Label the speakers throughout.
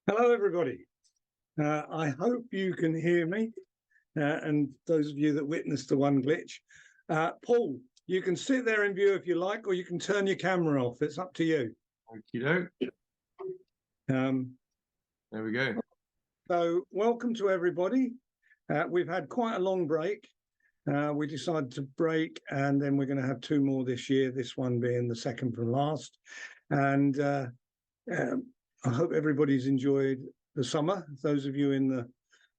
Speaker 1: Hello, everybody. I hope you can hear me, and those of you that witnessed the one glitch. Paul, you can sit there in view if you like, or you can turn your camera off. It's up to you.
Speaker 2: Okey-doke. There we go.
Speaker 1: So welcome to everybody. We've had quite a long break. We decided to break, and then we're going to have two more this year, this one being the second from last. And I hope everybody's enjoyed the summer. Those of you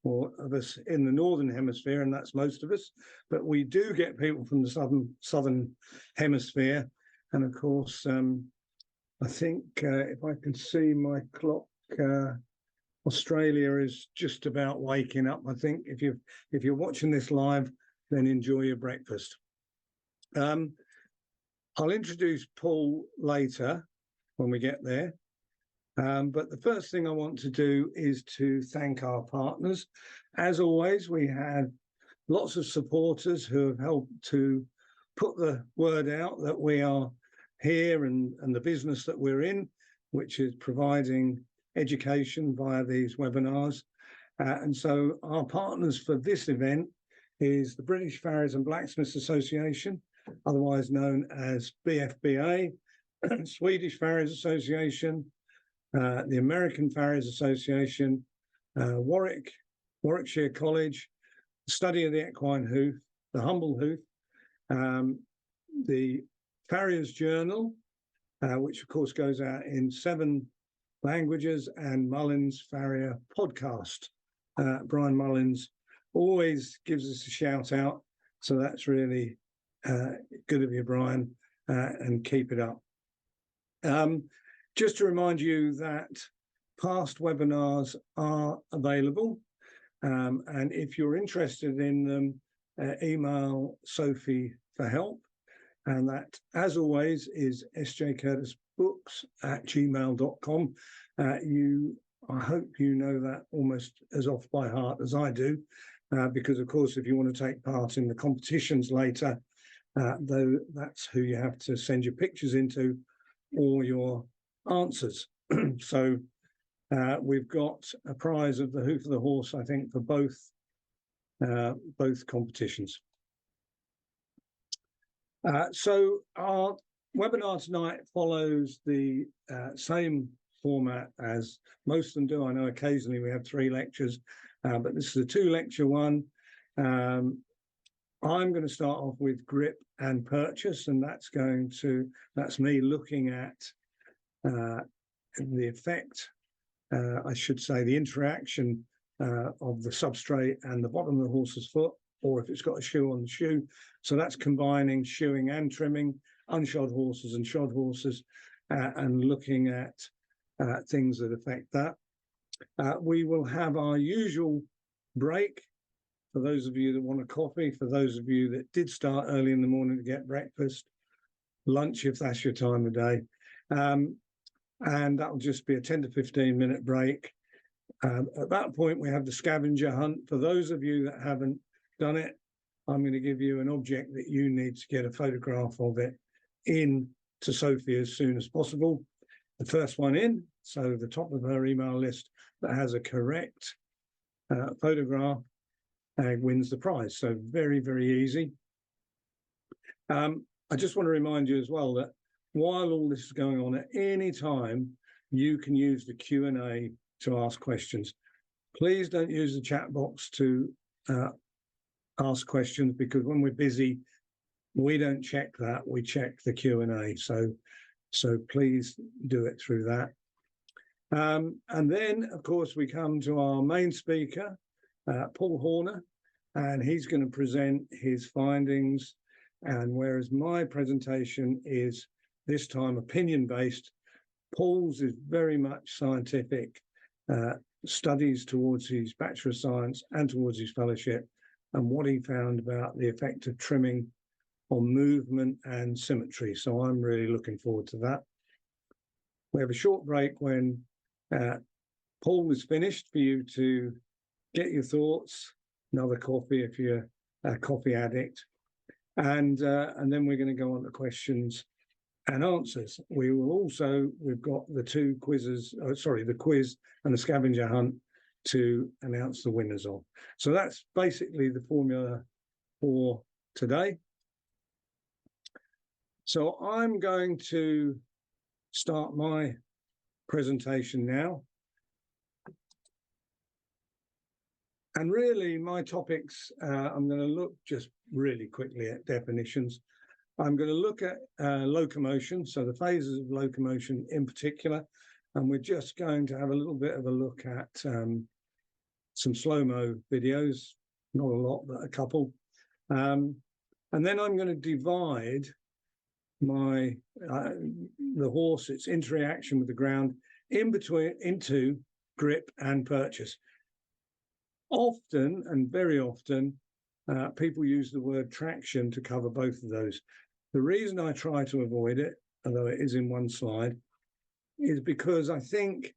Speaker 1: or of us in the northern hemisphere, and that's most of us, but we do get people from the southern hemisphere. And of course, I think if I can see my clock, Australia is just about waking up. I think if you're watching this live, then enjoy your breakfast. I'll introduce Paul later when we get there. But the first thing I want to do is to thank our partners. As always, we had lots of supporters who have helped to put the word out that we are here and the business that we're in, which is providing education via these webinars. And so our partners for this event is the British Farriers and Blacksmiths Association, otherwise known as BFBA, Swedish Farriers Association, the American Farriers Association, Warwickshire College, the Study of the Equine Hoof, the Humble Hoof, the Farriers Journal, which of course goes out in 7 languages, and Mullins Farrier Podcast. Brian Mullins always gives us a shout out, so that's really good of you, Brian, and keep it up. Just to remind you that past webinars are available, and if you're interested in them, email Sophie for help, and that, as always, is sjcurtisbooks@gmail.com. I hope you know that almost as off by heart as I do, because, of course, if you want to take part in the competitions later, though, that's who you have to send your pictures into or your answers. So we've got a prize of the hoof of the horse, I think, for both competitions. So our webinar tonight follows the same format as most of them do. I know occasionally we have 3 lectures, but this is a 2-lecture one. I'm going to start off with grip and purchase, and that's me looking at the effect, I should say, the interaction of the substrate and the bottom of the horse's foot, or if it's got a shoe on the shoe. So that's combining shoeing and trimming, unshod horses and shod horses, and looking at things that affect that. We will have our usual break for those of you that want a coffee, for those of you that did start early in the morning to get breakfast, lunch if that's your time of day. And that'll just be a 10 to 15 minute break. At that point, we have the scavenger hunt. For those of you that haven't done it, I'm going to give you an object that you need to get a photograph of it in to Sophie as soon as possible. The first one in, so the top of her email list that has a correct photograph wins the prize. So very, very easy. I just want to remind you as well that while all this is going on, at any time, you can use the Q&A to ask questions. Please don't use the chat box to ask questions, because when we're busy, we don't check that. We check the Q&A. So please do it through that. And then, of course, we come to our main speaker, Paul Horner, and he's going to present his findings. And whereas my presentation is this time opinion-based, Paul's is very much scientific, studies towards his Bachelor of Science and towards his fellowship, and what he found about the effect of trimming on movement and symmetry. So I'm really looking forward to that. We have a short break when Paul is finished for you to get your thoughts, another coffee if you're a coffee addict, and then we're going to go on to questions and answers. We've got the two quizzes, the quiz and the scavenger hunt to announce the winners of. So that's basically the formula for today. So I'm going to start my presentation now. And really my topics, I'm going to look just really quickly at definitions. I'm going to look at locomotion, so the phases of locomotion in particular, and we're just going to have a little bit of a look at some slow-mo videos, not a lot, but a couple. And then I'm going to divide the horse, its interaction with the ground, into grip and purchase. Often, and very often, people use the word traction to cover both of those. The reason I try to avoid it, although it is in one slide, is because I think,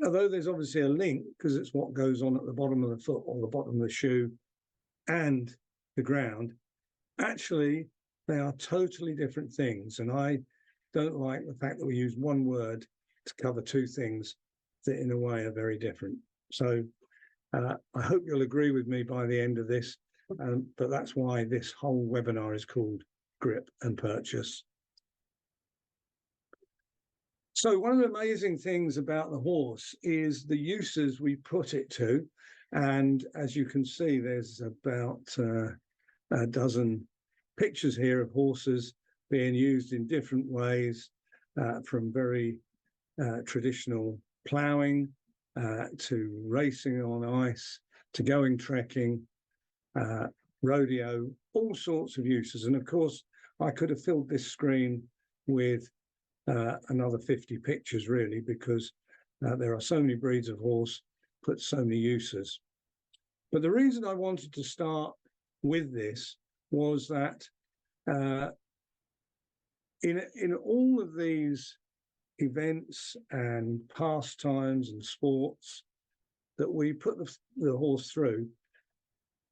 Speaker 1: although there's obviously a link, because it's what goes on at the bottom of the foot or the bottom of the shoe and the ground, actually, they are totally different things. And I don't like the fact that we use one word to cover two things that in a way are very different. So I hope you'll agree with me by the end of this, but that's why this whole webinar is called Grip and Purchase. So one of the amazing things about the horse is the uses we put it to. And as you can see, there's about a dozen pictures here of horses being used in different ways, from very traditional ploughing to racing on ice, to going trekking, rodeo, all sorts of uses. And of course, I could have filled this screen with another 50 pictures, really, because there are so many breeds of horse, put so many uses. But the reason I wanted to start with this was that in all of these events and pastimes and sports that we put the horse through,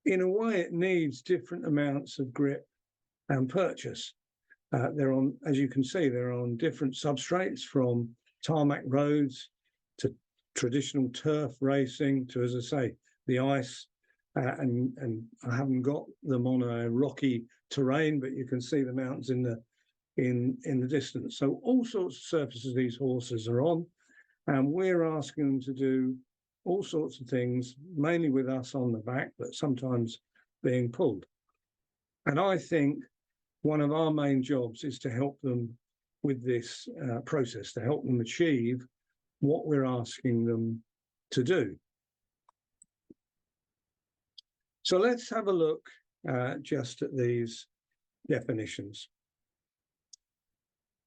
Speaker 1: in a way it needs different amounts of grip and purchase. They're on, as you can see, they're on different substrates, from tarmac roads to traditional turf racing to, as I say, the ice. And I haven't got them on a rocky terrain, but you can see the mountains in the distance. So all sorts of surfaces these horses are on, and we're asking them to do all sorts of things, mainly with us on the back, but sometimes being pulled. And I think one of our main jobs is to help them with this process, to help them achieve what we're asking them to do. So let's have a look just at these definitions.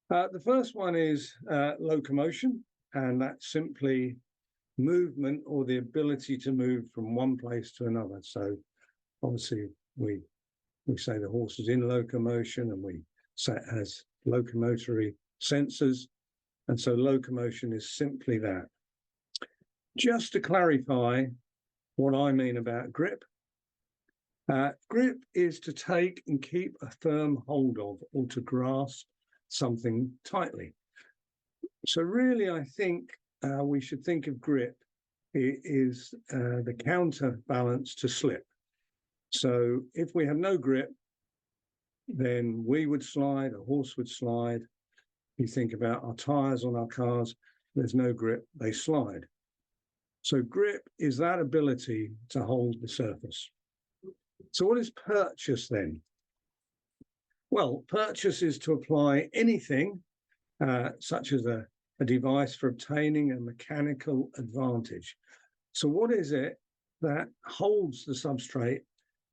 Speaker 1: The first one is locomotion, and that's simply movement or the ability to move from one place to another. So obviously we say the horse is in locomotion, and we say it has locomotory sensors. And so locomotion is simply that. Just to clarify what I mean about grip, grip is to take and keep a firm hold of, or to grasp something tightly. So really, I think we should think of grip is the counterbalance to slip. So if we have no grip, then we would slide, a horse would slide. You think about our tires on our cars, there's no grip, they slide. So grip is that ability to hold the surface. So what is purchase then? Well, purchase is to apply anything such as a device for obtaining a mechanical advantage. So what is it that holds the substrate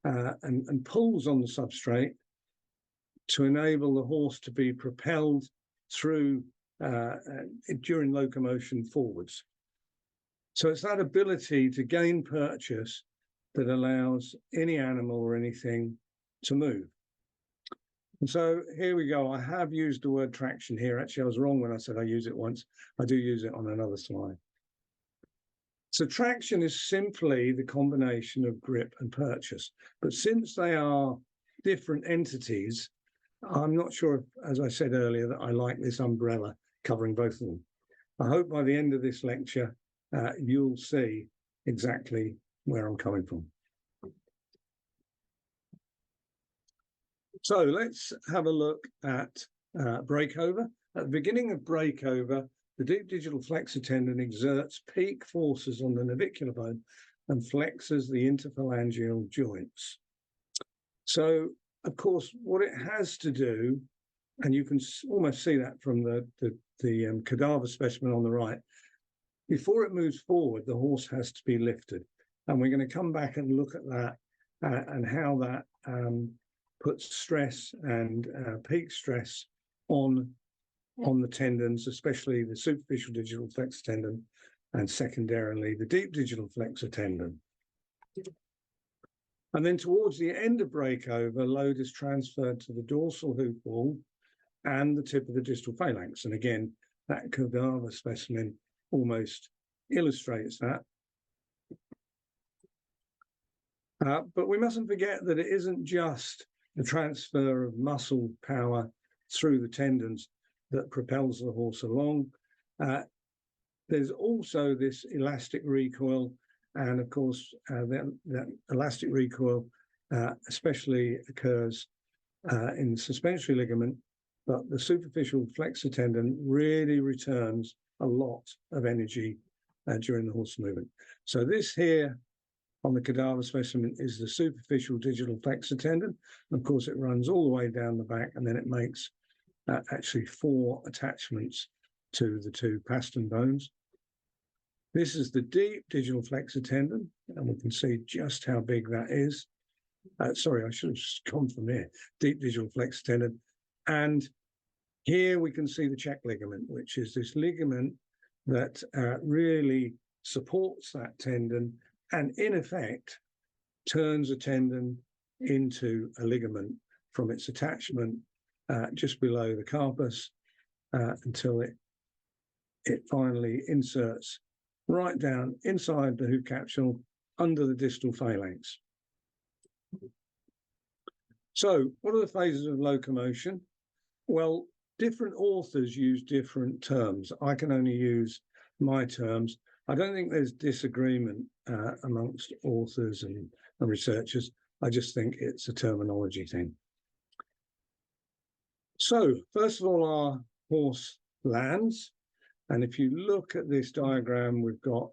Speaker 1: and pulls on the substrate to enable the horse to be propelled through during locomotion forwards? So it's that ability to gain purchase that allows any animal or anything to move. And so here we go. I have used the word traction here. Actually, I was wrong when I said I use it once. I do use it on another slide. So traction is simply the combination of grip and purchase. But since they are different entities, I'm not sure, if, as I said earlier, that I like this umbrella covering both of them. I hope by the end of this lecture, you'll see exactly where I'm coming from. So let's have a look at breakover. At the beginning of breakover, the deep digital flexor tendon exerts peak forces on the navicular bone and flexes the interphalangeal joints. So, of course, what it has to do, and you can almost see that from the cadaver specimen on the right, before it moves forward, the horse has to be lifted. And we're going to come back and look at that and how that puts stress and peak stress on the tendons, especially the superficial digital flexor tendon and secondarily the deep digital flexor tendon. And then towards the end of breakover, load is transferred to the dorsal hoof wall and the tip of the distal phalanx. And again, that cadaver specimen almost illustrates that. But we mustn't forget that it isn't just the transfer of muscle power through the tendons that propels the horse along. There's also this elastic recoil, and of course, that elastic recoil especially occurs in the suspensory ligament, but the superficial flexor tendon really returns a lot of energy during the horse movement. So this here on the cadaver specimen is the superficial digital flexor tendon. Of course, it runs all the way down the back, and then it makes actually 4 attachments to the 2 pastern bones. This is the deep digital flexor tendon, and we can see just how big that is. Sorry, I should have just gone from here. Deep digital flexor tendon. And here we can see the check ligament, which is this ligament that really supports that tendon and in effect turns a tendon into a ligament from its attachment just below the carpus until it finally inserts right down inside the hoof capsule under the distal phalanx. So what are the phases of locomotion? Well, different authors use different terms. I can only use my terms. I don't think there's disagreement amongst authors and researchers. I just think it's a terminology thing. So first of all, our horse lands. And if you look at this diagram, we've got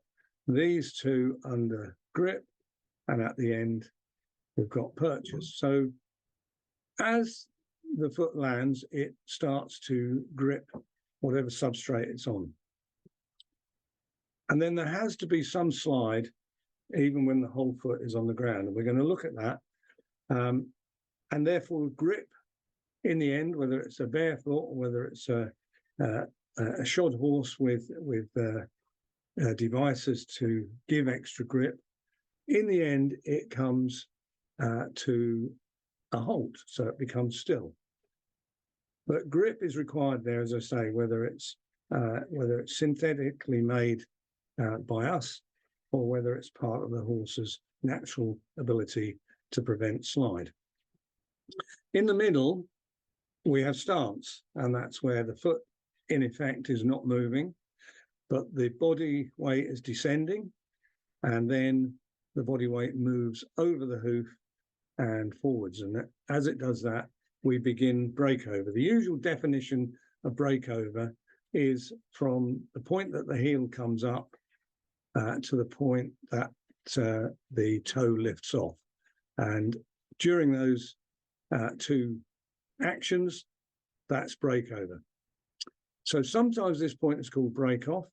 Speaker 1: these 2 under grip, and at the end, we've got purchase. So as the foot lands, it starts to grip whatever substrate it's on. And then there has to be some slide, even when the whole foot is on the ground. And we're going to look at that. And therefore, grip in the end, whether it's a barefoot or whether it's a shod horse with devices to give extra grip, in the end, it comes to a halt, so it becomes still. But grip is required there, as I say, whether it's synthetically made by us or whether it's part of the horse's natural ability to prevent slide. In the middle, we have stance, and that's where the foot, in effect, is not moving, but the body weight is descending, and then the body weight moves over the hoof and forwards. And as it does that, we begin breakover. The usual definition of breakover is from the point that the heel comes up to the point that the toe lifts off. And during those 2 actions, that's breakover. So sometimes this point is called break off.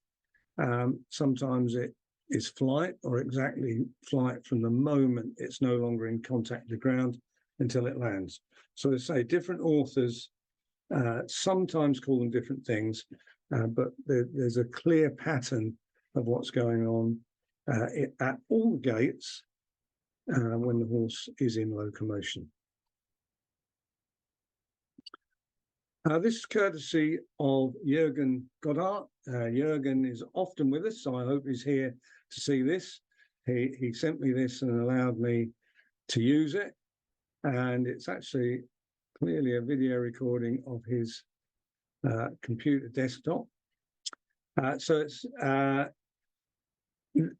Speaker 1: Sometimes it is flight, or exactly flight from the moment it's no longer in contact with the ground until it lands. So I say different authors sometimes call them different things, but there's a clear pattern of what's going on at all gaits when the horse is in locomotion. This is courtesy of Jürgen Goddard. Jürgen is often with us, so I hope he's here to see this. He sent me this and allowed me to use it. And it's actually clearly a video recording of his computer desktop.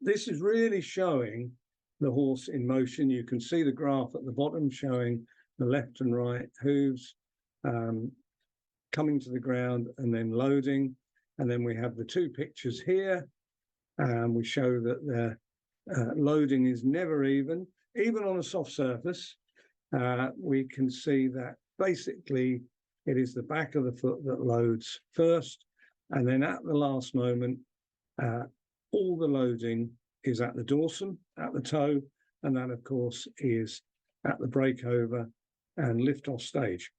Speaker 1: This is really showing the horse in motion. You can see the graph at the bottom showing the left and right hooves coming to the ground and then loading. And then we have the two pictures here. We show that the loading is never even on a soft surface. We can see that basically it is the back of the foot that loads first, and then at the last moment, all the loading is at the dorsum, at the toe, and that, of course, is at the breakover and lift-off stage.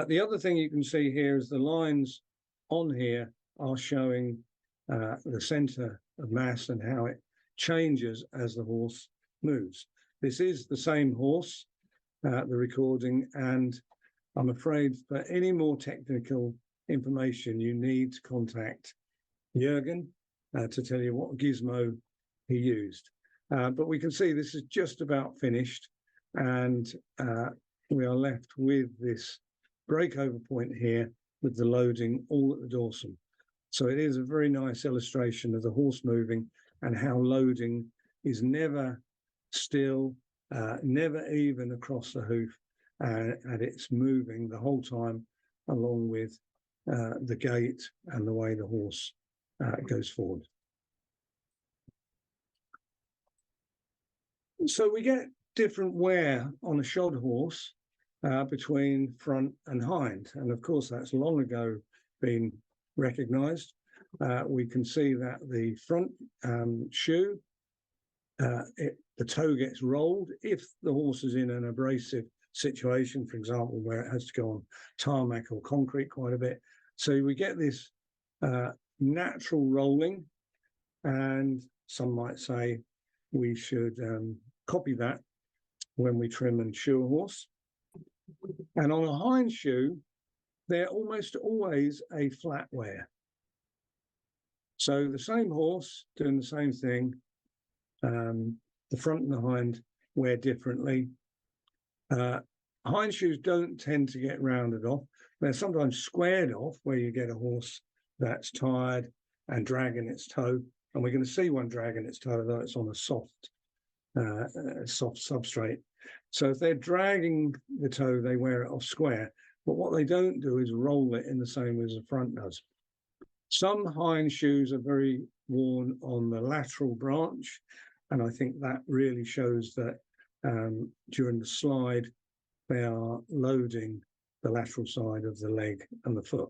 Speaker 1: The other thing you can see here is the lines on here are showing the center of mass and how it changes as the horse moves. This is the same horse, the recording, and I'm afraid for any more technical information, you need to contact Jürgen to tell you what gizmo he used. But we can see this is just about finished, and we are left with this breakover point here with the loading all at the dorsum. So it is a very nice illustration of the horse moving and how loading is never still, never even across the hoof, and it's moving the whole time along with the gait and the way the horse goes forward. So we get different wear on a shod horse between front and hind, and of course that's long ago been recognized. We can see that the front shoe, the toe gets rolled if the horse is in an abrasive situation, for example, where it has to go on tarmac or concrete quite a bit. So we get this natural rolling, and some might say we should copy that when we trim and shoe a horse. And on a hind shoe, they're almost always a flat wear. So the same horse doing the same thing, the front and the hind wear differently. Hind shoes don't tend to get rounded off. They're sometimes squared off, where you get a horse that's tired and dragging its toe. And we're going to see one dragging its toe, though it's on a soft substrate. So if they're dragging the toe, they wear it off square. But what they don't do is roll it in the same way as the front does. Some hind shoes are very worn on the lateral branch, and I think that really shows that during the slide, they are loading the lateral side of the leg and the foot.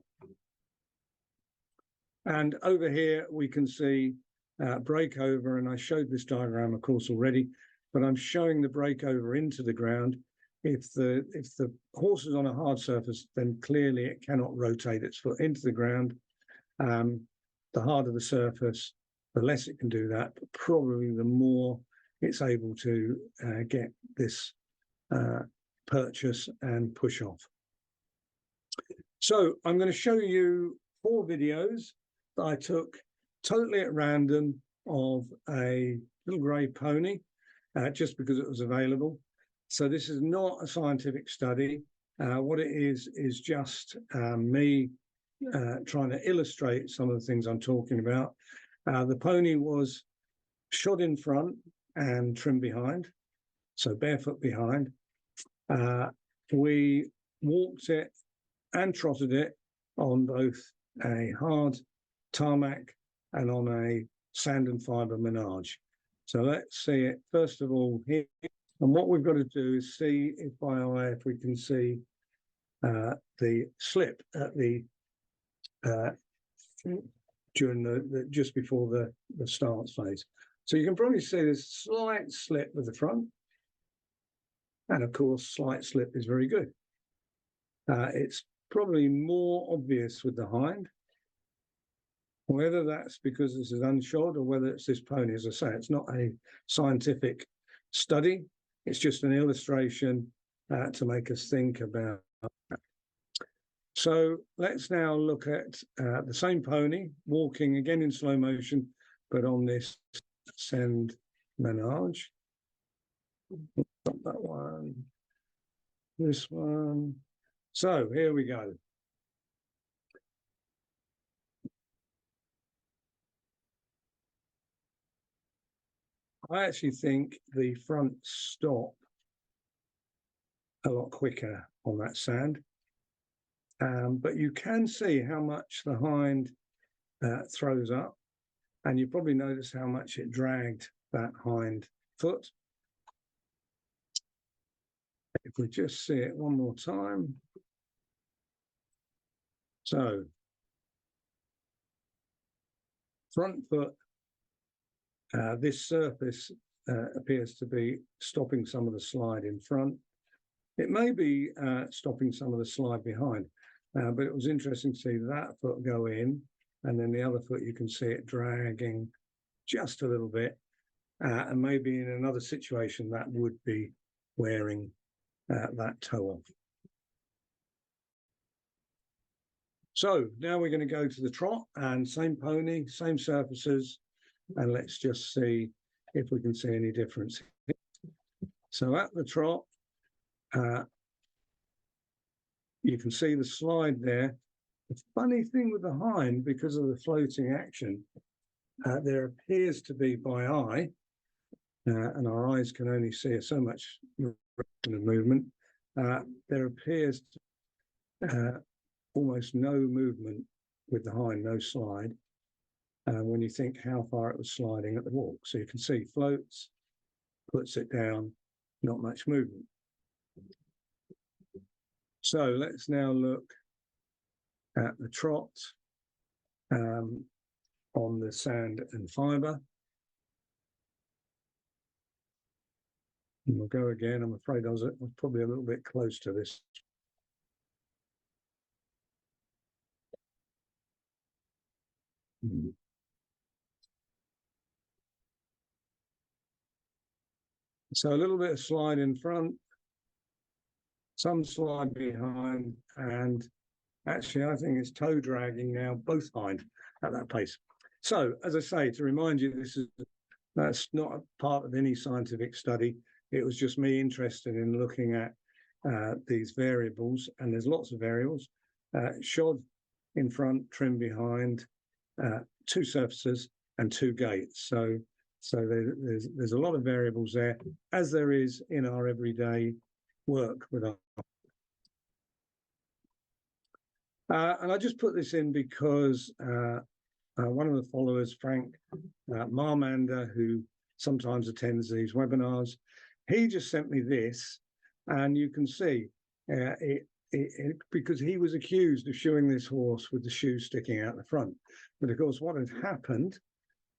Speaker 1: And over here, we can see breakover, and I showed this diagram, of course, already, but I'm showing the breakover into the ground. If the horse is on a hard surface, then clearly it cannot rotate its foot into the ground. The harder the surface, the less it can do that, but probably the more it's able to get this purchase and push off. So I'm going to show you 4 videos that I took totally at random of a little grey pony, just because it was available. So this is not a scientific study. What it is just me trying to illustrate some of the things I'm talking about. The pony was shod in front and trimmed behind, so barefoot behind. We walked it and trotted it on both a hard tarmac and on a sand and fibre menage. So let's see it first of all here. And what we've got to do is see if by eye, if we can see the slip at the during the just before the start phase. So you can probably see this slight slip with the front, and of course slight slip is very good. It's probably more obvious with the hind, whether that's because this is unshod or whether it's this pony. As I say, it's not a scientific study, it's just an illustration to make us think about that. So let's now look at the same pony walking again in slow motion, but on this sand menage. Not that one. this one. So here we go. I actually think the front stop a lot quicker on that sand, but you can see how much the hind throws up, and you probably notice how much it dragged that hind foot. If we just see it one more time. So front foot, this surface appears to be stopping some of the slide in front. It may be stopping some of the slide behind, but it was interesting to see that foot go in, and then the other foot you can see it dragging just a little bit, and maybe in another situation that would be wearing that toe off. So now we're going to go to the trot, and same pony, same surfaces, and let's just see if we can see any difference. So at the trot, you can see the slide there. The funny thing with the hind, because of the floating action, there appears to be by eye, and our eyes can only see so much movement, there appears almost no movement with the hind, no slide, when you think how far it was sliding at the walk. So you can see floats, puts it down, not much movement. So let's now look at the trot on the sand and fibre. And we'll go again. I'm afraid I was probably a little bit close to this. So a little bit of slide in front, some slide behind, and actually I think it's toe dragging now, both hind at that pace. So as I say, to remind you, that's not a part of any scientific study. It was just me interested in looking at these variables, and there's lots of variables. Shod in front, trim behind, two surfaces and two gaits. So there's a lot of variables there, as there is in our everyday work with our. And I just put this in because one of the followers, Frank Marmander, who sometimes attends these webinars, he just sent me this, and you can see because he was accused of shoeing this horse with the shoe sticking out the front. But of course, what had happened,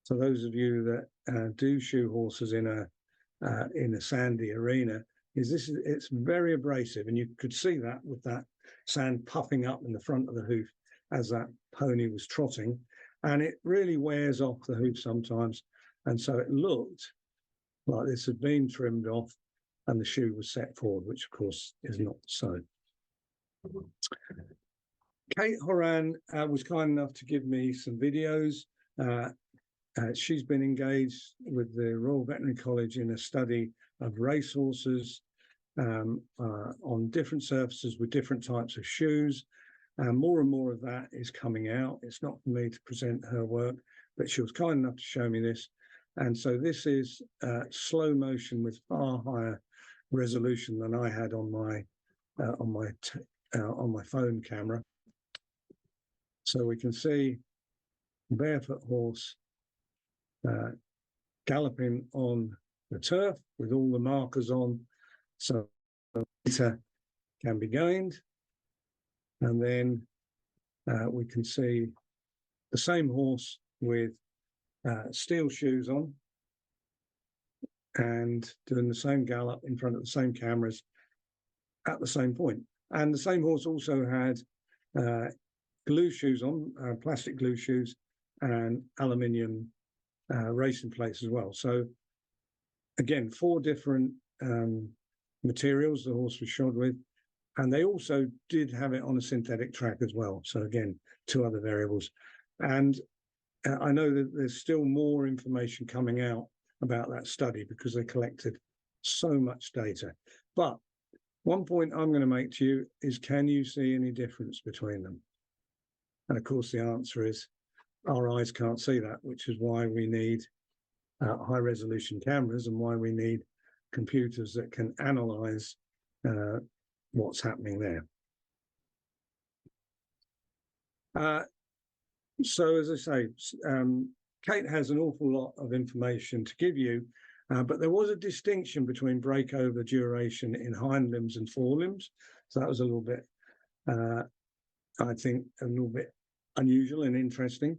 Speaker 1: for those of you that do shoe horses in a sandy arena, is it's very abrasive, and you could see that with that sand puffing up in the front of the hoof as that pony was trotting, and it really wears off the hoof sometimes, and so it looked like this had been trimmed off and the shoe was set forward, which of course is not so. Kate Horan was kind enough to give me some videos. She's been engaged with the Royal Veterinary College in a study of racehorses on different surfaces with different types of shoes. More and more of that is coming out. It's not for me to present her work, but she was kind enough to show me this. And so this is slow motion with far higher resolution than I had on my phone camera. So we can see barefoot horse galloping on the turf with all the markers on, so data can be gained. And then we can see the same horse with steel shoes on and doing the same gallop in front of the same cameras at the same point. And the same horse also had glue shoes on, plastic glue shoes, and aluminium racing plates as well. So again, 4 different materials the horse was shod with, and they also did have it on a synthetic track as well. So again, 2 other variables. And I know that there's still more information coming out about that study because they collected so much data. But One point I'm going to make to you is, can you see any difference between them? And of course, the answer is our eyes can't see that, which is why we need high resolution cameras and why we need computers that can analyze what's happening there. So as I say, Kate has an awful lot of information to give you, but there was a distinction between breakover duration in hind limbs and forelimbs. So that was a little bit, I think, a little bit unusual and interesting.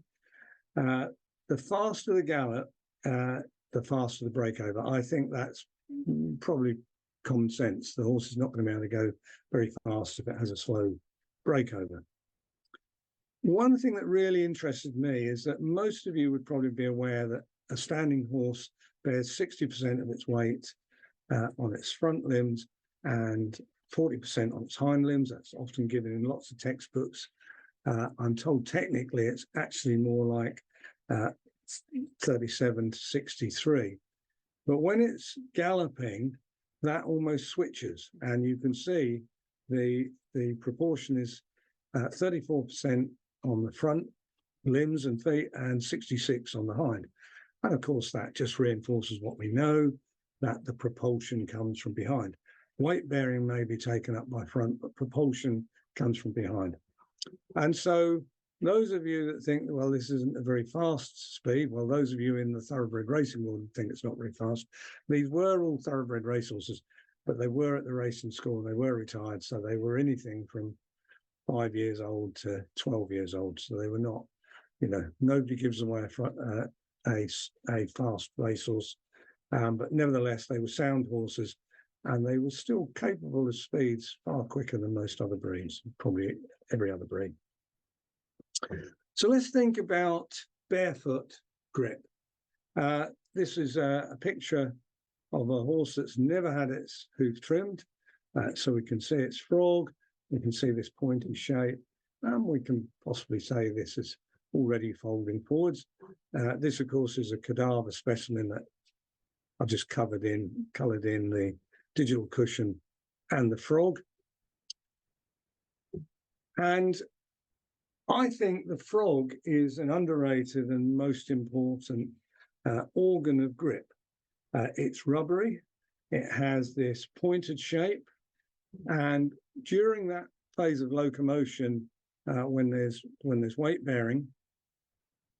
Speaker 1: The faster the gallop, the faster the breakover. I think that's probably common sense. The horse is not going to be able to go very fast if it has a slow breakover. One thing that really interested me is that most of you would probably be aware that a standing horse bears 60% of its weight on its front limbs and 40% on its hind limbs. That's often given in lots of textbooks. I'm told technically it's actually more like 37 to 63. But when it's galloping, that almost switches. And you can see the proportion is 34% on the front limbs and feet and 66 on the hind. And of course, that just reinforces what we know, that the propulsion comes from behind. Weight bearing may be taken up by front, but propulsion comes from behind. And so those of you that think, well, this isn't a very fast speed, well, those of you in the thoroughbred racing world think it's not very fast. These were all thoroughbred racehorses, but they were at the racing school, they were retired, so they were anything from 5 years old to 12 years old. So they were not, nobody gives away a fast racehorse. But nevertheless, they were sound horses, and they were still capable of speeds far quicker than most other breeds, probably every other breed. So let's think about barefoot grip. This is a picture of a horse that's never had its hoof trimmed. So we can see its frog, we can see this pointy shape, and we can possibly say this is already folding forwards. This, of course, is a cadaver specimen that I've just coloured in the digital cushion and the frog. And I think the frog is an underrated and most important organ of grip. It's rubbery, it has this pointed shape, and during that phase of locomotion, when there's weight bearing,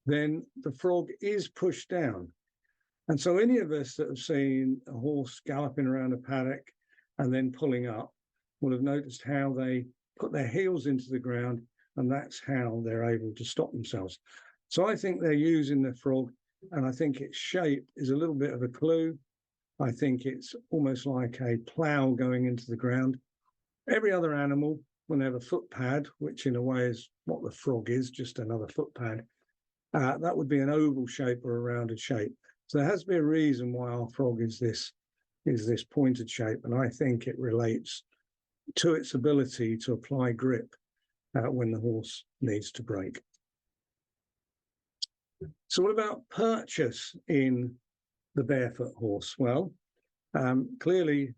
Speaker 1: then the frog is pushed down. And so any of us that have seen a horse galloping around a paddock and then pulling up will have noticed how they put their heels into the ground, and that's how they're able to stop themselves. So I think they're using the frog, and I think its shape is a little bit of a clue. I think it's almost like a plough going into the ground. Every other animal, when they have a foot pad, which in a way is what the frog is, just another foot pad, that would be an oval shape or a rounded shape. So there has to be a reason why our frog is this pointed shape, and I think it relates to its ability to apply grip when the horse needs to break. So what about purchase in the barefoot horse? Well, clearly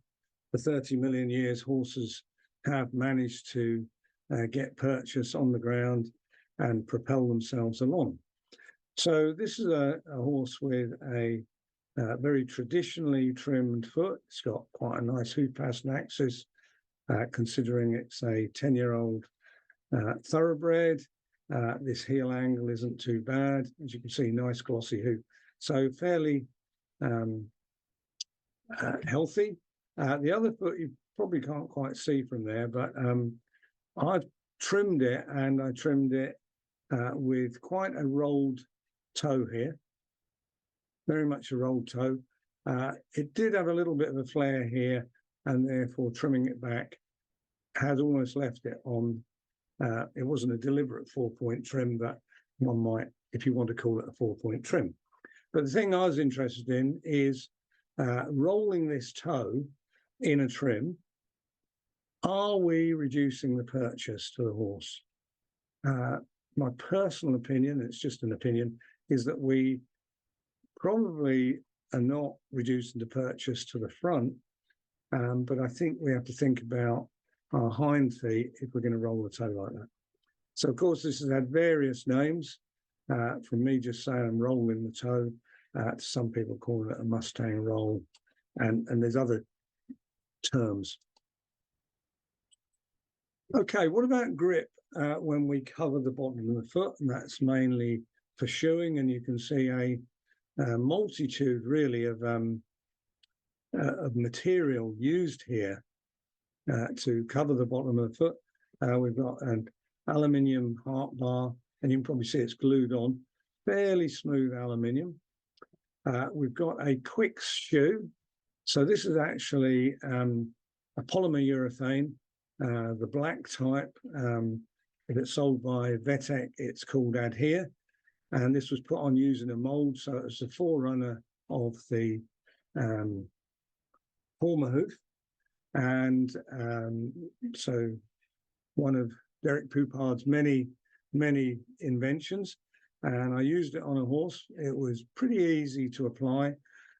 Speaker 1: for 30 million years, horses have managed to get purchase on the ground and propel themselves along. So this is a horse with a very traditionally trimmed foot. It's got quite a nice hoof pass and axis, considering it's a 10-year-old thoroughbred. This heel angle isn't too bad. As you can see, nice glossy hoof. So fairly healthy. The other foot you probably can't quite see from there, but I've trimmed it, and I trimmed it with quite a rolled toe here, very much a rolled toe. It did have a little bit of a flare here, and therefore trimming it back has almost left it on. It wasn't a deliberate 4-point trim, but one might, if you want to call it a 4-point trim. But the thing I was interested in is rolling this toe in a trim. Are we reducing the purchase to the horse? My personal opinion, it's just an opinion, is that we probably are not reducing the purchase to the front, but I think we have to think about our hind feet if we're going to roll the toe like that. So, of course, this has had various names, from me just saying rolling the toe, to some people calling it a Mustang roll, and there's other terms. Okay, what about grip when we cover the bottom of the foot? And that's mainly for shoeing, and you can see a multitude really of material used here to cover the bottom of the foot. We've got an aluminium heart bar, and you can probably see it's glued on, fairly smooth aluminium. We've got a Quicks shoe. So this is actually a polymer urethane, the black type. If it's sold by Vetec, it's called Adhere. And this was put on using a mold, so it's the forerunner of the Palmer hoof. And so one of Derek Poupard's many inventions. And I used it on a horse. It was pretty easy to apply.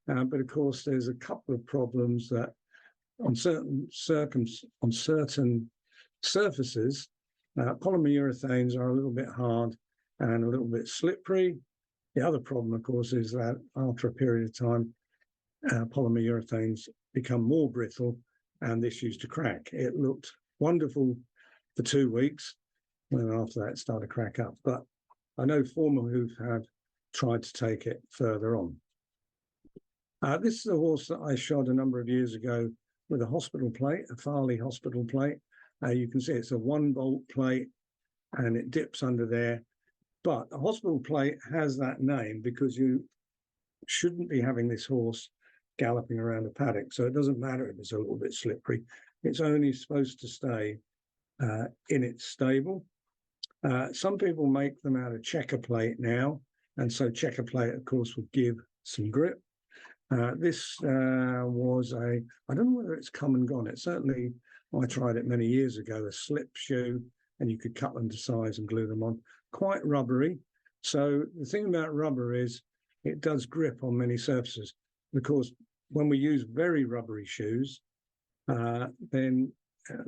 Speaker 1: But of course, there's a couple of problems that on certain surfaces, polymer urethanes are a little bit hard and a little bit slippery. The other problem, of course, is that after a period of time, polymer urethanes become more brittle, and this used to crack. It looked wonderful for 2 weeks, and after that, it started to crack up. But I know former hoof have tried to take it further on. This is a horse that I shod a number of years ago with a hospital plate, a Farley hospital plate. You can see it's a 1-bolt plate, and it dips under there. But a hospital plate has that name because you shouldn't be having this horse galloping around a paddock. So it doesn't matter if it's a little bit slippery. It's only supposed to stay in its stable. Some people make them out of checker plate now. And so checker plate, of course, would give some grip. This was I don't know whether it's come and gone. It certainly, I tried it many years ago, a slip shoe, and you could cut them to size and glue them on. Quite rubbery. So the thing about rubber is it does grip on many surfaces. Of course, when we use very rubbery shoes, then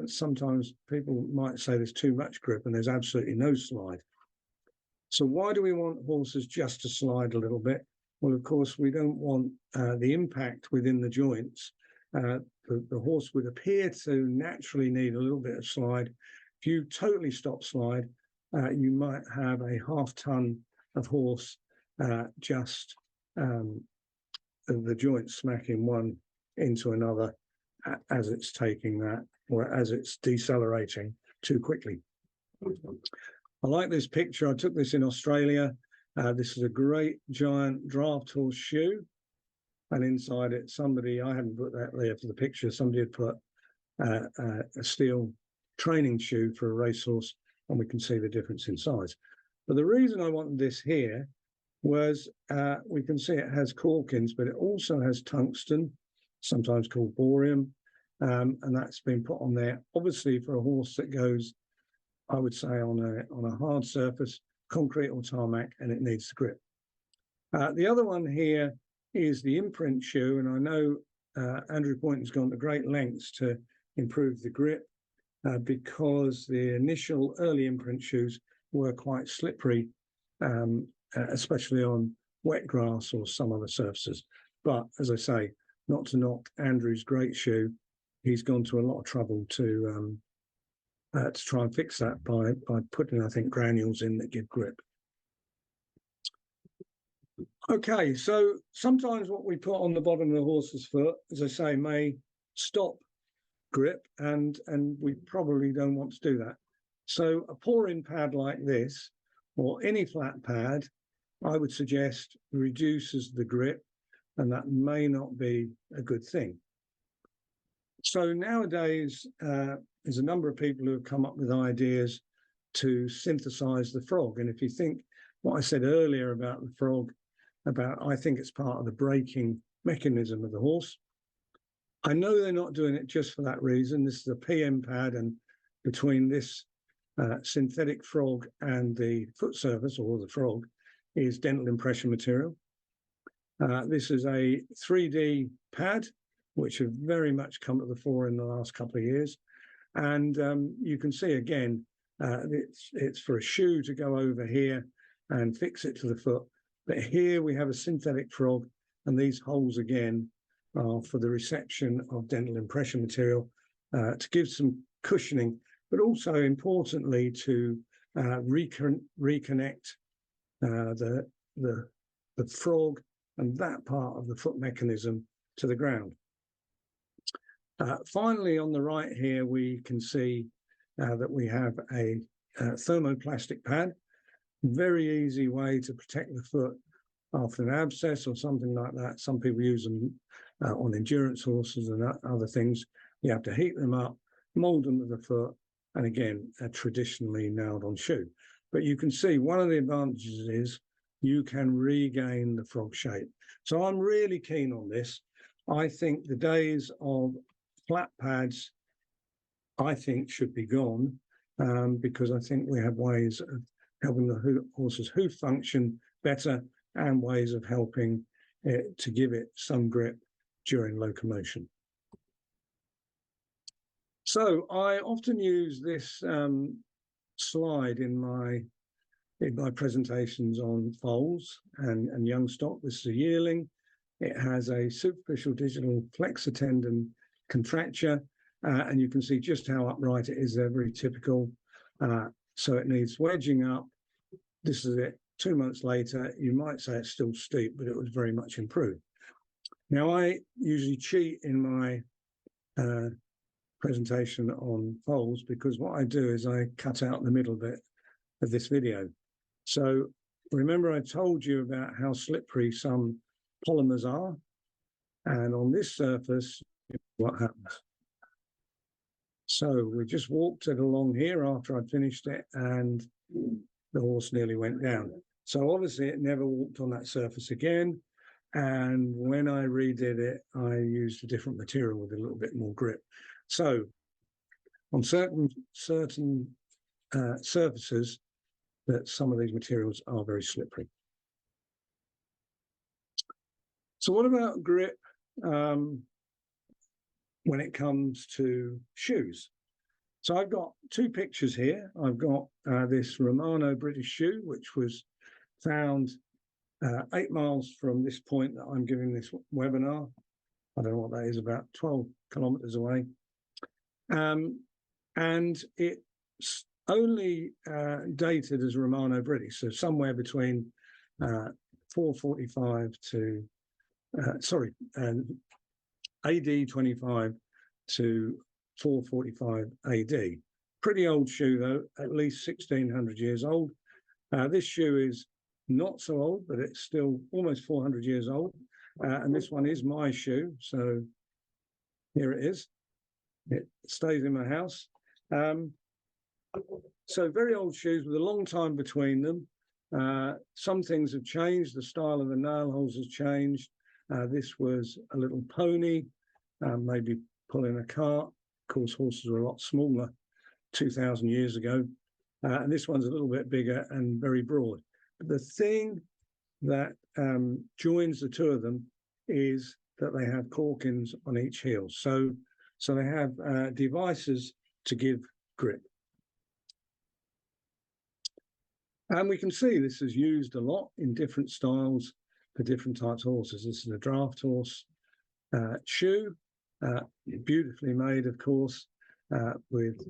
Speaker 1: sometimes people might say there's too much grip and there's absolutely no slide. So why do we want horses just to slide a little bit? Well, of course, we don't want the impact within the joints. The horse would appear to naturally need a little bit of slide. If you totally stop slide, you might have a half-ton of horse just the joints smacking one into another as it's taking that, or as it's decelerating too quickly. I like this picture. I took this in Australia. This is a great giant draft horse shoe, and inside it, I hadn't put that there for the picture, somebody had put a steel training shoe for a racehorse, and we can see the difference in size. But the reason I wanted this here was we can see it has Corkins, but it also has tungsten, sometimes called borium, and that's been put on there, obviously for a horse that goes, I would say, on a hard surface, concrete or tarmac, and it needs the grip. The other one here is the imprint shoe, and I know Andrew Poynton's gone to great lengths to improve the grip because the initial early imprint shoes were quite slippery, especially on wet grass or some other surfaces. But as I say, not to knock Andrew's great shoe, he's gone to a lot of trouble to try and fix that by putting, I think, granules in that give grip. Okay, so sometimes what we put on the bottom of the horse's foot, as I say, may stop grip, and we probably don't want to do that. So a pour-in pad like this, or any flat pad, I would suggest reduces the grip, and that may not be a good thing. So nowadays, there's a number of people who have come up with ideas to synthesize the frog. And if you think what I said earlier about the frog, I think it's part of the braking mechanism of the horse. I know they're not doing it just for that reason. This is a PM pad, and between this synthetic frog and the foot surface, or the frog, is dental impression material. This is a 3D pad, which have very much come to the fore in the last couple of years. And you can see again, it's for a shoe to go over here and fix it to the foot. But here we have a synthetic frog, and these holes again are for the reception of dental impression material to give some cushioning, but also importantly to reconnect the frog and that part of the foot mechanism to the ground. Finally, on the right here, we can see that we have a thermoplastic pad. Very easy way to protect the foot after an abscess or something like that. Some people use them on endurance horses and other things. You have to heat them up, mold them to the foot, and again, a traditionally nailed on shoe. But you can see one of the advantages is you can regain the frog shape. So I'm really keen on this. I think the days of flat pads, I think, should be gone because I think we have ways of helping the horse's hoof function better and ways of helping it to give it some grip during locomotion. So I often use this slide in my presentations on foals and young stock. This is a yearling. It has a superficial digital flexor tendon contracture, and you can see just how upright it is. They're very typical. So it needs wedging up. This is it 2 months later. You might say it's still steep, but it was very much improved. Now, I usually cheat in my presentation on foals because what I do is I cut out the middle bit of this video. So remember I told you about how slippery some polymers are, and on this surface, what happens? So we just walked it along here after I'd finished it, and the horse nearly went down. So obviously it never walked on that surface again. And when I redid it, I used a different material with a little bit more grip. So on certain surfaces, that some of these materials are very slippery. So what about grip when it comes to shoes? So I've got two pictures here. I've got this Romano British shoe, which was found 8 miles from this point that I'm giving this webinar. I don't know what that is, about 12 kilometers away. And it's only dated as Romano British, so somewhere between 445 to, AD 25 to 445 AD. Pretty old shoe though, at least 1600 years old. This shoe is not so old, but it's still almost 400 years old. And this one is my shoe, so here it is. It stays in my house. So very old shoes with a long time between them. Some things have changed. The style of the nail holes has changed. This was a little pony, maybe pulling a cart. Of course, horses were a lot smaller 2,000 years ago. And this one's a little bit bigger and very broad. But the thing that joins the two of them is that they have corkins on each heel. So they have devices to give grip. And we can see this is used a lot in different styles for different types of horses. This is a draft horse shoe, beautifully made, of course, with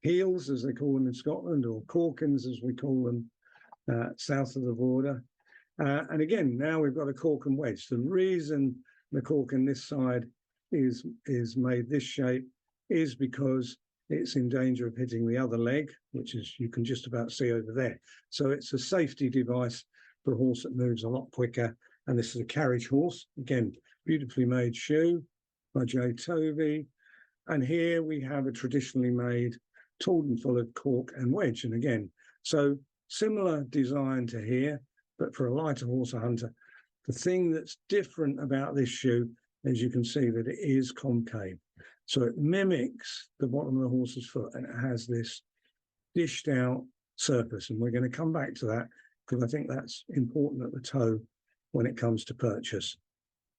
Speaker 1: heels, as they call them in Scotland, or corkins, as we call them south of the border. And again, now we've got a cork and wedge. The reason the cork in this side is made this shape is because it's in danger of hitting the other leg, which is you can just about see over there. So it's a safety device for a horse that moves a lot quicker. And this is a carriage horse. Again, beautifully made shoe by J. Tovey. And here we have a traditionally made tooled and full of cork and wedge. And again, so similar design to here, but for a lighter horse, a hunter. The thing that's different about this shoe, as you can see, that it is concave. So it mimics the bottom of the horse's foot, and it has this dished out surface. And we're going to come back to that because I think that's important at the toe when it comes to purchase.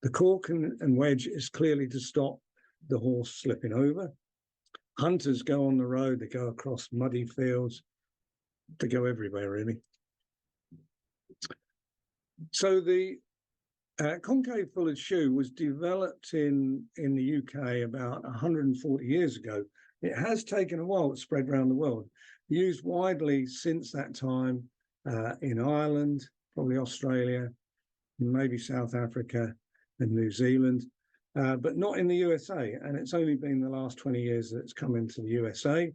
Speaker 1: The cork and wedge is clearly to stop the horse slipping over. Hunters go on the road, they go across muddy fields, they go everywhere really. So the concave fullered shoe was developed in the UK about 140 years ago. It has taken a while to spread around the world. Used widely since that time in Ireland, probably Australia, maybe South Africa and New Zealand, but not in the USA. And it's only been the last 20 years that it's come into the USA.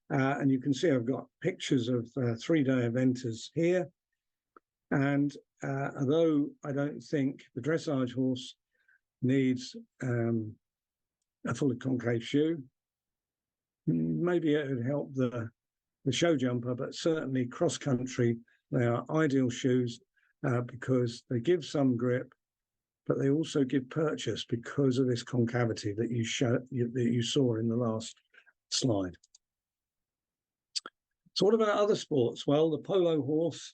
Speaker 1: And you can see I've got pictures of 3-day eventers here. And although I don't think the dressage horse needs a fully concave shoe, maybe it would help the show jumper, but certainly cross country, they are ideal shoes because they give some grip, but they also give purchase because of this concavity that you saw in the last slide. So what about other sports? Well, the polo horse,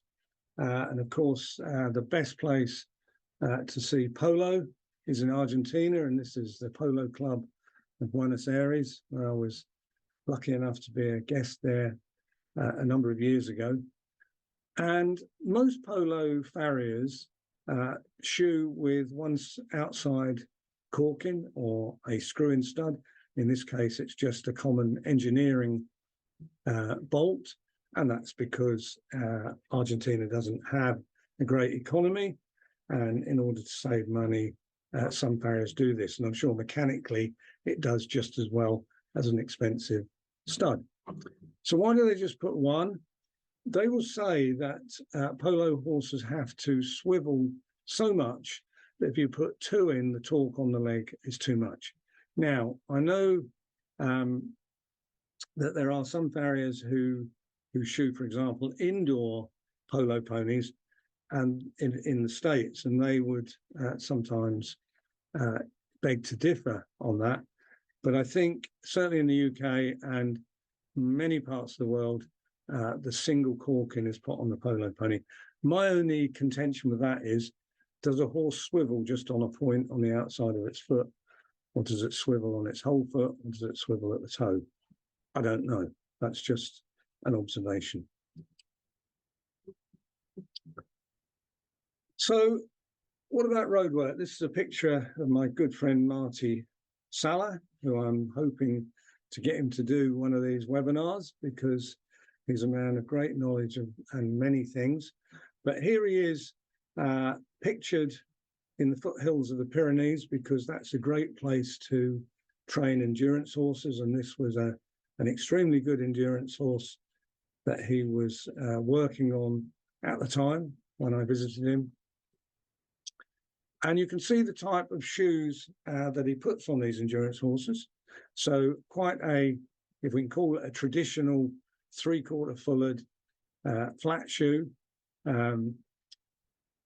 Speaker 1: and of course, the best place to see polo is in Argentina, and this is the Polo Club of Buenos Aires, where I was lucky enough to be a guest there a number of years ago. And most polo farriers shoe with one outside corking or a screw-in stud. In this case, it's just a common engineering bolt, and that's because Argentina doesn't have a great economy, and in order to save money, some farriers do this, and I'm sure mechanically it does just as well as an expensive stud. So why do they just put one? They will say that polo horses have to swivel so much that if you put 2 in, the torque on the leg is too much. Now, I know that there are some farriers who shoe, for example, indoor polo ponies and in the States, and they would sometimes beg to differ on that. But I think certainly in the UK and many parts of the world, the single corking is put on the polo pony. My only contention with that is, does a horse swivel just on a point on the outside of its foot, or does it swivel on its whole foot, or does it swivel at the toe? I don't know. That's just an observation. So what about roadwork? This is a picture of my good friend Marty Salah, who I'm hoping to get him to do one of these webinars because he's a man of great knowledge and many things. But here he is pictured in the foothills of the Pyrenees, because that's a great place to train endurance horses. And this was an extremely good endurance horse that he was working on at the time when I visited him. And you can see the type of shoes that he puts on these endurance horses. So quite if we can call it a traditional 3/4 fullered flat shoe.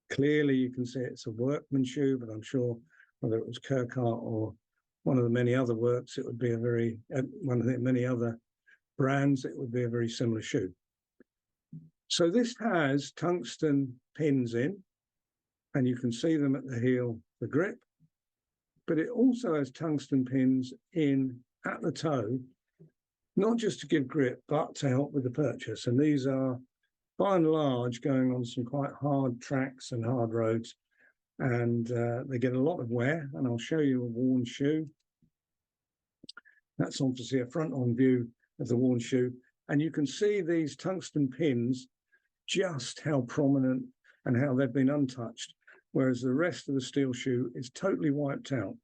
Speaker 1: Clearly you can see it's a workman shoe, but I'm sure whether it was Kirkhart or one of the many other works, it would be one of the many other brands, it would be a very similar shoe. So this has tungsten pins in, and you can see them at the heel, the grip, but it also has tungsten pins in at the toe, not just to give grip, but to help with the purchase. And these are, by and large, going on some quite hard tracks and hard roads, and they get a lot of wear. And I'll show you a worn shoe. That's obviously a front-on view of the worn shoe. And you can see these tungsten pins, just how prominent and how they've been untouched, whereas the rest of the steel shoe is totally wiped out.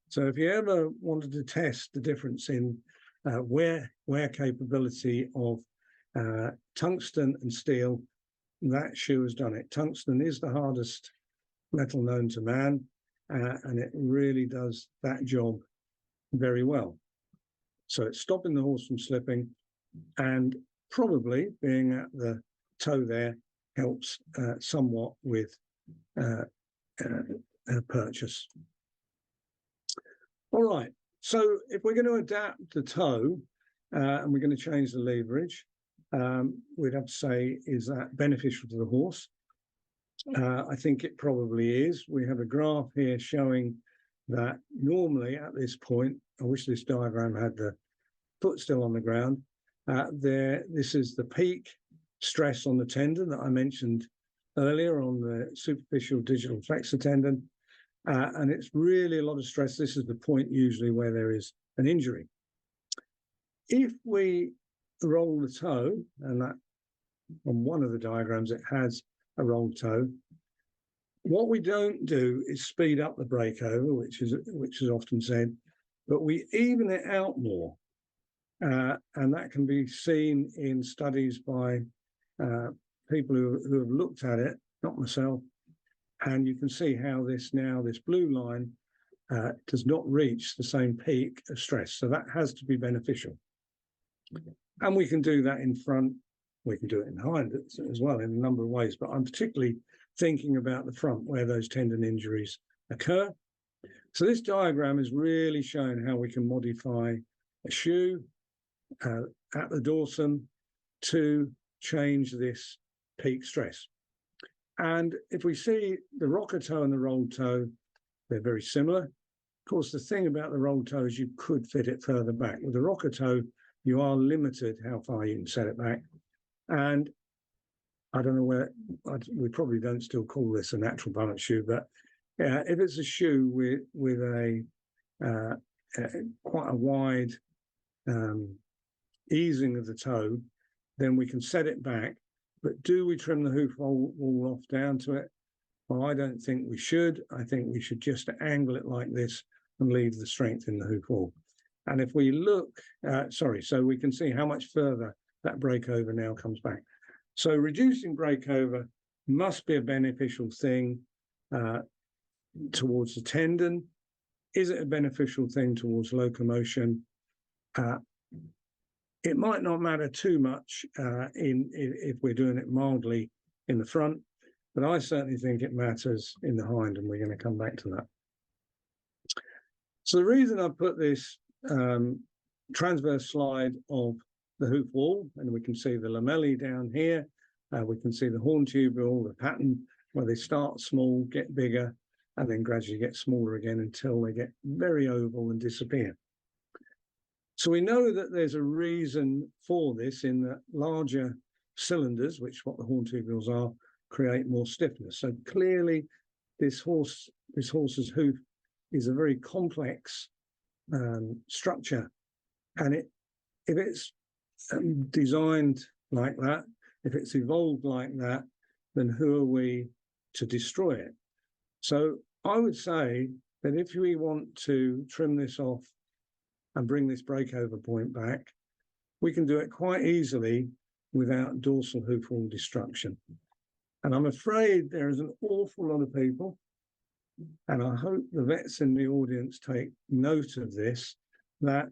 Speaker 1: So if you ever wanted to test the difference in wear capability of tungsten and steel, that shoe has done it. Tungsten is the hardest metal known to man, and it really does that job very well. So it's stopping the horse from slipping, and probably being at the toe there helps somewhat with purchase. All right, so if we're going to adapt the toe and we're going to change the leverage, we'd have to say, is that beneficial to the horse? I think it probably is. We have a graph here showing that normally at this point, I wish this diagram had the foot still on the ground. This is the peak stress on the tendon that I mentioned earlier on the superficial digital flexor tendon. And it's really a lot of stress. This is the point usually where there is an injury. If we roll the toe, and that on one of the diagrams it has a rolled toe, what we don't do is speed up the breakover, which is often said, but we even it out more. And that can be seen in studies by people who have looked at it, not myself. And you can see how this blue line does not reach the same peak of stress. So that has to be beneficial. And we can do that in front. We can do it in behind as well in a number of ways. But I'm particularly thinking about the front where those tendon injuries occur. So this diagram is really showing how we can modify a shoe at the dorsum to change this peak stress. And if we see the rocker toe and the rolled toe, they're very similar. Of course, the thing about the rolled toe is you could fit it further back. With the rocker toe, you are limited how far you can set it back. And I don't know where, we probably don't still call this a natural balance shoe, but if it's a shoe with a quite a wide easing of the toe, then we can set it back. But do we trim the hoof wall off down to it? Well, I don't think we should. I think we should just angle it like this and leave the strength in the hoof wall. And if we look, so we can see how much further that breakover now comes back. So reducing breakover must be a beneficial thing towards the tendon. Is it a beneficial thing towards locomotion? It might not matter too much if we're doing it mildly in the front, but I certainly think it matters in the hind, and we're going to come back to that. So the reason I put this transverse slide of the hoof wall, and we can see the lamellae down here, we can see the horn tubule, the pattern where they start small, get bigger, and then gradually get smaller again until they get very oval and disappear. So we know that there's a reason for this in that larger cylinders, which what the horn tubules are, create more stiffness. So clearly this horse's hoof is a very complex structure. And if it's designed like that, if it's evolved like that, then who are we to destroy it? So I would say that if we want to trim this off and bring this breakover point back, we can do it quite easily without dorsal hoof wall destruction. And I'm afraid there is an awful lot of people, and I hope the vets in the audience take note of this, that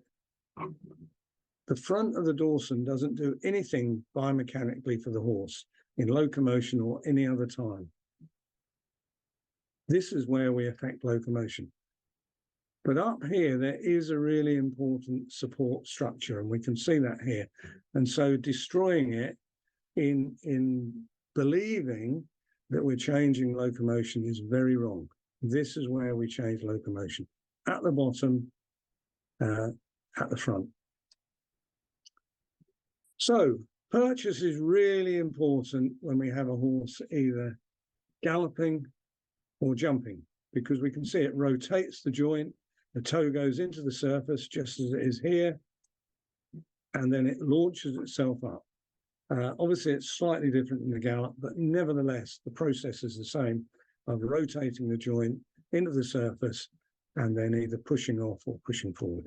Speaker 1: the front of the dorsum doesn't do anything biomechanically for the horse in locomotion or any other time. This is where we affect locomotion. But up here, there is a really important support structure, and we can see that here. And so destroying it in believing that we're changing locomotion is very wrong. This is where we change locomotion, at the bottom, at the front. So purchase is really important when we have a horse either galloping or jumping, because we can see it rotates the joint, the toe goes into the surface just as it is here, and then it launches itself up. Obviously, it's slightly different in the gallop, but nevertheless, the process is the same of rotating the joint into the surface and then either pushing off or pushing forward.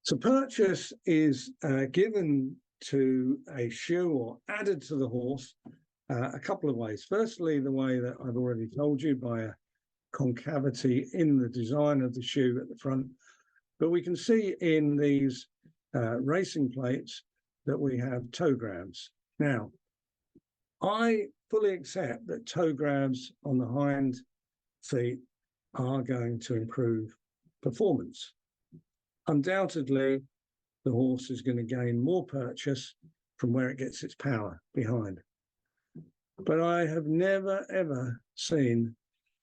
Speaker 1: So purchase is given to a shoe or added to the horse a couple of ways. Firstly, the way that I've already told you, by a concavity in the design of the shoe at the front. But we can see in these racing plates that we have toe grabs. Now, I fully accept that toe grabs on the hind feet are going to improve performance. Undoubtedly, the horse is going to gain more purchase from where it gets its power behind. But I have never, ever seen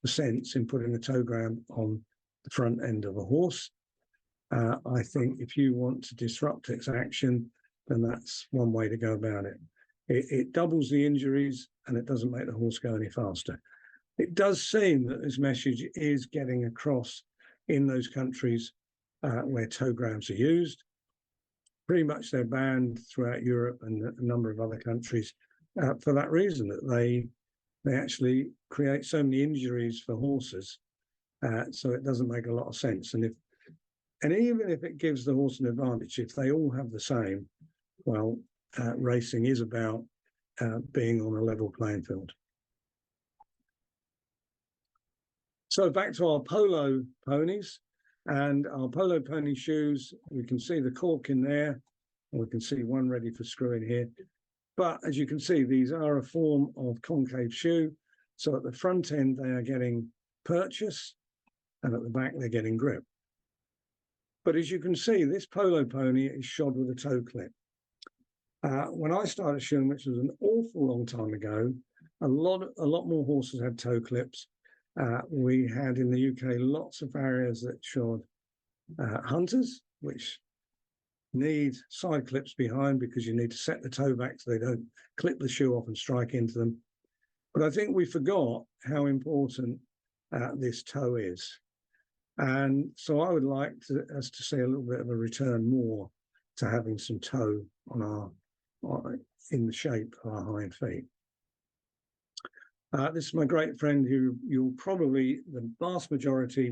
Speaker 1: the sense in putting a toe grab on the front end of a horse. I think if you want to disrupt its action, then that's one way to go about it. It doubles the injuries and it doesn't make the horse go any faster. It does seem that this message is getting across in those countries where toe grabs are used. Pretty much they're banned throughout Europe and a number of other countries for that reason, that they actually create so many injuries for horses. So it doesn't make a lot of sense. And even if it gives the horse an advantage, if they all have the same, well, racing is about being on a level playing field. So back to our polo ponies and our polo pony shoes. We can see the cork in there, and we can see one ready for screwing here. But as you can see, these are a form of concave shoe. So at the front end, they are getting purchase, and at the back, they're getting grip. But as you can see, this polo pony is shod with a toe clip. When I started shoeing, which was an awful long time ago, a lot more horses had toe clips. We had in the UK lots of farriers that shod hunters, which need side clips behind because you need to set the toe back so they don't clip the shoe off and strike into them. But I think we forgot how important this toe is. And so I would like us to see a little bit of a return more to having some toe on in the shape of our hind feet. This is my great friend who you'll probably, the vast majority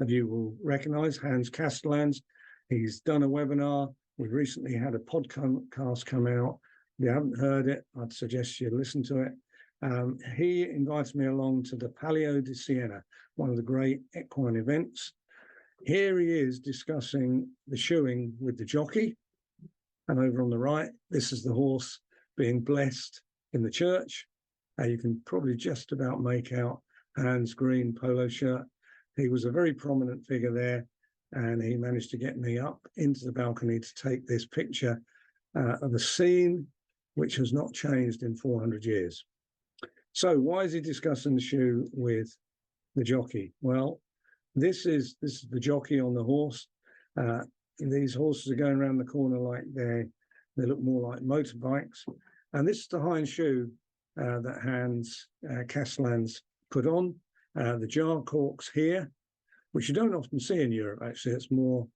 Speaker 1: of you will recognize, Hans Castellans. He's done a webinar. We've recently had a podcast come out. If you haven't heard it, I'd suggest you listen to it. He invited me along to the Palio di Siena, one of the great equine events. Here he is discussing the shoeing with the jockey. And over on the right, this is the horse being blessed in the church. You can probably just about make out Hans' green polo shirt. He was a very prominent figure there, and he managed to get me up into the balcony to take this picture of a scene which has not changed in 400 years. So why is he discussing the shoe with the jockey? Well, this is the jockey on the horse. These horses are going around the corner like they look more like motorbikes. And this is the hind shoe that Hans Castellans put on. The jar corks here, which you don't often see in Europe, actually. It's more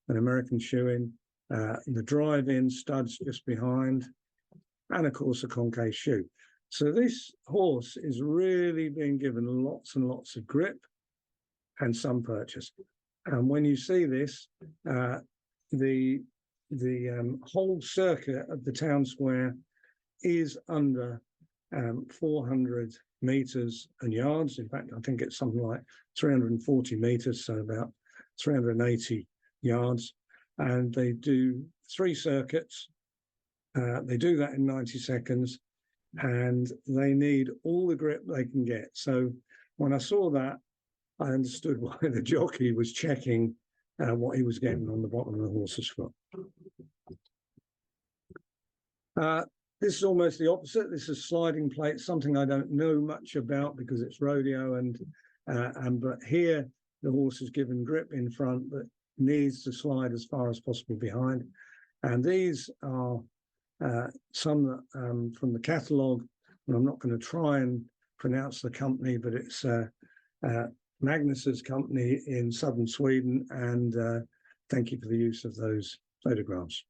Speaker 1: an American shoeing. The drive-in studs just behind, and of course a concave shoe. So this horse is really being given lots and lots of grip and some purchase. And when you see this, the whole circuit of the town square is under 400 meters and yards. In fact, I think it's something like 340 meters, so about 380 yards. And they do 3 circuits. They do that in 90 seconds, and they need all the grip they can get. So when I saw that, I understood why the jockey was checking what he was getting on the bottom of the horse's foot. This is almost the opposite. This is sliding plates, something I don't know much about because it's rodeo, but here the horse is given grip in front but needs to slide as far as possible behind. And these are some from the catalogue, and I'm not going to try and pronounce the company, but it's Magnus's company in southern Sweden, and thank you for the use of those photographs.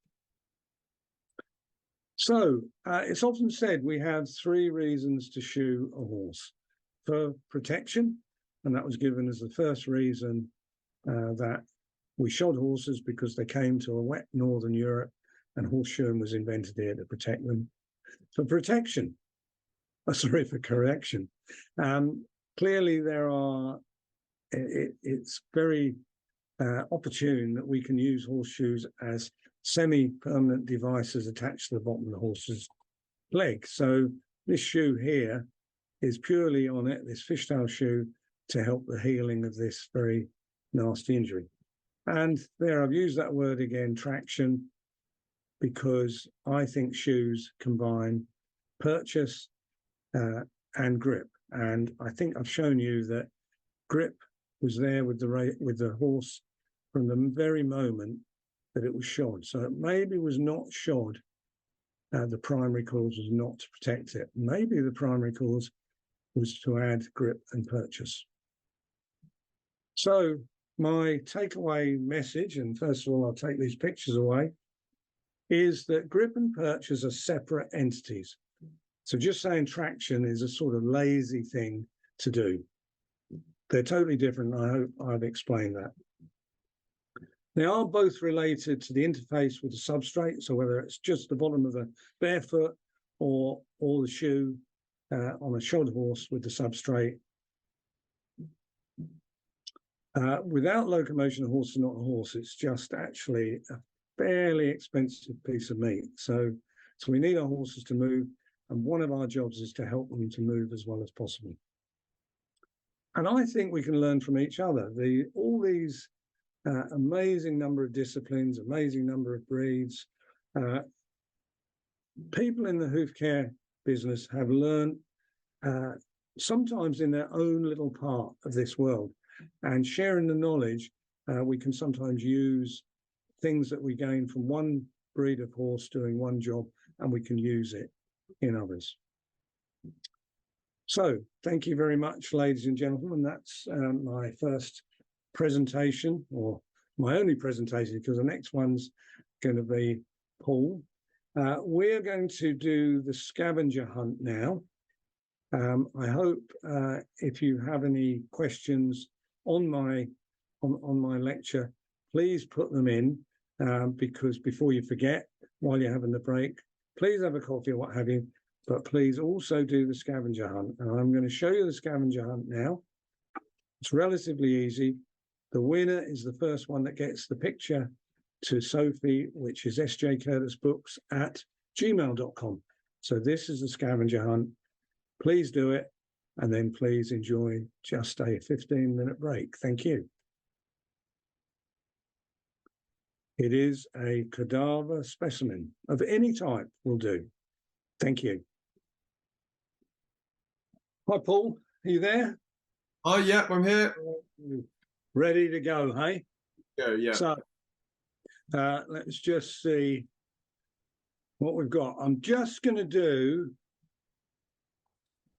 Speaker 1: So it's often said we have 3 reasons to shoe a horse: for protection, and that was given as the first reason that we shod horses because they came to a wet northern Europe and horseshoeing was invented here to protect them. For protection, sorry, for correction. Clearly it's very opportune that we can use horseshoes as semi-permanent devices attached to the bottom of the horse's leg. So this shoe here is purely on it, this fishtail shoe, to help the healing of this very nasty injury. And there, I've used that word again, traction, because I think shoes combine purchase and grip. And I think I've shown you that grip was there with the horse from the very moment that it was shod. So it maybe was not shod. The primary cause was not to protect it. Maybe the primary cause was to add grip and purchase. So my takeaway message, and first of all, I'll take these pictures away, is that grip and purchase are separate entities. So just saying traction is a sort of lazy thing to do. They're totally different. I hope I've explained that. They are both related to the interface with the substrate. So whether it's just the bottom of the barefoot or the shoe on a shod horse with the substrate. Without locomotion, a horse is not a horse. It's just actually a fairly expensive piece of meat. So we need our horses to move, and one of our jobs is to help them to move as well as possible. And I think we can learn from each other. All these amazing number of disciplines, amazing number of breeds. People in the hoof care business have learned sometimes in their own little part of this world, and sharing the knowledge, we can sometimes use things that we gain from one breed of horse doing one job, and we can use it in others. So thank you very much, ladies and gentlemen. That's my first presentation, or my only presentation, because the next one's going to be Paul. We're going to do the scavenger hunt now. I hope if you have any questions on my lecture, please put them in, because before you forget, while you're having the break, please have a coffee or what have you, but please also do the scavenger hunt. And I'm going to show you the scavenger hunt now. It's relatively easy. The winner is the first one that gets the picture to Sophie, which is sjcurtisbooks@gmail.com. So this is the scavenger hunt. Please do it, and then please enjoy just a 15-minute break. Thank you. It is a cadaver specimen of any type will do. Thank you. Hi, Paul. Are you there?
Speaker 2: Oh, yeah, I'm here.
Speaker 1: Ready to go, hey?
Speaker 2: Go, yeah.
Speaker 1: So let's just see what we've got. I'm just going to do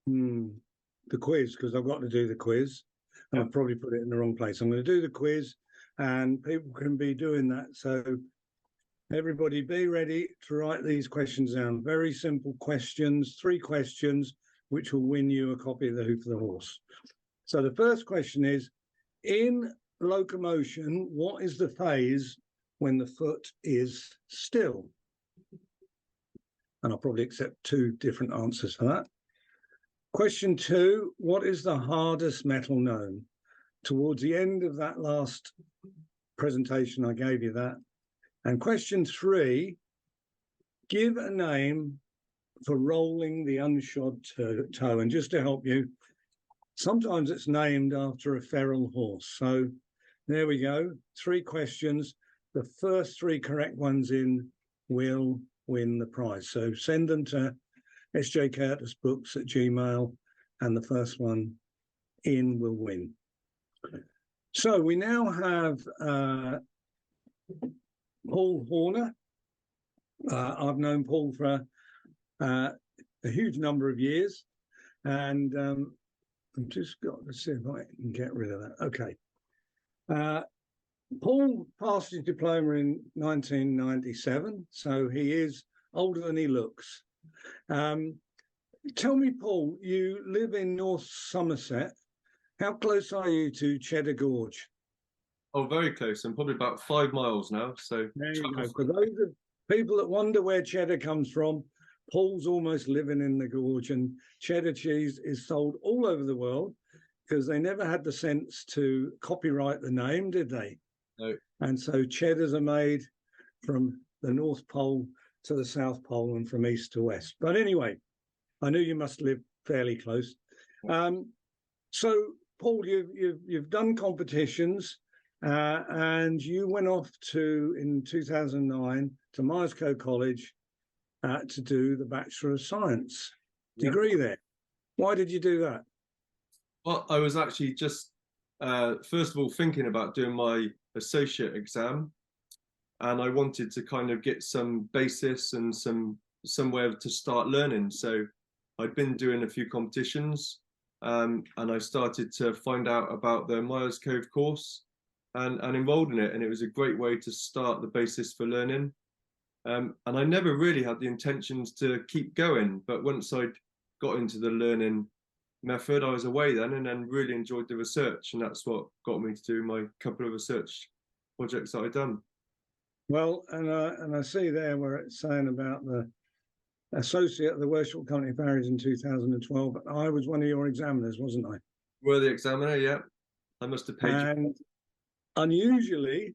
Speaker 1: the quiz, because I've got to do the quiz. And I've probably put it in the wrong place. I'm going to do the quiz, and people can be doing that. So everybody be ready to write these questions down. Very simple questions, 3 questions, which will win you a copy of The Hoof of the Horse. So the first question is, in locomotion, what is the phase when the foot is still? And I'll probably accept 2 different answers for that. Question 2, what is the hardest metal known? Towards the end of that last presentation, I gave you that. And question 3, give a name for rolling the unshod toe. And just to help you, sometimes it's named after a feral horse. So there we go, 3 questions. The first 3 correct ones in will win the prize. So send them to sjcurtisbooks@gmail, and the first one in will win. So we now have Paul Horner. I've known Paul for a huge number of years, and I've just got to see if I can get rid of that. Okay. Paul passed his diploma in 1997, so he is older than he looks. Tell me, Paul, you live in North Somerset. How close are you to Cheddar Gorge?
Speaker 2: Oh, very close. I'm probably about 5 miles now. So
Speaker 1: There you go. For those of people that wonder where cheddar comes from, Paul's almost living in the gorge, and cheddar cheese is sold all over the world because they never had the sense to copyright the name, did they?
Speaker 2: No.
Speaker 1: And so cheddars are made from the North Pole to the South Pole and from east to west. But anyway, I knew you must live fairly close. So, Paul, you've done competitions, and you went off in 2009 to Myerscough College to do the Bachelor of Science degree there. Why did you do that?
Speaker 2: Well, I was actually just first of all thinking about doing my associate exam, and I wanted to kind of get some basis and somewhere to start learning. So I'd been doing a few competitions, and I started to find out about the Myers Cove course and enrolled in it, and it was a great way to start the basis for learning. And I never really had the intentions to keep going, but once I'd got into the learning method, I was away then, and then really enjoyed the research, and that's what got me to do my couple of research projects that I'd done.
Speaker 1: Well, and I see there where it's saying about the associate of the Worship Company Farriers in 2012. I was one of your examiners, wasn't I?
Speaker 2: Were the examiner? Yeah, I must have paid you.
Speaker 1: And unusually,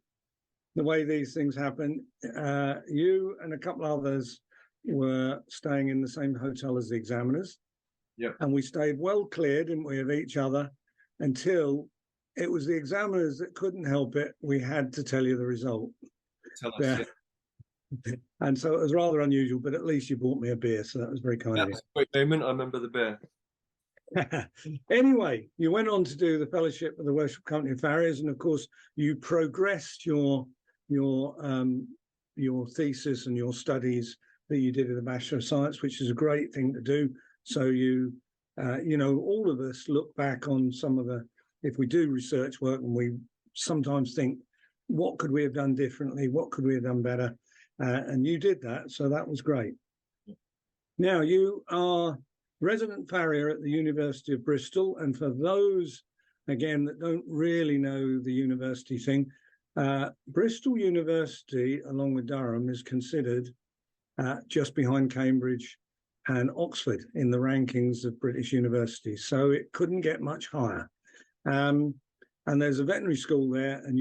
Speaker 1: the way these things happen, you and a couple others were staying in the same hotel as the examiners.
Speaker 2: Yeah.
Speaker 1: And we stayed well clear, didn't we, of each other until it was the examiners that couldn't help it. We had to tell you the result.
Speaker 2: Tell us,
Speaker 1: Yeah.
Speaker 2: yeah.
Speaker 1: And so it was rather unusual, but at least you bought me a beer, so that was very kind of
Speaker 2: That was a great moment. I remember the beer.
Speaker 1: you. Anyway, you went on to do the Fellowship of the Worship Company of Farriers, and of course, you progressed your thesis and your studies that you did in the Bachelor of Science, which is a great thing to do. So you know, all of us look back on some of the, if we do research work, and we sometimes think, what could we have done differently? What could we have done better? And you did that, so that was great. Now, you are resident farrier at the University of Bristol, and for those, again, that don't really know the university thing, Bristol University, along with Durham, is considered just behind Cambridge and Oxford in the rankings of British universities, so it couldn't get much higher. And there's a veterinary school there, and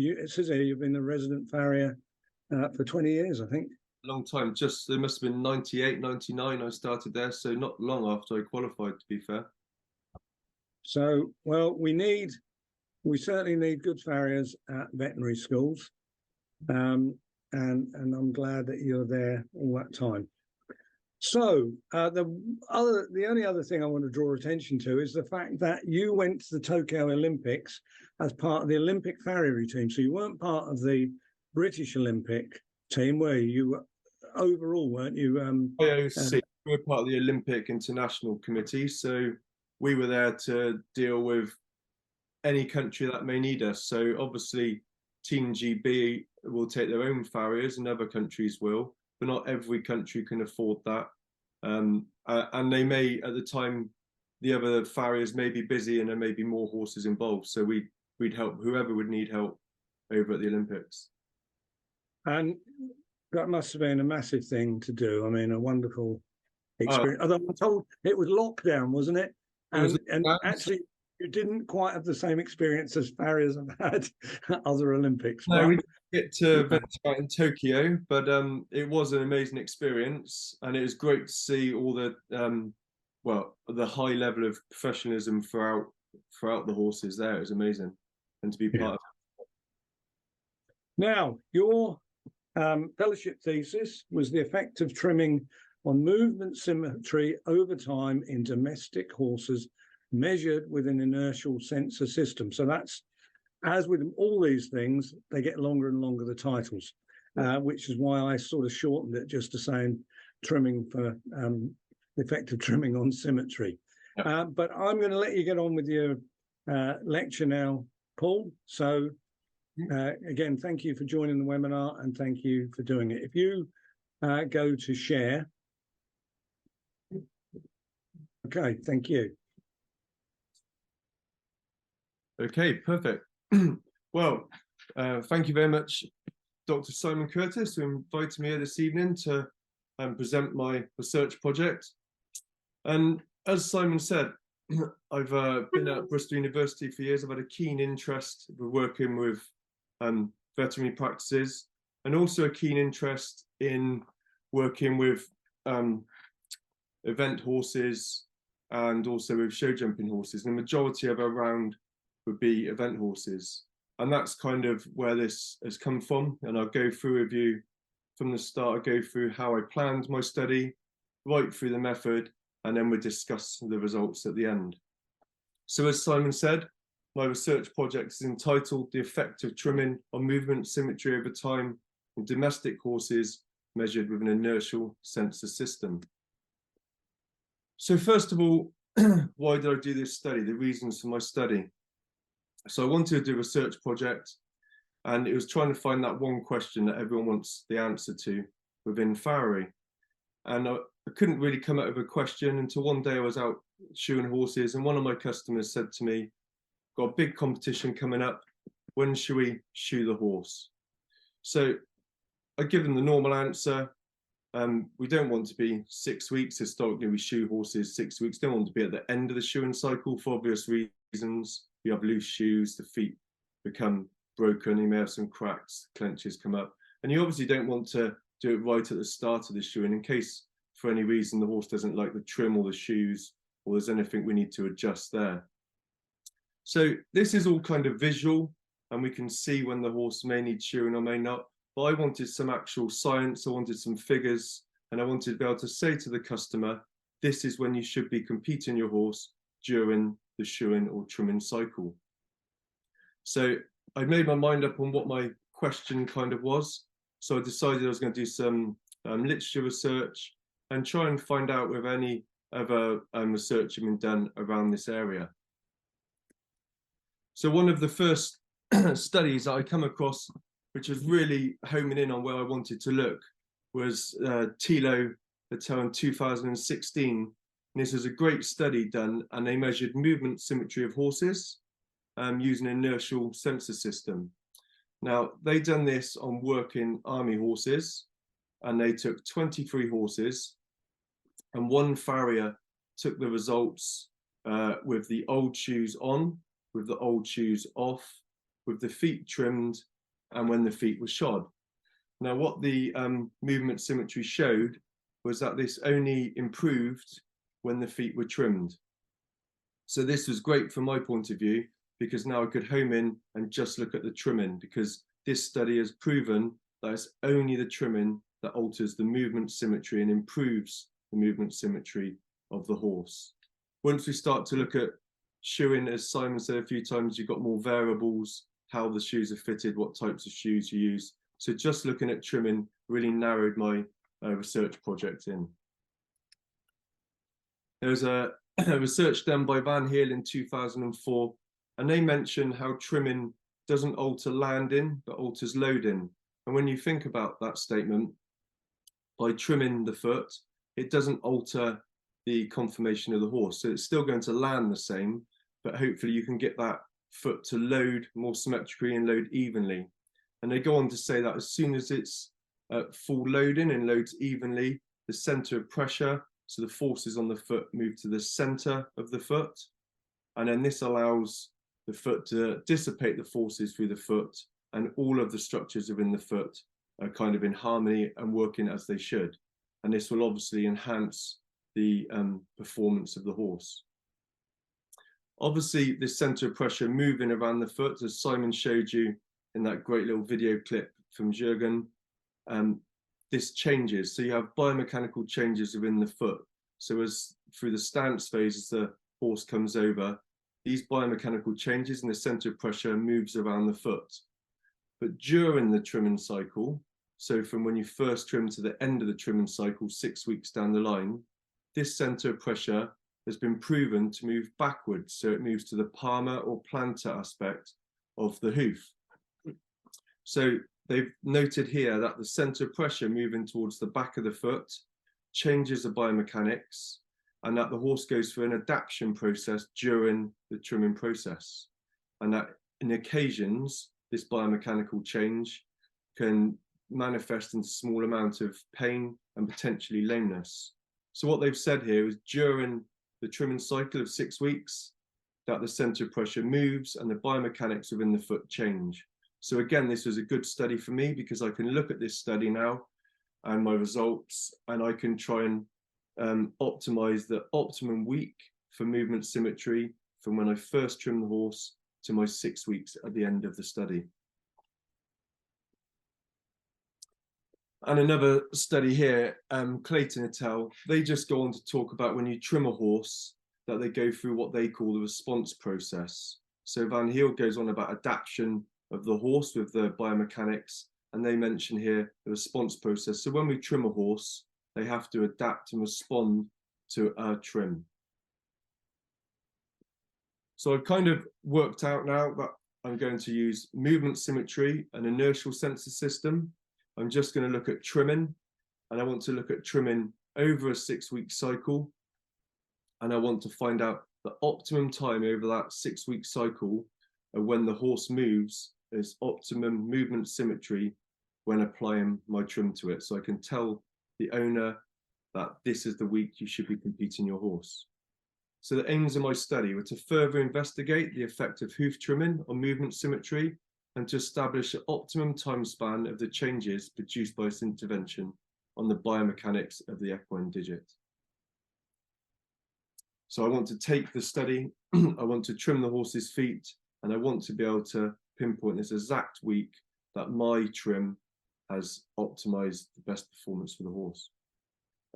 Speaker 1: it says here you've been a resident farrier for 20 years, I think.
Speaker 2: A long time. Just, there must have been 98, 99 I started there, so not long after I qualified, to be fair.
Speaker 1: So, well, we certainly need good farriers at veterinary schools, and I'm glad that you're there all that time. So the only other thing I want to draw attention to is the fact that you went to the Tokyo Olympics as part of the Olympic farriery team. So you weren't part of the British Olympic team, were you? You were overall, weren't you?
Speaker 2: IOC, we were part of the Olympic International Committee, so we were there to deal with any country that may need us. So obviously, Team GB will take their own farriers, and other countries will, but not every country can afford that. And they may, at the time, the other farriers may be busy and there may be more horses involved. So we'd help whoever would need help over at the Olympics.
Speaker 1: And that must have been a massive thing to do. I mean, a wonderful experience. Although I'm told it was lockdown, wasn't it? And actually, you didn't quite have the same experience as farriers have had at other Olympics.
Speaker 2: No, we didn't get to venture out in Tokyo, but it was an amazing experience, and it was great to see all the the high level of professionalism throughout the horses there. It was amazing, and to be part of it.
Speaker 1: Now, your fellowship thesis was the effect of trimming on movement symmetry over time in domestic horses measured with an inertial sensor system. So that's, as with all these things, they get longer and longer, the titles, which is why I sort of shortened it just to saying trimming for the effect of trimming on symmetry. Yep. But I'm going to let you get on with your lecture now, Paul. So again, thank you for joining the webinar, and thank you for doing it. If you go to share. Okay, thank you.
Speaker 2: Okay, perfect. Well, thank you very much, Dr. Simon Curtis, for inviting me here this evening to present my research project. And as Simon said, I've been at Bristol University for years. I've had a keen interest in working with veterinary practices, and also a keen interest in working with event horses and also with show jumping horses. And the majority of our round would be event horses. And that's kind of where this has come from. And I'll go through with you from the start. I'll go through how I planned my study, right through the method, and then we'll discuss the results at the end. So as Simon said, my research project is entitled The Effect of Trimming on Movement Symmetry Over Time in Domestic Horses Measured with an Inertial Sensor System. So first of all, why did I do this study? The reasons for my study. So I wanted to do a research project, and it was trying to find that one question that everyone wants the answer to within farriery. And I couldn't really come up with a question until one day I was out shoeing horses, and one of my customers said to me, "Got a big competition coming up. When should we shoe the horse?" So I give them the normal answer. We don't want to be 6 weeks. Historically, we shoe horses 6 weeks. Don't want to be at the end of the shoeing cycle for obvious reasons. You have loose shoes, the feet become broken, you may have some cracks, clenches come up. And you obviously don't want to do it right at the start of the shoeing in case for any reason the horse doesn't like the trim or the shoes, or there's anything we need to adjust there. So this is all kind of visual, and we can see when the horse may need shoeing or may not. But I wanted some actual science, I wanted some figures, and I wanted to be able to say to the customer, this is when you should be competing your horse during the shoeing or trimming cycle. So I made my mind up on what my question kind of was. So I decided I was going to do some literature research and try and find out if any other research had been done around this area. So one of the first studies that I come across, which was really homing in on where I wanted to look, was Tilo et al. In 2016. And this was a great study done, and they measured movement symmetry of horses using an inertial sensor system. Now, they done this on working army horses, and they took 23 horses, and one farrier took the results with the old shoes on, with the old shoes off, with the feet trimmed, and when the feet were shod. Now, what the movement symmetry showed was that this only improved when the feet were trimmed. So this was great from my point of view, because now I could home in and just look at the trimming, because this study has proven that it's only the trimming that alters the movement symmetry and improves the movement symmetry of the horse. Once we start to look at shoeing, as Simon said a few times, you've got more variables, how the shoes are fitted, what types of shoes you use. So just looking at trimming really narrowed my research project in. There was a research done by Van Heel in 2004, and they mention how trimming doesn't alter landing, but alters loading. And when you think about that statement, by trimming the foot, it doesn't alter the conformation of the horse. So it's still going to land the same, but hopefully you can get that foot to load more symmetrically and load evenly. And they go on to say that as soon as it's full loading and loads evenly, the center of pressure, so the forces on the foot move to the center of the foot. And then this allows the foot to dissipate the forces through the foot, and all of the structures within the foot are kind of in harmony and working as they should. And this will obviously enhance the performance of the horse. Obviously, this center of pressure moving around the foot, as Simon showed you in that great little video clip from Jürgen, this changes. So you have biomechanical changes within the foot. So as through the stance phase, as the horse comes over, these biomechanical changes in the center of pressure moves around the foot. But during the trimming cycle, so from when you first trim to the end of the trimming cycle, 6 weeks down the line, this center of pressure has been proven to move backwards. So it moves to the palmar or plantar aspect of the hoof. So they've noted here that the center of pressure moving towards the back of the foot changes the biomechanics, and that the horse goes through an adaptation process during the trimming process. And that in occasions, this biomechanical change can manifest in a small amount of pain and potentially lameness. So what they've said here is during the trimming cycle of 6 weeks, that the center of pressure moves and the biomechanics within the foot change. So again, this was a good study for me, because I can look at this study now and my results, and I can try and optimize the optimum week for movement symmetry from when I first trim the horse to my 6 weeks at the end of the study. And another study here, Clayton et al., they just go on to talk about when you trim a horse, that they go through what they call the response process. So Van Heel goes on about adaptation of the horse with the biomechanics, and they mention here the response process. So when we trim a horse, they have to adapt and respond to a trim. So I've kind of worked out now that I'm going to use movement symmetry and inertial sensor system. I'm just going to look at trimming, and I want to look at trimming over a 6-week cycle. And I want to find out the optimum time over that 6-week cycle of when the horse moves is optimum movement symmetry when applying my trim to it. So I can tell the owner that this is the week you should be competing your horse. So the aims of my study were to further investigate the effect of hoof trimming on movement symmetry and to establish an optimum time span of the changes produced by this intervention on the biomechanics of the equine digit. So I want to take the study, I want to trim the horse's feet, and I want to be able to pinpoint this exact week that my trim has optimized the best performance for the horse.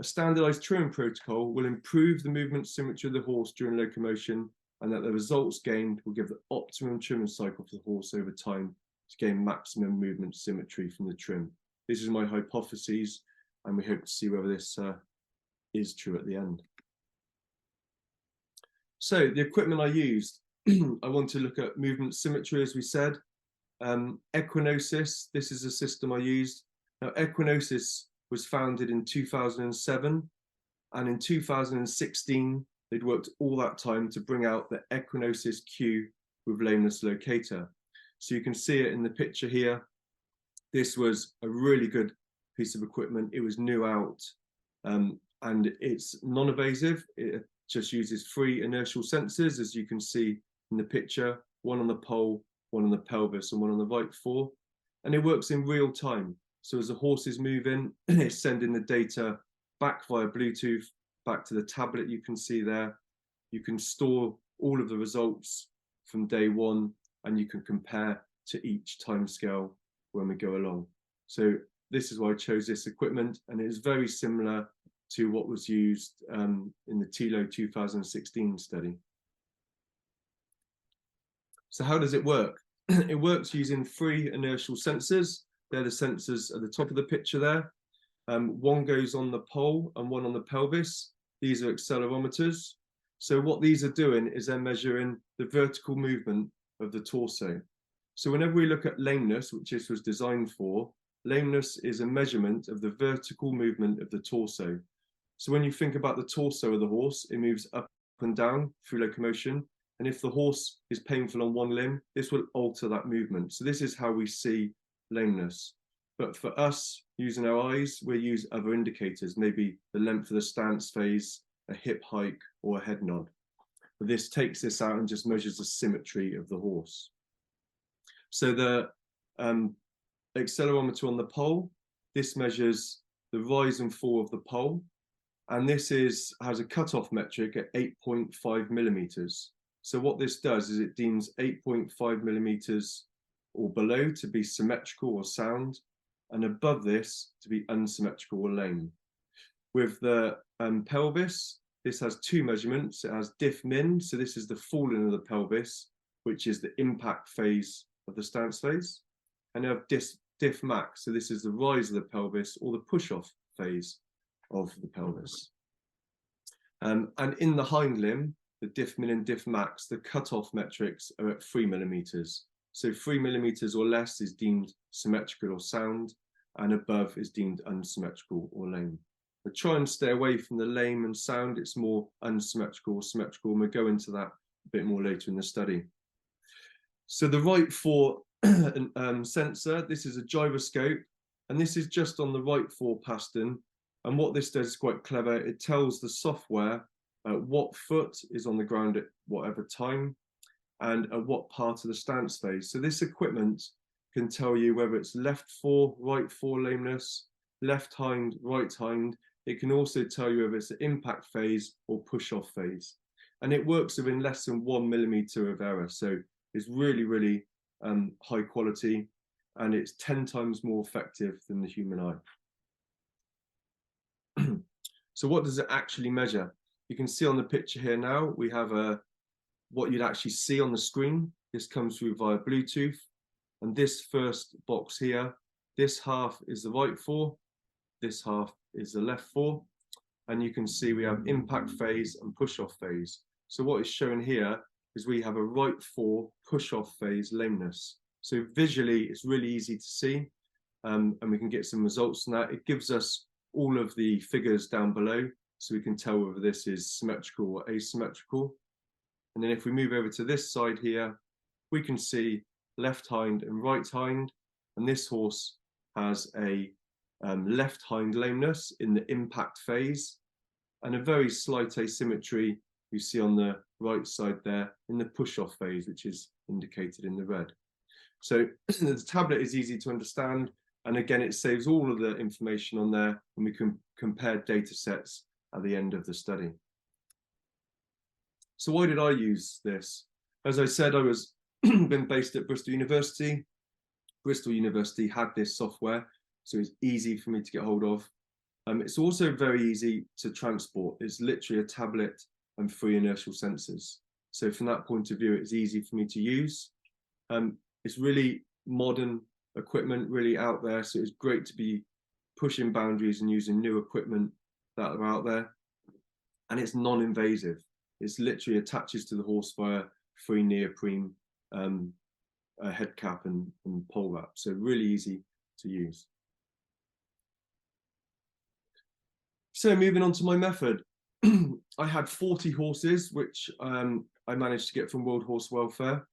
Speaker 2: A standardized trimming protocol will improve the movement symmetry of the horse during locomotion, and that the results gained will give the optimum trimming cycle for the horse over time to gain maximum movement symmetry from the trim. This is my hypothesis, and we hope to see whether this is true at the end. So the equipment I used, I want to look at movement symmetry, as we said. Equinosis, this is a system I used. Now, Equinosis was founded in 2007, and in 2016, they'd worked all that time to bring out the Equinosis Q with lameness locator. So you can see it in the picture here. This was a really good piece of equipment. It was new out, and it's non-invasive. It just uses 3 inertial sensors, as you can see in the picture, one on the pole, one on the pelvis, and one on the right fore. And it works in real time. So as the horse is moving, it's sending the data back via Bluetooth, back to the tablet you can see there. You can store all of the results from day one, and you can compare to each timescale when we go along. So this is why I chose this equipment, and it is very similar to what was used in the TILO 2016 study. So how does it work? It works using 3 inertial sensors. They're the sensors at the top of the picture there. One goes on the pole and one on the pelvis. These are accelerometers. So what these are doing is they're measuring the vertical movement of the torso. So whenever we look at lameness, which this was designed for, lameness is a measurement of the vertical movement of the torso. So when you think about the torso of the horse, it moves up and down through locomotion. And if the horse is painful on one limb, this will alter that movement. So this is how we see lameness. But for us, using our eyes, we use other indicators, maybe the length of the stance phase, a hip hike, or a head nod. But this takes this out and just measures the symmetry of the horse. So the accelerometer on the pole, this measures the rise and fall of the pole. And this has a cutoff metric at 8.5 millimeters. So what this does is it deems 8.5 millimeters or below to be symmetrical or sound, and above this to be unsymmetrical or lame. With the pelvis, this has 2 measurements. It has diff min, so this is the falling of the pelvis, which is the impact phase of the stance phase. And you have diff max, so this is the rise of the pelvis or the push-off phase of the pelvis. And in the hind limb, the diff min and diff max, the cutoff metrics are at 3 millimeters. So 3 millimeters or less is deemed symmetrical or sound, and above is deemed unsymmetrical or lame. But try and stay away from the lame and sound. It's more unsymmetrical or symmetrical, and we'll go into that a bit more later in the study. So the right fore sensor, this is a gyroscope, and this is just on the right fore pastern. And what this does is quite clever. It tells the software what foot is on the ground at whatever time and at what part of the stance phase. So this equipment can tell you whether it's left fore, right fore lameness, left hind, right hind. It can also tell you whether it's an impact phase or push-off phase. And it works within less than 1 millimeter of error. So it's really, really high quality, and it's 10 times more effective than the human eye. So what does it actually measure? You can see on the picture here now, we have what you'd actually see on the screen. This comes through via Bluetooth. And this first box here, this half is the right 4, this half is the left 4. And you can see we have impact phase and push-off phase. So what is shown here is we have a right 4 push-off phase lameness. So visually, it's really easy to see, and we can get some results from that. It gives us all of the figures down below, so we can tell whether this is symmetrical or asymmetrical. And then if we move over to this side here, we can see left hind and right hind, and this horse has a left hind lameness in the impact phase, and a very slight asymmetry you see on the right side there in the push-off phase, which is indicated in the red. So the tablet is easy to understand, and again, it saves all of the information on there, and we can compare data sets at the end of the study. So why did I use this? As I said, I was been based at Bristol University. Bristol University had this software, so it's easy for me to get hold of. It's also very easy to transport. It's literally a tablet and 3 inertial sensors. So from that point of view, it's easy for me to use. It's really modern equipment, really out there. So it's great to be pushing boundaries and using new equipment that are out there. And it's non-invasive. It's literally attaches to the horse via 3 neoprene head cap and pole wrap. So really easy to use. So moving on to my method, I had 40 horses, which I managed to get from World Horse Welfare,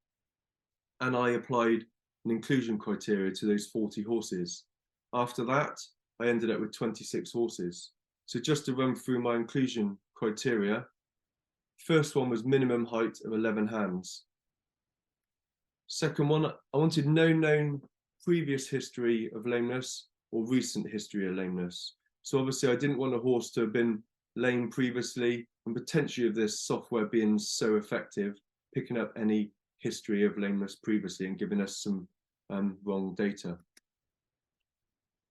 Speaker 2: and I applied an inclusion criteria to those 40 horses. After that, I ended up with 26 horses. So just to run through my inclusion criteria, first one was minimum height of 11 hands. Second one, I wanted no known previous history of lameness or recent history of lameness. So obviously I didn't want a horse to have been lame previously, and potentially of this software being so effective, picking up any history of lameness previously and giving us some wrong data.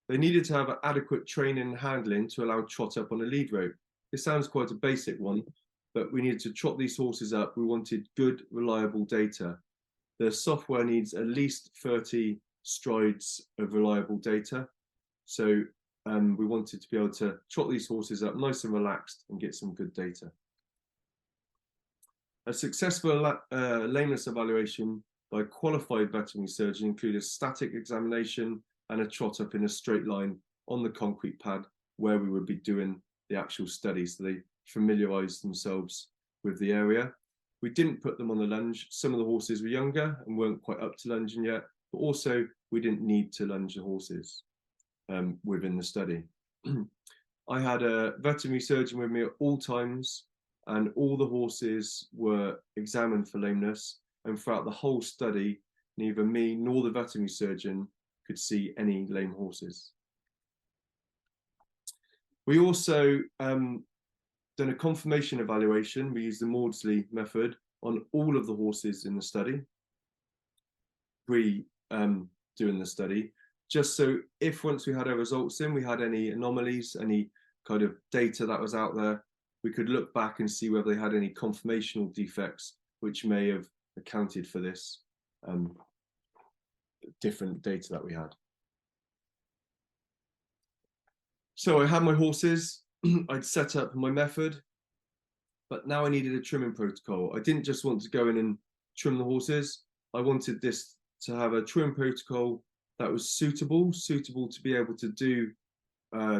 Speaker 2: They needed to have adequate training and handling to allow trot up on a lead rope. This sounds quite a basic one, but we needed to trot these horses up. We wanted good, reliable data. The software needs at least 30 strides of reliable data. So we wanted to be able to trot these horses up nice and relaxed and get some good data. A successful lameness evaluation by a qualified veterinary surgeon included a static examination and a trot up in a straight line on the concrete pad where we would be doing the actual study, so they familiarised themselves with the area. We didn't put them on the lunge. Some of the horses were younger and weren't quite up to lunging yet, but also we didn't need to lunge the horses within the study. I had a veterinary surgeon with me at all times, and all the horses were examined for lameness, and throughout the whole study, neither me nor the veterinary surgeon could see any lame horses. We also done a confirmation evaluation. We used the Maudsley method on all of the horses in the study, doing the study, just so if once we had our results in, we had any anomalies, any kind of data that was out there, we could look back and see whether they had any conformational defects which may have accounted for this different data that we had. So I had my horses, I'd set up my method, but now I needed a trimming protocol. I didn't just want to go in and trim the horses. I wanted this to have a trim protocol that was suitable to be able to do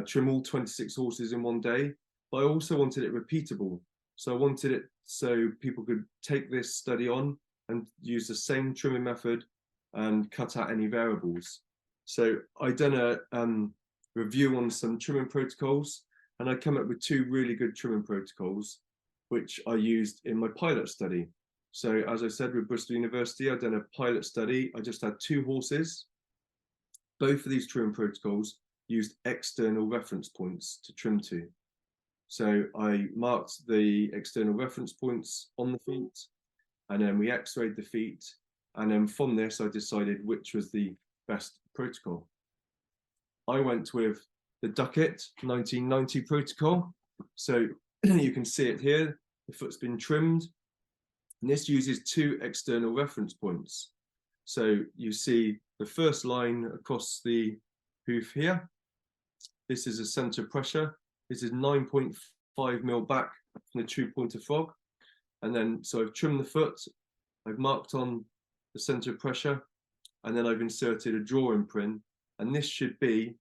Speaker 2: trim all 26 horses in one day, but I also wanted it repeatable. So I wanted it so people could take this study on and use the same trimming method and cut out any variables. So I done a review on some trimming protocols, and I come up with 2 really good trimming protocols, which I used in my pilot study. So as I said, with Bristol University, I've done a pilot study. I just had 2 horses. Both of these trimming protocols used external reference points to trim to. So I marked the external reference points on the feet, and then we x-rayed the feet. And then from this, I decided which was the best protocol. I went with the Duckett 1990 protocol. So you can see it here, the foot's been trimmed. And this uses 2 external reference points. So you see the first line across the hoof here. This is a center pressure. This is 9.5 mil back from the true pointer frog. And then, so I've trimmed the foot, I've marked on the center of pressure, and then I've inserted a drawing pin. And this should be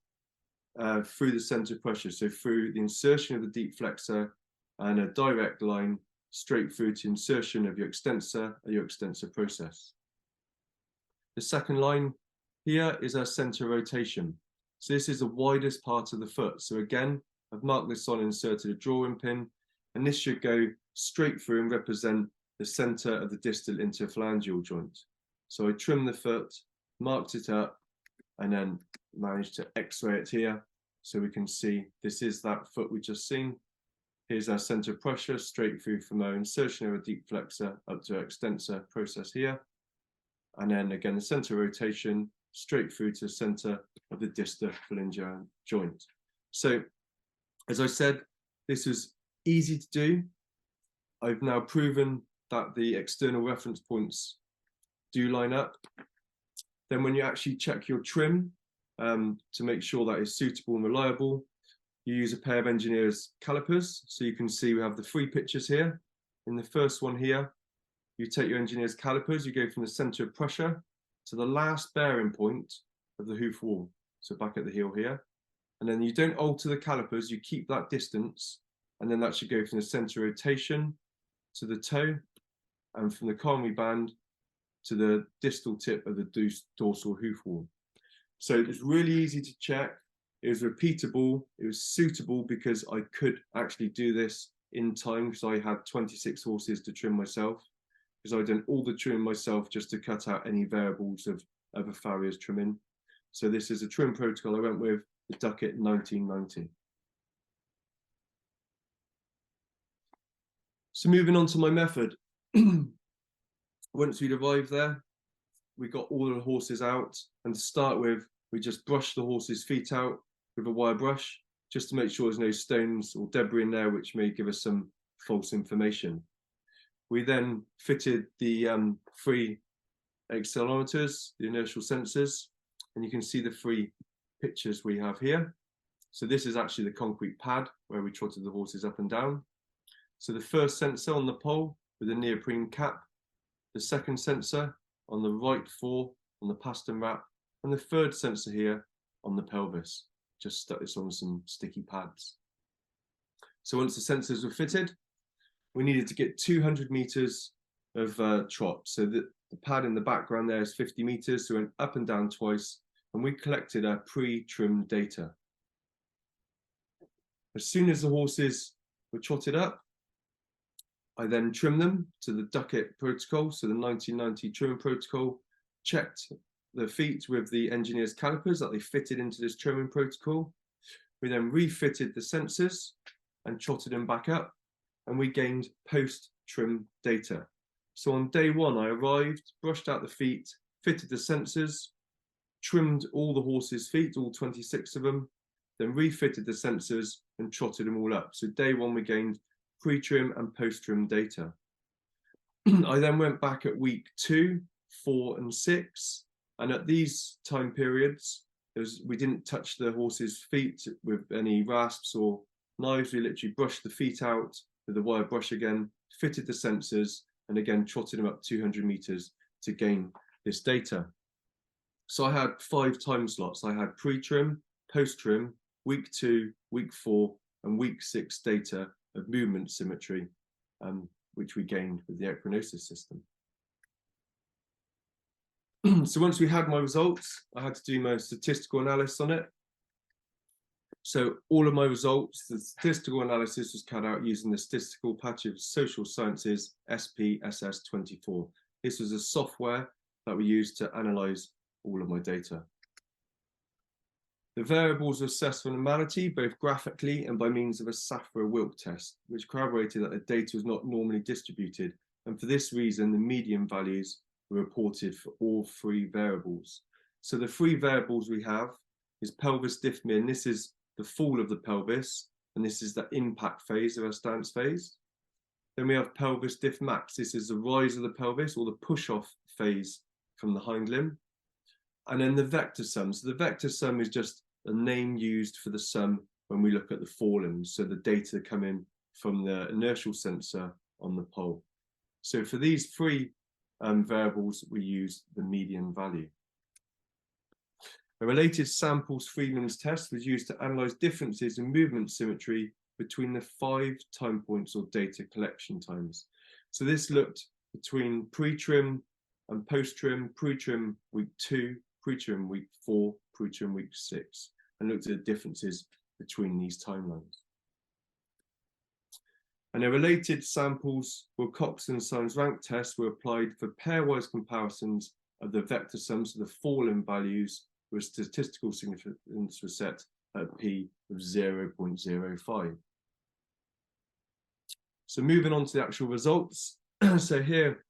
Speaker 2: through the center of pressure. So through the insertion of the deep flexor and a direct line straight through to insertion of your extensor and your extensor process. The second line here is our center rotation. So this is the widest part of the foot. So again, I've marked this on, inserted a drawing pin, and this should go straight through and represent the center of the distal interphalangeal joint. So I trimmed the foot, marked it up, and then managed to x-ray it here. So we can see this is that foot we just seen. Here's our center of pressure straight through from our insertion of a deep flexor up to our extensor process here. And then again, the center rotation straight through to the center of the distal phalangeal joint. So as I said, this is easy to do. I've now proven that the external reference points do line up. Then when you actually check your trim to make sure that it's suitable and reliable, you use a pair of engineer's calipers. So you can see we have the 3 pictures here. In the first one here, you take your engineer's calipers, you go from the center of pressure to the last bearing point of the hoof wall. So back at the heel here. And then you don't alter the calipers, you keep that distance. And then that should go from the center rotation to the toe, and from the coronary band to the distal tip of the dorsal hoof wall. So it's really easy to check. It was repeatable. It was suitable because I could actually do this in time because I had 26 horses to trim myself, because I'd done all the trimming myself just to cut out any variables of other farriers trimming. So this is a trim protocol I went with, the Duckett 1990. So moving on to my method. Once we'd arrived there, we got all the horses out, and to start with, we just brushed the horses' feet out with a wire brush, just to make sure there's no stones or debris in there, which may give us some false information. We then fitted the 3 accelerometers, the inertial sensors, and you can see the 3 pictures we have here. So this is actually the concrete pad where we trotted the horses up and down. So the first sensor on the pole with a neoprene cap, the second sensor on the right fore on the pastern wrap, and the third sensor here on the pelvis. Just stuck this on some sticky pads. So once the sensors were fitted, we needed to get 200 meters of trot. So the pad in the background there is 50 meters, so we went up and down twice, and we collected our pre-trimmed data. As soon as the horses were trotted up, I then trimmed them to the Duckett protocol, so the 1990 trimming protocol, checked the feet with the engineer's calipers that they fitted into this trimming protocol. We then refitted the sensors and trotted them back up, and we gained post-trim data. So on day 1, I arrived, brushed out the feet, fitted the sensors, trimmed all the horses' feet, all 26 of them, then refitted the sensors and trotted them all up. So day 1, we gained pre-trim and post-trim data. I then went back at week 2, 4, and 6, and at these time periods, we didn't touch the horse's feet with any rasps or knives. We literally brushed the feet out with the wire brush again, fitted the sensors, and again trotted them up 200 meters to gain this data. So I had 5 time slots. I had pre-trim, post-trim, week 2, week 4, and week 6 data of movement symmetry, which we gained with the equinosis system. So once we had my results, I had to do my statistical analysis on it. So all of my results, the statistical analysis was carried out using the Statistical Patch of Social Sciences SPSS24. This was a software that we used to analyze all of my data. The variables were assessed for normality, both graphically and by means of a Safra-Wilk test, which corroborated that the data was not normally distributed. And for this reason, the median values were reported for all 3 variables. So the 3 variables we have is pelvis diphmy, and this is the fall of the pelvis, and this is the impact phase of our stance phase. Then we have pelvis diff max. This is the rise of the pelvis, or the push-off phase from the hind limb. And then the vector sum. So the vector sum is just a name used for the sum when we look at the forelimbs. So the data come in from the inertial sensor on the pole. So for these three variables, we use the median value. A related samples Friedman's test was used to analyze differences in movement symmetry between the 5 time points or data collection times. So this looked between pre-trim and post-trim, pre-trim week 2, pre-trim week 4, pre-trim week 6, and looked at the differences between these timelines. And a related samples Wilcoxon-Sims rank tests were applied for pairwise comparisons of the vector sums of the fallen values with statistical significance was set at p of 0.05. So moving on to the actual results. So here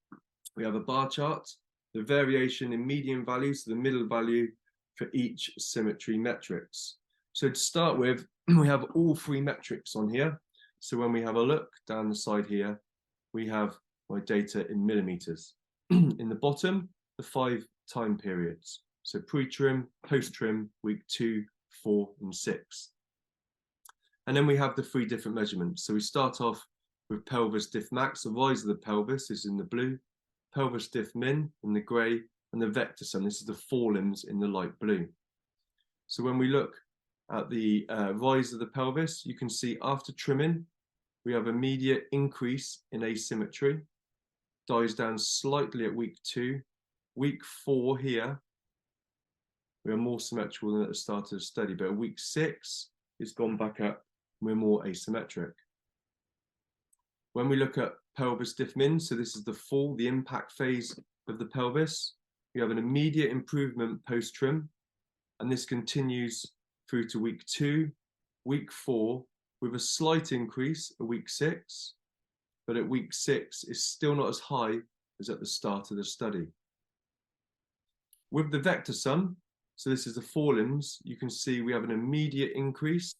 Speaker 2: we have a bar chart, the variation in median values, so the middle value for each symmetry metrics. So to start with, we have all 3 metrics on here. So when we have a look down the side here, we have my data in millimeters. In the bottom, the 5 time periods. So pre-trim, post-trim, week 2, 4, and 6. And then we have the 3 different measurements. So we start off with pelvis diff max, the rise of the pelvis is in the blue, pelvis diff min in the grey, and the vector sum, this is the forelimbs in the light blue. So when we look at the rise of the pelvis, you can see after trimming, we have immediate increase in asymmetry, dies down slightly at week 2. Week 4 here, we are more symmetrical than at the start of the study, but at week 6, it's gone back up, we're more asymmetric. When we look at pelvis diff min, so this is the fall, the impact phase of the pelvis, we have an immediate improvement post-trim, and this continues through to week 2, week 4, with a slight increase at week 6, but at week 6 is still not as high as at the start of the study. With the vector sum, so this is the forelimbs, you can see we have an immediate increase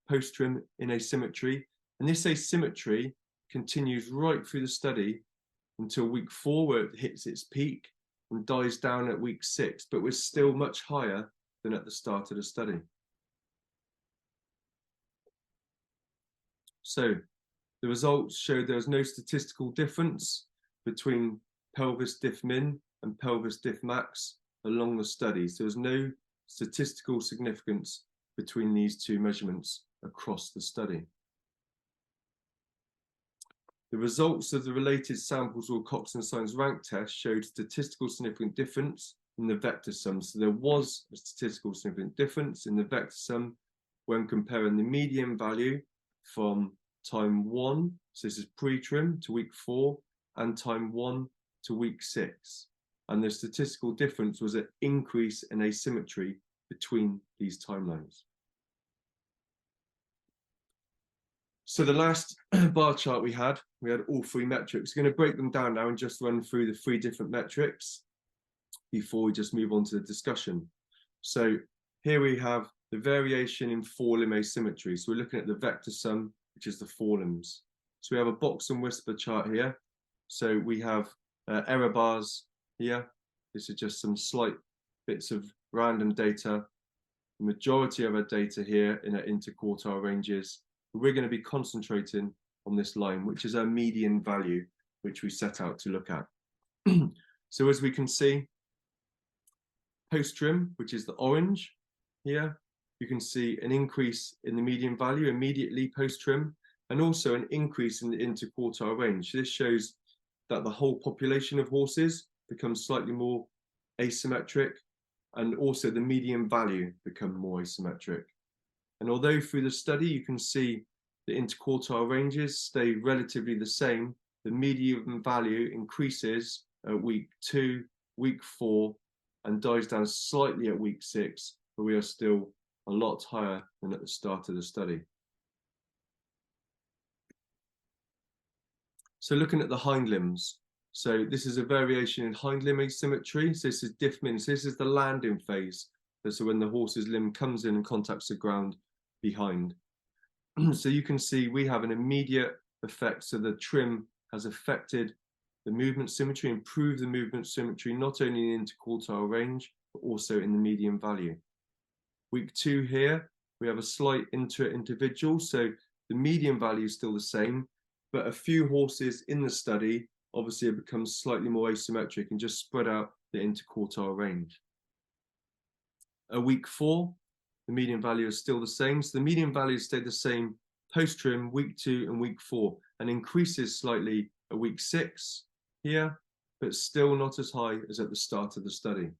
Speaker 2: post-trim in asymmetry, and this asymmetry continues right through the study until week 4, where it hits its peak and dies down at week 6, but we're still much higher than at the start of the study. So the results showed there was no statistical difference between pelvis diff min and pelvis diff max along the study. So there's no statistical significance between these 2 measurements across the study. The results of the related samples Wilcoxon-Sims rank test showed statistical significant difference in the vector sum. So there was a statistical significant difference in the vector sum when comparing the median value from time 1, so this is pre-trim, to week 4, and time 1 to week 6. And the statistical difference was an increase in asymmetry between these timelines. So the last bar chart we had all 3 metrics. We're going to break them down now and just run through the 3 different metrics before we just move on to the discussion. So here we have the variation in forelimb asymmetry. So we're looking at the vector sum, which is the forelimbs. So we have a box and whisper chart here. So we have error bars here. This is just some slight bits of random data. The majority of our data here in our interquartile ranges. We're going to be concentrating on this line, which is our median value, which we set out to look at. So as we can see, post-trim, which is the orange here, you can see an increase in the median value immediately post-trim, and also an increase in the interquartile range. This shows that the whole population of horses becomes slightly more asymmetric, and also the median value become more asymmetric. And although through the study you can see the interquartile ranges stay relatively the same, the median value increases at week 2, week 4, and dies down slightly at week 6, but we are still a lot higher than at the start of the study. So looking at the hind limbs, so this is a variation in hind limb asymmetry. So this is diff min. So this is the landing phase. So when the horse's limb comes in and contacts the ground behind. So you can see we have an immediate effect. So the trim has affected the movement symmetry, improved the movement symmetry, not only in the interquartile range, but also in the median value. Week 2 here, we have a slight inter-individual. So the median value is still the same, but a few horses in the study obviously have become slightly more asymmetric and just spread out the interquartile range. At week 4, the median value is still the same. So the median value stayed the same post-trim, week 2 and week 4, and increases slightly at week 6 here, but still not as high as at the start of the study.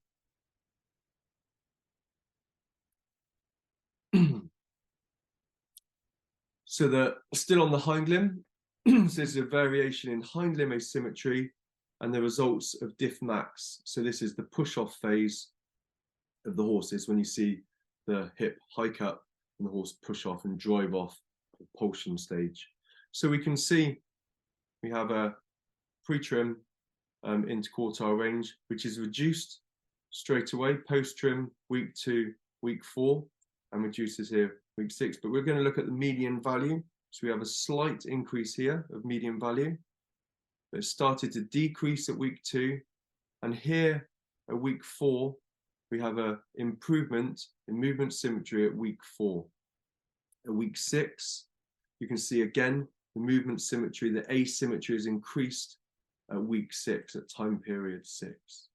Speaker 2: So still on the hind limb, so there's a variation in hind limb asymmetry and the results of diff max. So this is the push-off phase of the horses when you see the hip hike up and the horse push off and drive off the propulsion stage. So we can see we have a pre-trim interquartile range, which is reduced straight away post-trim week 2, week 4, and reduces here week 6. But we're going to look at the median value. So we have a slight increase here of median value. But it started to decrease at week 2, and here at week 4, we have an improvement in movement symmetry at week 4. At week 6, you can see again the movement symmetry, the asymmetry is increased at week 6, at time period 6.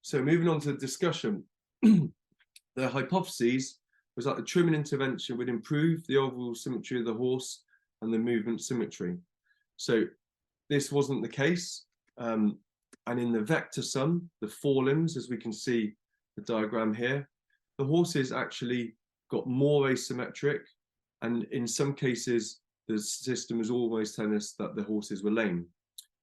Speaker 2: So moving on to the discussion, the hypotheses was that the trimming intervention would improve the overall symmetry of the horse and the movement symmetry. So this wasn't the case. And in the vector sum, the forelimbs, as we can see the diagram here, the horses actually got more asymmetric. And in some cases, the system was always telling us that the horses were lame.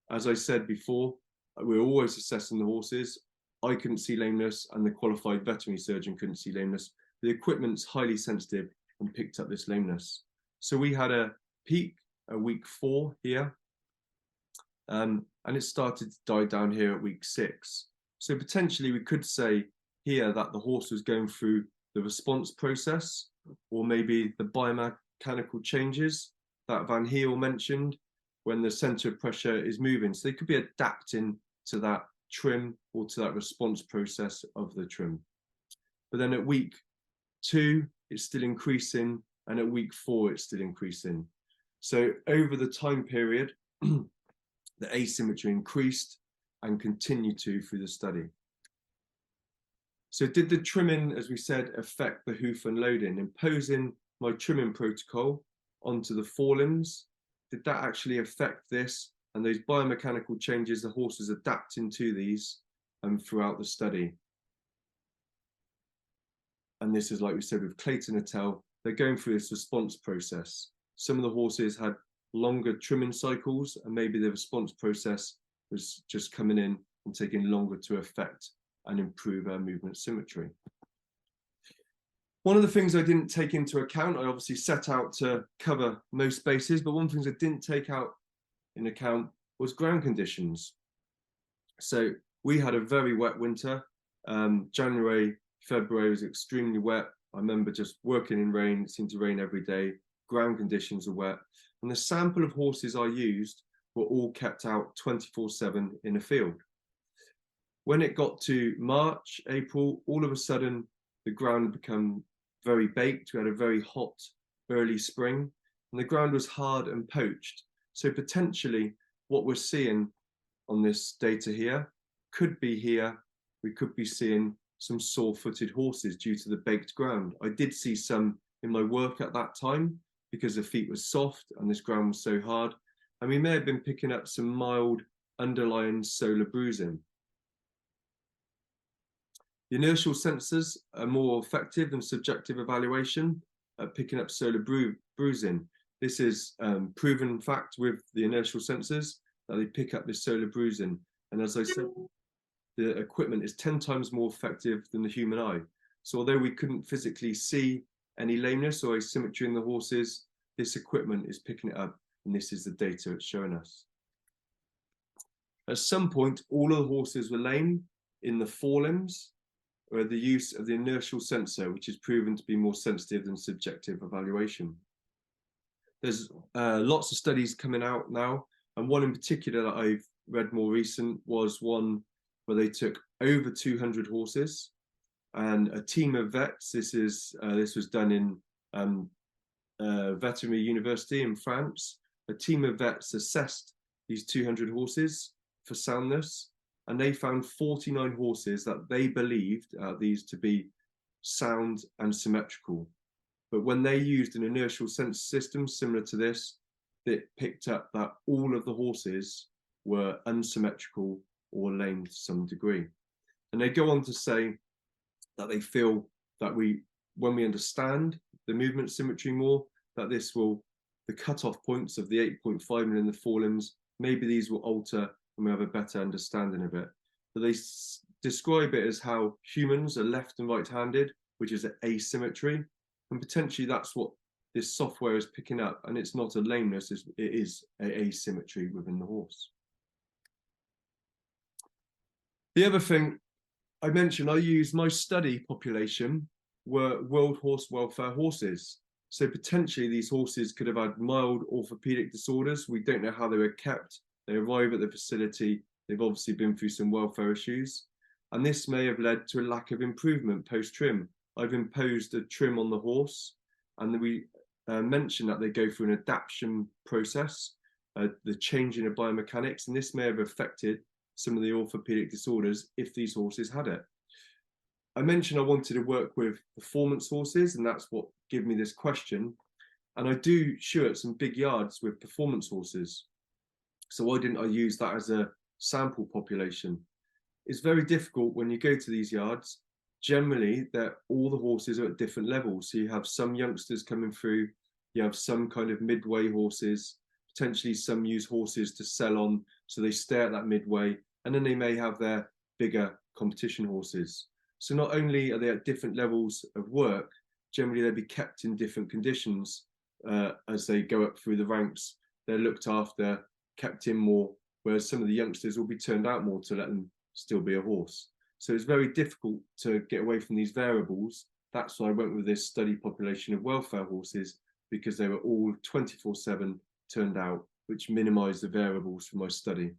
Speaker 2: As I said before, we're always assessing the horses. I couldn't see lameness, and the qualified veterinary surgeon couldn't see lameness. The equipment's highly sensitive and picked up this lameness. So we had a peak at week 4 here, and it started to die down here at week 6. So potentially we could say here that the horse was going through the response process, or maybe the biomechanical changes that Van Heel mentioned when the center of pressure is moving. So they could be adapting to that trim or to that response process of the trim. But then at week 2, it's still increasing, and at week 4, it's still increasing. So over the time period, the asymmetry increased and continued to through the study. So did the trimming, as we said, affect the hoof unloading? Imposing my trimming protocol onto the forelimbs, did that actually affect this and those biomechanical changes the horse is adapting to these throughout the study? And this is, like we said, with Clayton et al., they're going through this response process. Some of the horses had longer trimming cycles, and maybe the response process was just coming in and taking longer to affect and improve our movement symmetry. One of the things I didn't take into account, I obviously set out to cover most bases, but one of the things I didn't take out in account was ground conditions. So we had a very wet winter. January, February was extremely wet. I remember just working in rain. It seemed to rain every day. Ground conditions are wet. And the sample of horses I used were all kept out 24/7 in a field. When it got to March, April, all of a sudden the ground had become very baked. We had a very hot early spring, and the ground was hard and poached. So potentially what we're seeing on this data here could be here. We could be seeing some sore-footed horses due to the baked ground. I did see some in my work at that time because the feet were soft and this ground was so hard. And we may have been picking up some mild underlying solar bruising. The inertial sensors are more effective than subjective evaluation at picking up solar bruising. This is proven fact with the inertial sensors that they pick up this solar bruising. And as I said, the equipment is 10 times more effective than the human eye. So although we couldn't physically see any lameness or asymmetry in the horses, this equipment is picking it up, and this is the data it's showing us. At some point, all of the horses were lame in the forelimbs, the use of the inertial sensor, which is proven to be more sensitive than subjective evaluation. There's lots of studies coming out now, and one in particular that I've read more recent was one where they took over 200 horses and a team of vets. This was done in veterinary university in France. A team of vets assessed these 200 horses for soundness, and they found 49 horses that they believed these to be sound and symmetrical. But when they used an inertial sensor system similar to this, it picked up that all of the horses were unsymmetrical or lame to some degree. And they go on to say that they feel that when we understand the movement symmetry more, that this will, the cutoff points of the 8.5 and the forelimbs, maybe these will alter and we have a better understanding of it. But they describe it as how humans are left and right-handed, which is an asymmetry, and potentially that's what this software is picking up, and it's not a lameness, it is an asymmetry within the horse. The other thing I mentioned, I use my study population were World Horse Welfare horses. So potentially these horses could have had mild orthopedic disorders. We don't know how they were kept. They arrive at the facility. They've obviously been through some welfare issues. And this may have led to a lack of improvement post-trim. I've imposed a trim on the horse, and we mentioned that they go through an adaptation process, the changing of biomechanics, and this may have affected some of the orthopedic disorders if these horses had it. I mentioned I wanted to work with performance horses, and that's what gave me this question. And I do show at some big yards with performance horses. So why didn't I use that as a sample population? It's very difficult when you go to these yards. Generally, all the horses are at different levels. So you have some youngsters coming through, you have some kind of midway horses, potentially some use horses to sell on, so they stay at that midway, and then they may have their bigger competition horses. So not only are they at different levels of work, generally they'll be kept in different conditions as they go up through the ranks. They're looked after, kept in more, whereas some of the youngsters will be turned out more to let them still be a horse. So it's very difficult to get away from these variables. That's why I went with this study population of welfare horses, because they were all 24/7 turned out, which minimized the variables for my study.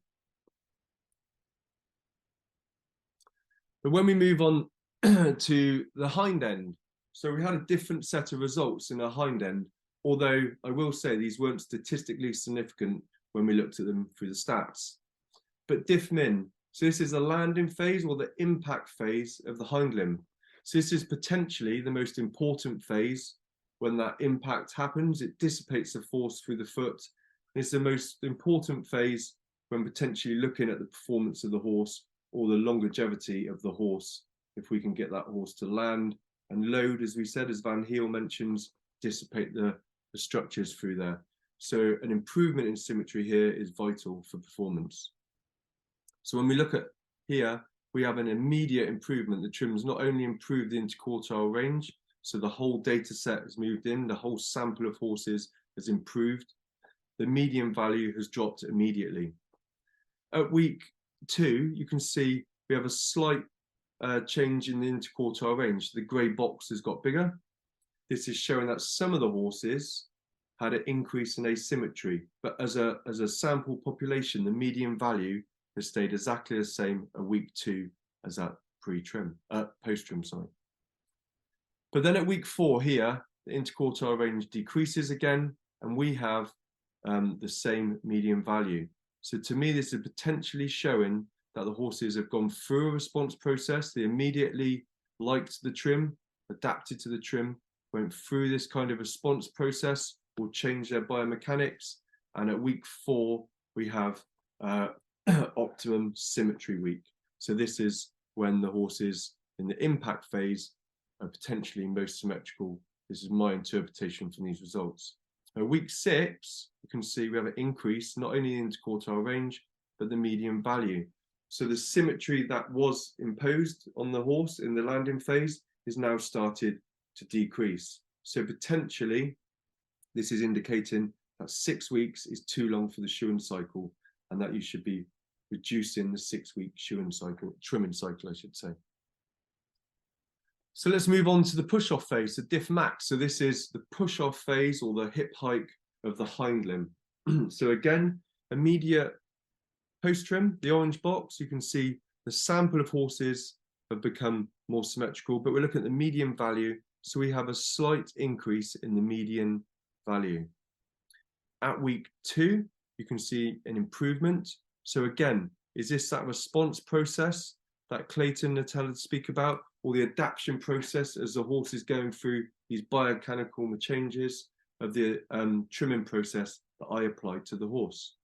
Speaker 2: But when we move on to the hind end, so we had a different set of results in our hind end, although I will say these weren't statistically significant when we looked at them through the stats. But diff min, so this is the landing phase or the impact phase of the hind limb. So this is potentially the most important phase. When that impact happens, it dissipates the force through the foot. It's the most important phase when potentially looking at the performance of the horse or the longevity of the horse, if we can get that horse to land and load, as we said, as Van Heel mentions, dissipate the structures through there. So an improvement in symmetry here is vital for performance. So when we look at here, we have an immediate improvement. The trim's not only improved the interquartile range, so the whole data set has moved in, the whole sample of horses has improved. The median value has dropped immediately. At week 2, you can see we have a slight change in the interquartile range. The grey box has got bigger. This is showing that some of the horses had an increase in asymmetry, but as a sample population, the median value has stayed exactly the same at week 2 as at post-trim, sorry. But then at week 4 here, the interquartile range decreases again, and we have the same median value. So to me, this is potentially showing that the horses have gone through a response process. They immediately liked the trim, adapted to the trim, went through this kind of response process, will change their biomechanics. And at week 4, we have optimum symmetry week. So this is when the horses in the impact phase are potentially most symmetrical. This is my interpretation from these results. At week 6, you can see we have an increase, not only in the interquartile range, but the median value. So the symmetry that was imposed on the horse in the landing phase is now started to decrease. So potentially, this is indicating that 6 weeks is too long for the shoeing cycle, and that you should be reducing the 6-week shoeing cycle, trimming cycle, I should say. So let's move on to the push-off phase, the diff max. So this is the push-off phase, or the hip hike of the hind limb. So again, immediate post-trim, the orange box, you can see the sample of horses have become more symmetrical, but we're looking at the median value. So we have a slight increase in the median value. At week 2, you can see an improvement. So again, is this that response process that Clayton and Natalia speak about, or the adaptation process as the horse is going through these biomechanical changes of the trimming process that I applied to the horse?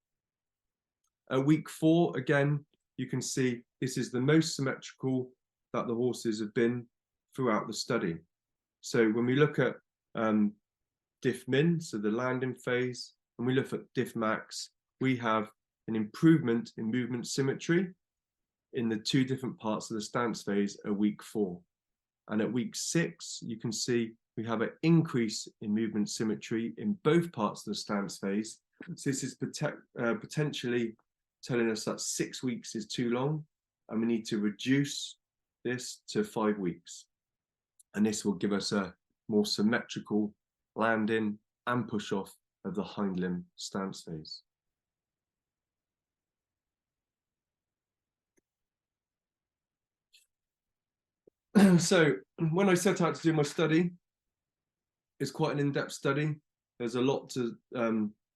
Speaker 2: At week 4, again, you can see this is the most symmetrical that the horses have been throughout the study. So when we look at diff min, so the landing phase, and we look at diff max, we have an improvement in movement symmetry in the 2 different parts of the stance phase at week 4. And at week 6, you can see we have an increase in movement symmetry in both parts of the stance phase. So this is potentially telling us that 6 weeks is too long, and we need to reduce this to 5 weeks. And this will give us a more symmetrical landing and push off of the hind limb stance phase. So when I set out to do my study, it's quite an in-depth study. There's a lot to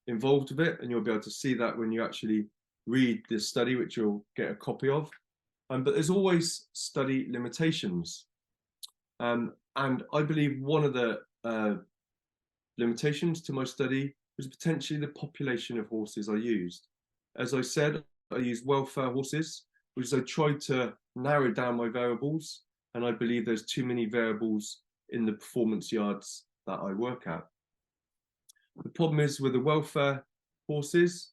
Speaker 2: involved with it, and you'll be able to see that when you actually read this study, which you'll get a copy of. But there's always study limitations. And I believe one of the limitations to my study was potentially the population of horses I used. As I said, I used welfare horses, which I tried to narrow down my variables, and I believe there's too many variables in the performance yards that I work at. The problem is with the welfare horses,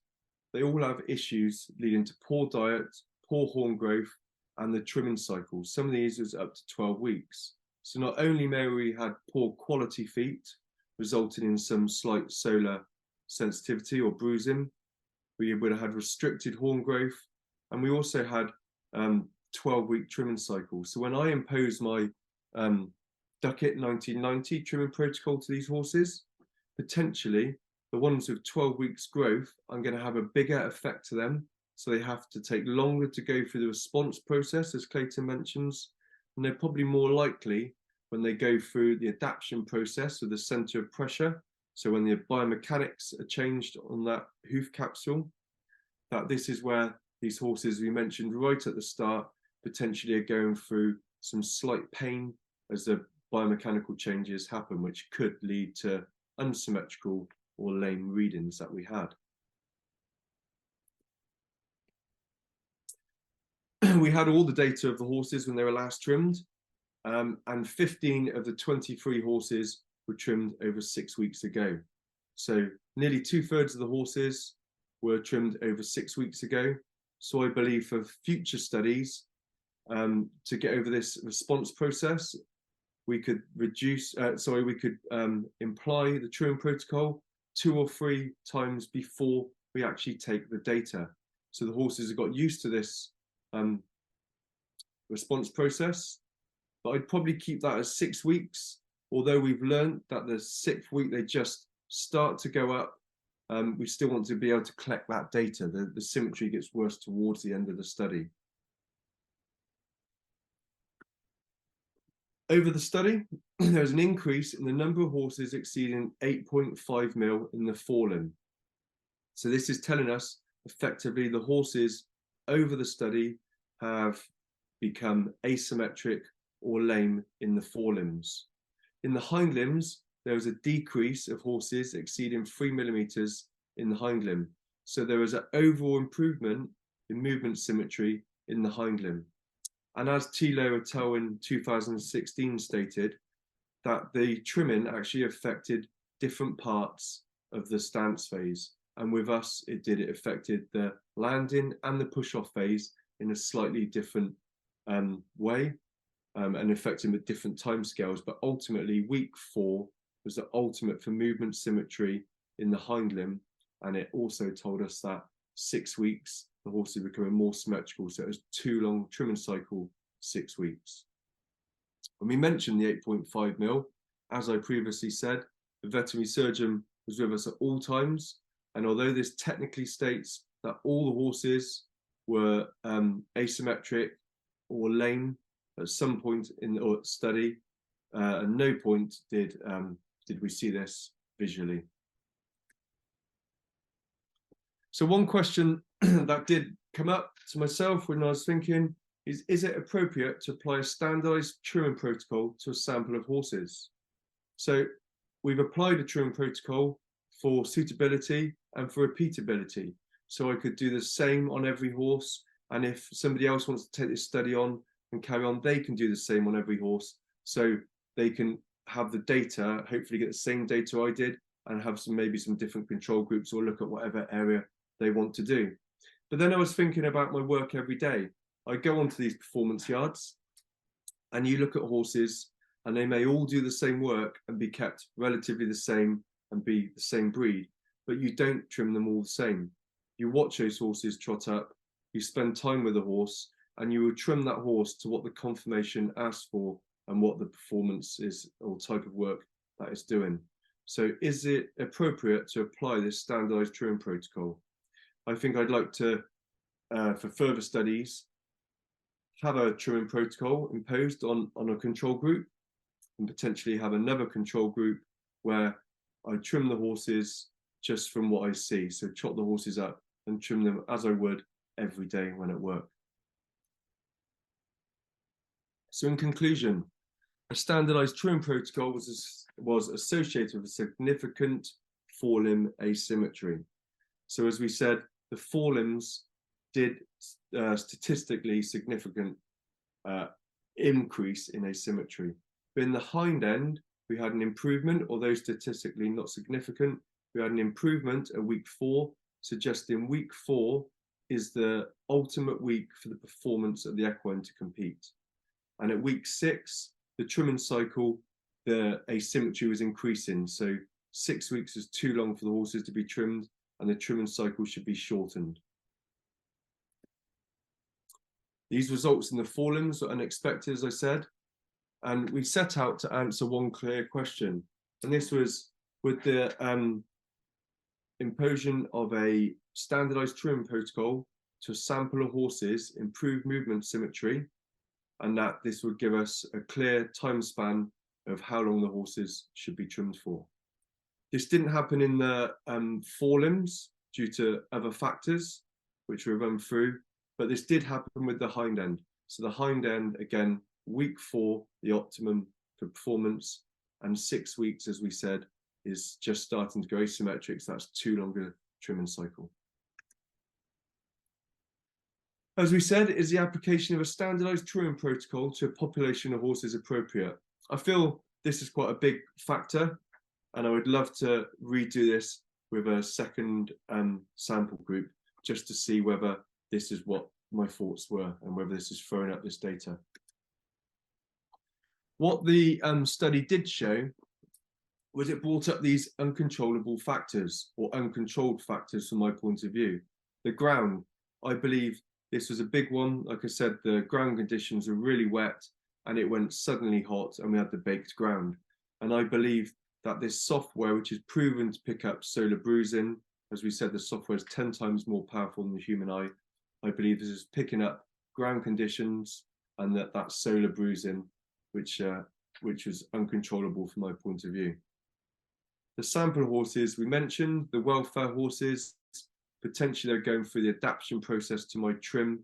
Speaker 2: they all have issues leading to poor diet, poor horn growth, and the trimming cycle. Some of these was up to 12 weeks. So not only may we had poor quality feet, resulting in some slight solar sensitivity or bruising, we would have had restricted horn growth, and we also had 12-week trimming cycle. So when I imposed my Duckett 1990 trimming protocol to these horses, potentially the ones with 12 weeks growth, I'm going to have a bigger effect to them. So they have to take longer to go through the response process, as Clayton mentions, and they're probably more likely when they go through the adaptation process of the center of pressure. So when the biomechanics are changed on that hoof capsule, that this is where these horses we mentioned right at the start potentially are going through some slight pain as the biomechanical changes happen, which could lead to unsymmetrical or lame readings that we had. We had all the data of the horses when they were last trimmed, and 15 of the 23 horses were trimmed over 6 weeks ago. So nearly 2/3 of the horses were trimmed over 6 weeks ago. So I believe for future studies, to get over this response process, we could imply the trimming protocol 2 or 3 times before we actually take the data. So the horses have got used to this response process, but I'd probably keep that as 6 weeks, although we've learned that the 6th week they just start to go up. We still want to be able to collect that data. The symmetry gets worse towards the end of the study. Over the study, there was an increase in the number of horses exceeding 8.5 mil in the forelimb. So this is telling us effectively the horses over the study have become asymmetric or lame in the forelimbs. In the hind limbs, there was a decrease of horses exceeding 3 millimeters in the hind limb. So there was an overall improvement in movement symmetry in the hind limb. And as Thilo et al. In 2016 stated, that the trimming actually affected different parts of the stance phase. And with us, it affected the landing and the push-off phase in a slightly different way, and affecting with different timescales. But ultimately, week 4 was the ultimate for movement symmetry in the hind limb. And it also told us that 6 weeks, the horse is becoming more symmetrical. So it was too long trimming cycle, 6 weeks. And we mentioned the 8.5 mil. As I previously said, the veterinary surgeon was with us at all times. And although this technically states that all the horses were asymmetric or lame at some point in the study, at no point did we see this visually. So one question that did come up to myself when I was thinking is it appropriate to apply a standardized trimming protocol to a sample of horses? So we've applied a trimming protocol for suitability and for repeatability. So I could do the same on every horse. And if somebody else wants to take this study on and carry on, they can do the same on every horse. So they can have the data, hopefully get the same data I did, and have maybe some different control groups, or look at whatever area they want to do. But then I was thinking about my work every day. I go onto these performance yards and you look at horses and they may all do the same work and be kept relatively the same and be the same breed, but you don't trim them all the same. You watch those horses trot up, you spend time with the horse, and you will trim that horse to what the conformation asks for and what the performance is or type of work that it's doing. So is it appropriate to apply this standardized trimming protocol? I think I'd like to, for further studies, have a trimming protocol imposed on a control group, and potentially have another control group where I trim the horses just from what I see. So chop the horses up and trim them as I would every day when at work. So in conclusion, a standardized trimming protocol was associated with a significant forelimb asymmetry. So as we said, the forelimbs did statistically significant increase in asymmetry. But in the hind end, we had an improvement, although statistically not significant. We had an improvement at week 4, suggesting week 4 is the ultimate week for the performance of the equine to compete. And at week 6, the trimming cycle, the asymmetry was increasing. So 6 weeks is too long for the horses to be trimmed, and the trimming cycle should be shortened. These results in the forelimbs were unexpected, as I said, and we set out to answer one clear question. And this was, with the imposition of a standardized trimming protocol to a sample of horses, improve movement symmetry, and that this would give us a clear time span of how long the horses should be trimmed for. This didn't happen in the forelimbs due to other factors, which we'll run through, but this did happen with the hind end. So the hind end, again, week 4, the optimum for performance, and 6 weeks, as we said, is just starting to go asymmetric, so that's too long a trimming cycle. As we said, is the application of a standardized trimming protocol to a population of horses appropriate? I feel this is quite a big factor, and I would love to redo this with a second sample group just to see whether this is what my thoughts were and whether this is throwing up this data. What the study did show was it brought up these uncontrollable factors, or uncontrolled factors from my point of view. The ground, I believe this was a big one. Like I said, the ground conditions were really wet and it went suddenly hot and we had the baked ground. And I believe that this software, which is proven to pick up solar bruising, as we said, the software is 10 times more powerful than the human eye. I believe this is picking up ground conditions and that solar bruising, which was uncontrollable from my point of view. The sample horses we mentioned, the welfare horses, potentially they're going through the adaptation process to my trim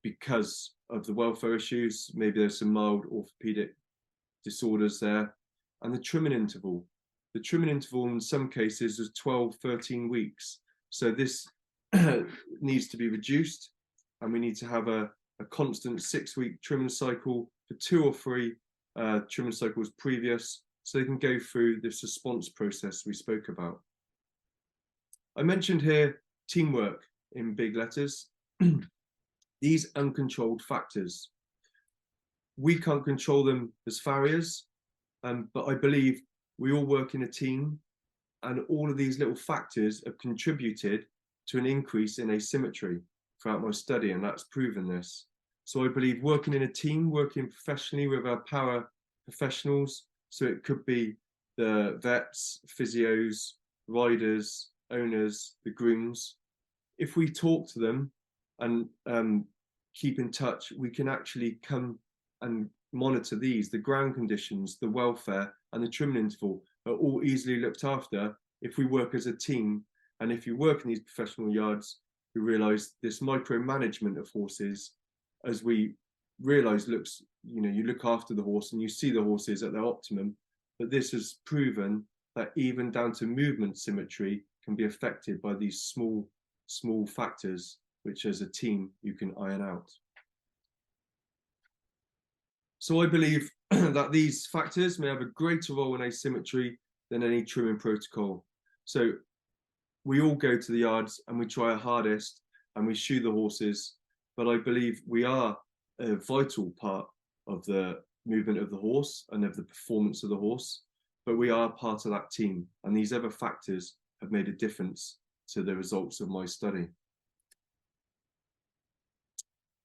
Speaker 2: because of the welfare issues. Maybe there's some mild orthopedic disorders there. And the trimming interval. The trimming interval in some cases was 12, 13 weeks. So this needs to be reduced, and we need to have a constant 6-week trimming cycle for 2 or 3 trimming cycles previous, so they can go through this response process we spoke about. I mentioned here teamwork in big letters. These uncontrolled factors, we can't control them as farriers, but I believe we all work in a team, and all of these little factors have contributed to an increase in asymmetry throughout my study, and that's proven this. So I believe working in a team, working professionally with our para professionals, so it could be the vets, physios, riders, owners, the grooms. If we talk to them and keep in touch, we can actually come and monitor these. The ground conditions, the welfare, and the trimming interval are all easily looked after if we work as a team. And if you work in these professional yards, we realise this micromanagement of horses, as we realise, looks, you look after the horse and you see the horses at their optimum, but this has proven that even down to movement symmetry can be affected by these small factors, which as a team you can iron out. So I believe that these factors may have a greater role in asymmetry than any trimming protocol. So we all go to the yards and we try our hardest and we shoe the horses, but I believe we are a vital part of the movement of the horse and of the performance of the horse, but we are part of that team, and these other factors have made a difference to the results of my study.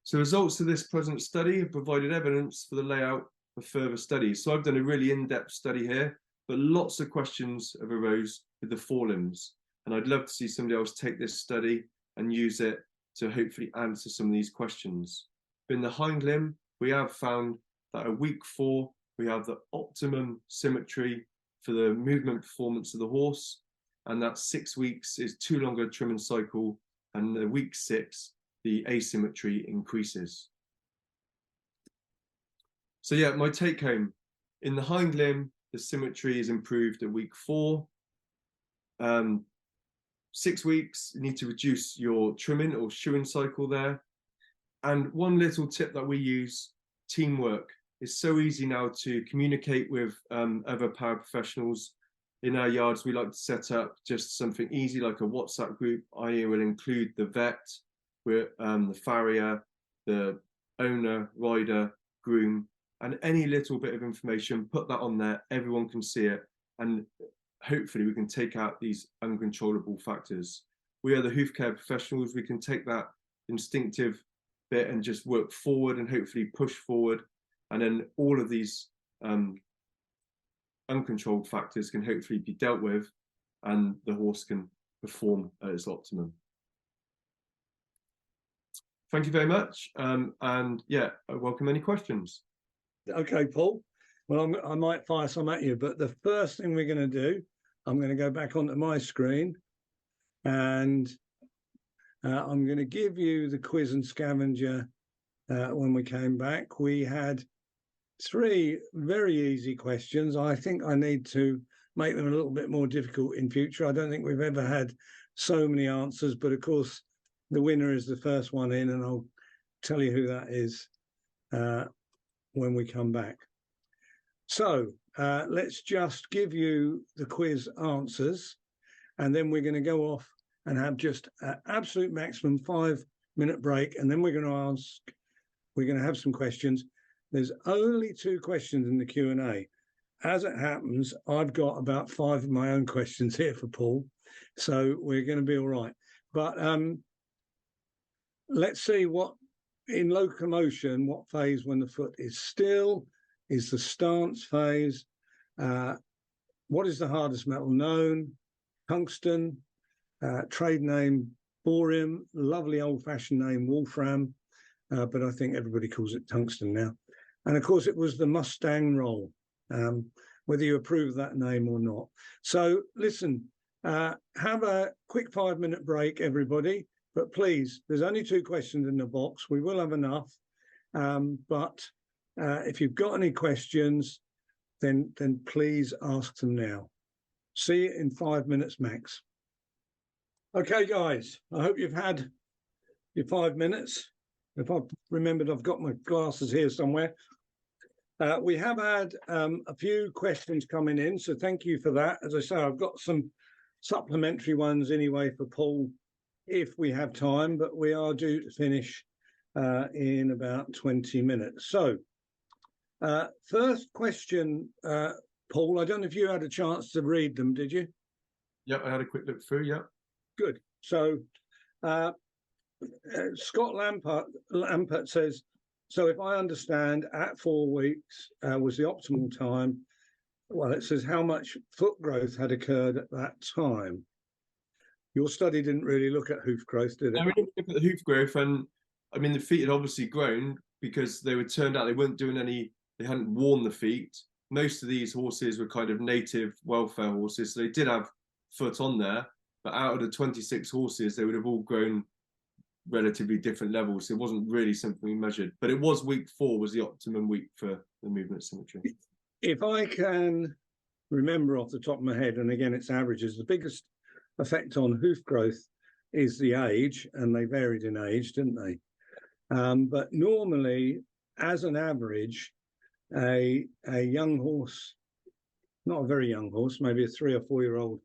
Speaker 2: So results of this present study have provided evidence for the layout of further studies. So I've done a really in-depth study here, but lots of questions have arose with the forelimbs, and I'd love to see somebody else take this study and use it to hopefully answer some of these questions. In the hind limb, we have found that at week 4, we have the optimum symmetry for the movement performance of the horse, and that 6 weeks is too long a trimming cycle, and at week 6, the asymmetry increases. So yeah, my take home, in the hind limb, the symmetry is improved at week 4. 6 weeks, you need to reduce your trimming or shoeing cycle there. And one little tip that we use, teamwork. It's so easy now to communicate with other paraprofessionals. In our yards, we like to set up just something easy like a WhatsApp group. I will include the vet, the farrier, the owner, rider, groom, and any little bit of information, put that on there, everyone can see it, and hopefully we can take out these uncontrollable factors. We are the hoof care professionals, we can take that instinctive bit and just work forward and hopefully push forward, and then all of these uncontrolled factors can hopefully be dealt with and the horse can perform at its optimum. Thank you very much, and yeah, I welcome any questions.
Speaker 1: Okay, Paul. Well, I might fire some at you, but the first thing we're going to do, I'm going to go back onto my screen, and I'm going to give you the quiz and scavenger. When we came back, we had 3 very easy questions. I think I need to make them a little bit more difficult in future. I don't think we've ever had so many answers, but of course, the winner is the first one in, and I'll tell you who that is when we come back. So let's just give you the quiz answers, and then we're going to go off and have just an absolute maximum 5-minute break, and then we're going to have some questions. There's only 2 questions in the Q&A. As it happens, I've got about 5 of my own questions here for Paul, so we're going to be all right. But let's see what, in locomotion, what phase when the foot is still, is the stance phase. What is the hardest metal known? Tungsten, trade name borium, lovely old-fashioned name wolfram, but I think everybody calls it tungsten now. And of course, it was the Mustang roll, whether you approve of that name or not. So listen, have a quick 5-minute break, everybody. But please, there's only 2 questions in the box. We will have enough. But if you've got any questions, then please ask them now. See you in 5 minutes max. Okay, guys, I hope you've had your 5 minutes. If I've remembered, I've got my glasses here somewhere. We have had a few questions coming in, so thank you for that. As I say, I've got some supplementary ones anyway for Paul if we have time, but we are due to finish in about 20 minutes. So first question, Paul, I don't know if you had a chance to read them, did you?
Speaker 2: Yeah, I had a quick look through, yeah. Good.
Speaker 1: So Scott Lampert says, So if I understand, at 4 weeks was the optimal time. Well, it says how much foot growth had occurred at that time. Your study didn't really look at hoof growth, did it?
Speaker 2: I mean, look at the hoof growth, and I mean the feet had obviously grown because they were turned out they weren't doing any. They hadn't worn the feet. Most of these horses were kind of native welfare horses, so they did have foot on there. But out of the 26 horses, they would have all grown relatively different levels. So it wasn't really something we measured, but it was week 4 was the optimum week for the movement symmetry.
Speaker 1: If I can remember off the top of my head, and again, it's averages, the biggest effect on hoof growth is the age, and they varied in age, didn't they? But normally, as an average, a young horse, not a very young horse, maybe a 3 or 4 year old,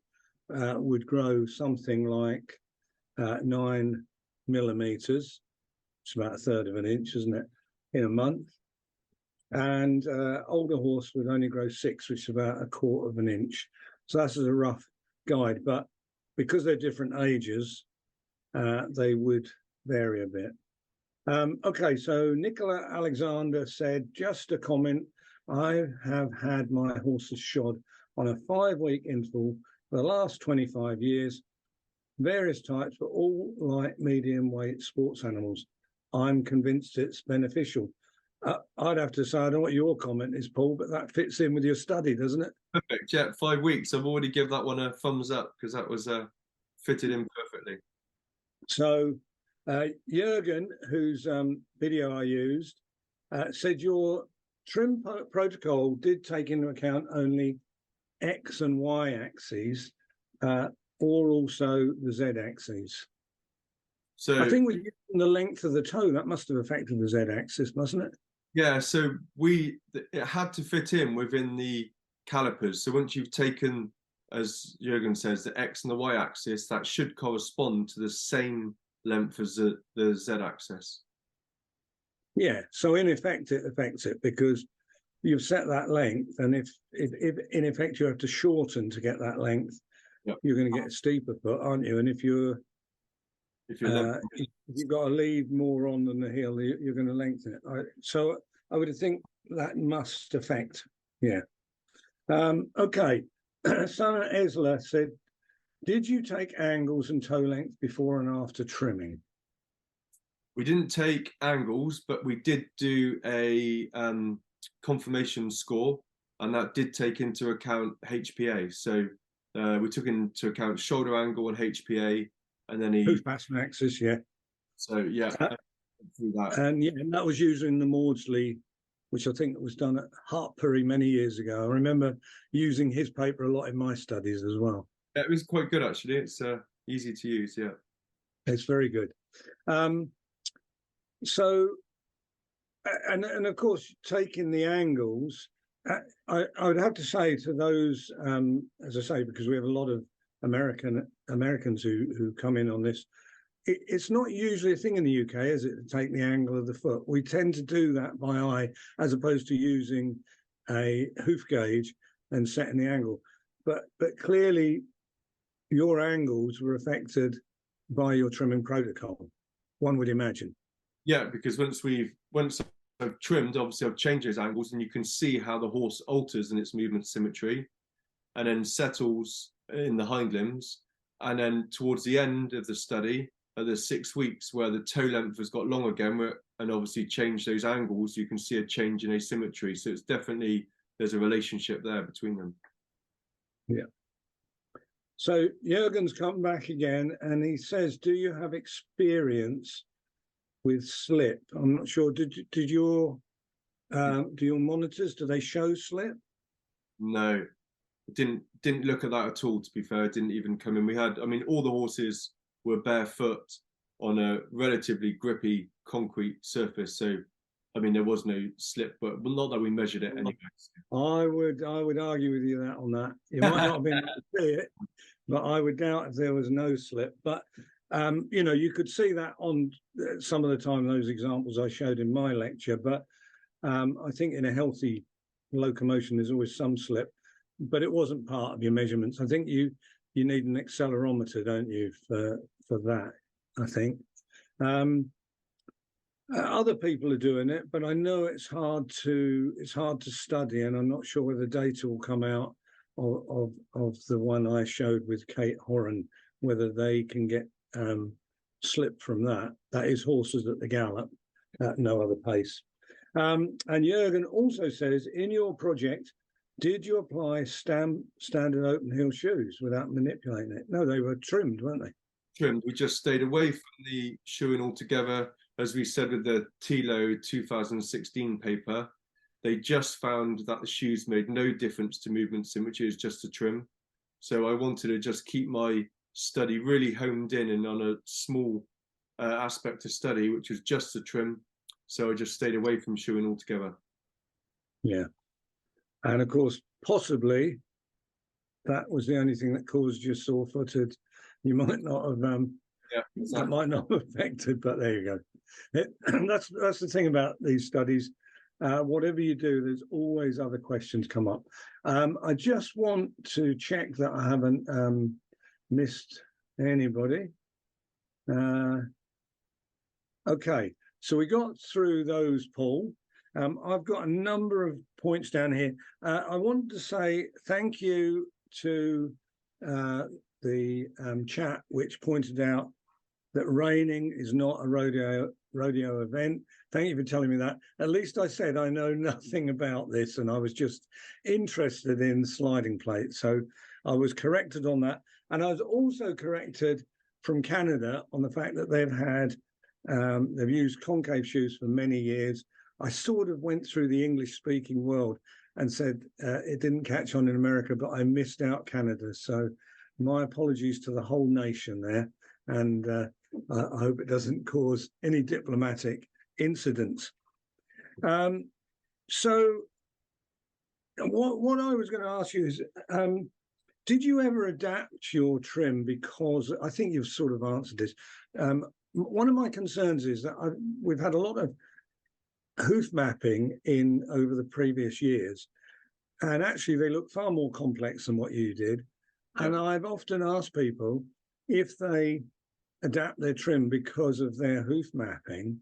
Speaker 1: would grow something like 9 millimeters. It's about a third of an inch, isn't it, in a month? And older horse would only grow 6, which is about a quarter of an inch. So that's a rough guide, but because they're different ages, they would vary a bit. Okay, so Nicola Alexander said, just a comment, I have had my horses shod on a 5-week interval for the last 25 years, various types, but all light, medium weight sports animals. I'm convinced it's beneficial. I'd have to say, I don't know what your comment is, Paul, but that fits in with your study, doesn't it?
Speaker 2: Perfect. Yeah, 5 weeks. I've already given that one a thumbs up because that was fitted in perfectly.
Speaker 1: So Jürgen, whose video I used, said your trim protocol did take into account only X and Y axes, or also the Z axis.
Speaker 2: So
Speaker 1: I think with the length of the toe, that must have affected the Z axis, mustn't it?
Speaker 2: yeah, so it had to fit in within the calipers. So once you've taken, as Jürgen says, the X and the Y axis, that should correspond to the same length as the Z axis.
Speaker 1: Yeah, so in effect, it affects it because you've set that length, and if in effect you have to shorten to get that length,
Speaker 2: yep,
Speaker 1: you're going to get a steeper foot, aren't you? And if you've got to leave more on than the heel, you're going to lengthen it. So I would think that must affect. Yeah. Okay. Sana Esler said, did you take angles and toe length before and after trimming?
Speaker 2: We didn't take angles, but we did do a conformation score, and that did take into account HPA. So we took into account shoulder angle and HPA, and then
Speaker 1: hoof passing axis, yeah.
Speaker 2: So yeah, through that.
Speaker 1: And yeah, and that was using the Maudsley, which I think was done at Hartpury many years ago. I remember using his paper a lot in my studies as well.
Speaker 2: Yeah, it was quite good actually. It's easy to use. Yeah,
Speaker 1: it's very good. So, and of course, taking the angles, I would have to say to those, as I say, because we have a lot of Americans who come in on this, it's not usually a thing in the UK, is it, to take the angle of the foot? We tend to do that by eye, as opposed to using a hoof gauge and setting the angle. But clearly, your angles were affected by your trimming protocol, one would imagine.
Speaker 2: Yeah, because once I've trimmed, obviously I've changed those angles, and you can see how the horse alters in its movement symmetry, and then settles in the hind limbs. And then towards the end of the study, at the 6 weeks, where the toe length has got long again, and obviously changed those angles, you can see a change in asymmetry. So it's definitely, there's a relationship there between them.
Speaker 1: Yeah. So Jürgen's come back again, and he says, do you have experience with slip? I'm not sure. Do your monitors, do they show slip?
Speaker 2: No, didn't look at that at all, to be fair. It didn't even come in. We had, I mean, all the horses were barefoot on a relatively grippy concrete surface. So, I mean, there was no slip, but not that we measured it anyway.
Speaker 1: I would argue with you on that. You might not have been able to see it, but I would doubt if there was no slip. But you know, you could see that on some of the time, those examples I showed in my lecture. But I think in a healthy locomotion, there's always some slip, but it wasn't part of your measurements. I think you need an accelerometer, don't you, for that, I think. Other people are doing it, but I know it's hard to study, and I'm not sure whether data will come out of the one I showed with Kate Horan, whether they can get slip from that. That is horses at the gallop at no other pace. And Jürgen also says, in your project, did you apply standard open heel shoes without manipulating it? No, they were trimmed, weren't they?
Speaker 2: Trimmed. We just stayed away from the shoeing altogether. As we said with the TILO 2016 paper, they just found that the shoes made no difference to movement symmetry, it's just a trim. So I wanted to just keep my study really honed in and on a small aspect of study, which was just a trim. So I just stayed away from shoeing altogether.
Speaker 1: Yeah. And of course, possibly that was the only thing that caused you sore-footed. You might not have,
Speaker 2: yeah, exactly.
Speaker 1: That might not have affected, but there you go. That's the thing about these studies. Whatever you do, there's always other questions come up. I just want to check that I haven't missed anybody. Okay, so we got through those, Paul. I've got a number of points down here. I wanted to say thank you to the chat which pointed out that reining is not a rodeo event. Thank you for telling me that. At least I said I know nothing about this, and I was just interested in sliding plates. So I was corrected on that. And I was also corrected from Canada on the fact that they've used concave shoes for many years. I sort of went through the English-speaking world and said it didn't catch on in America, but I missed out Canada. So my apologies to the whole nation there. And I hope it doesn't cause any diplomatic incidents. So what I was going to ask you is, did you ever adapt your trim? Because I think you've sort of answered this. One of my concerns is that we've had a lot of hoof mapping in over the previous years, and actually they look far more complex than what you did. And I've often asked people if they adapt their trim because of their hoof mapping,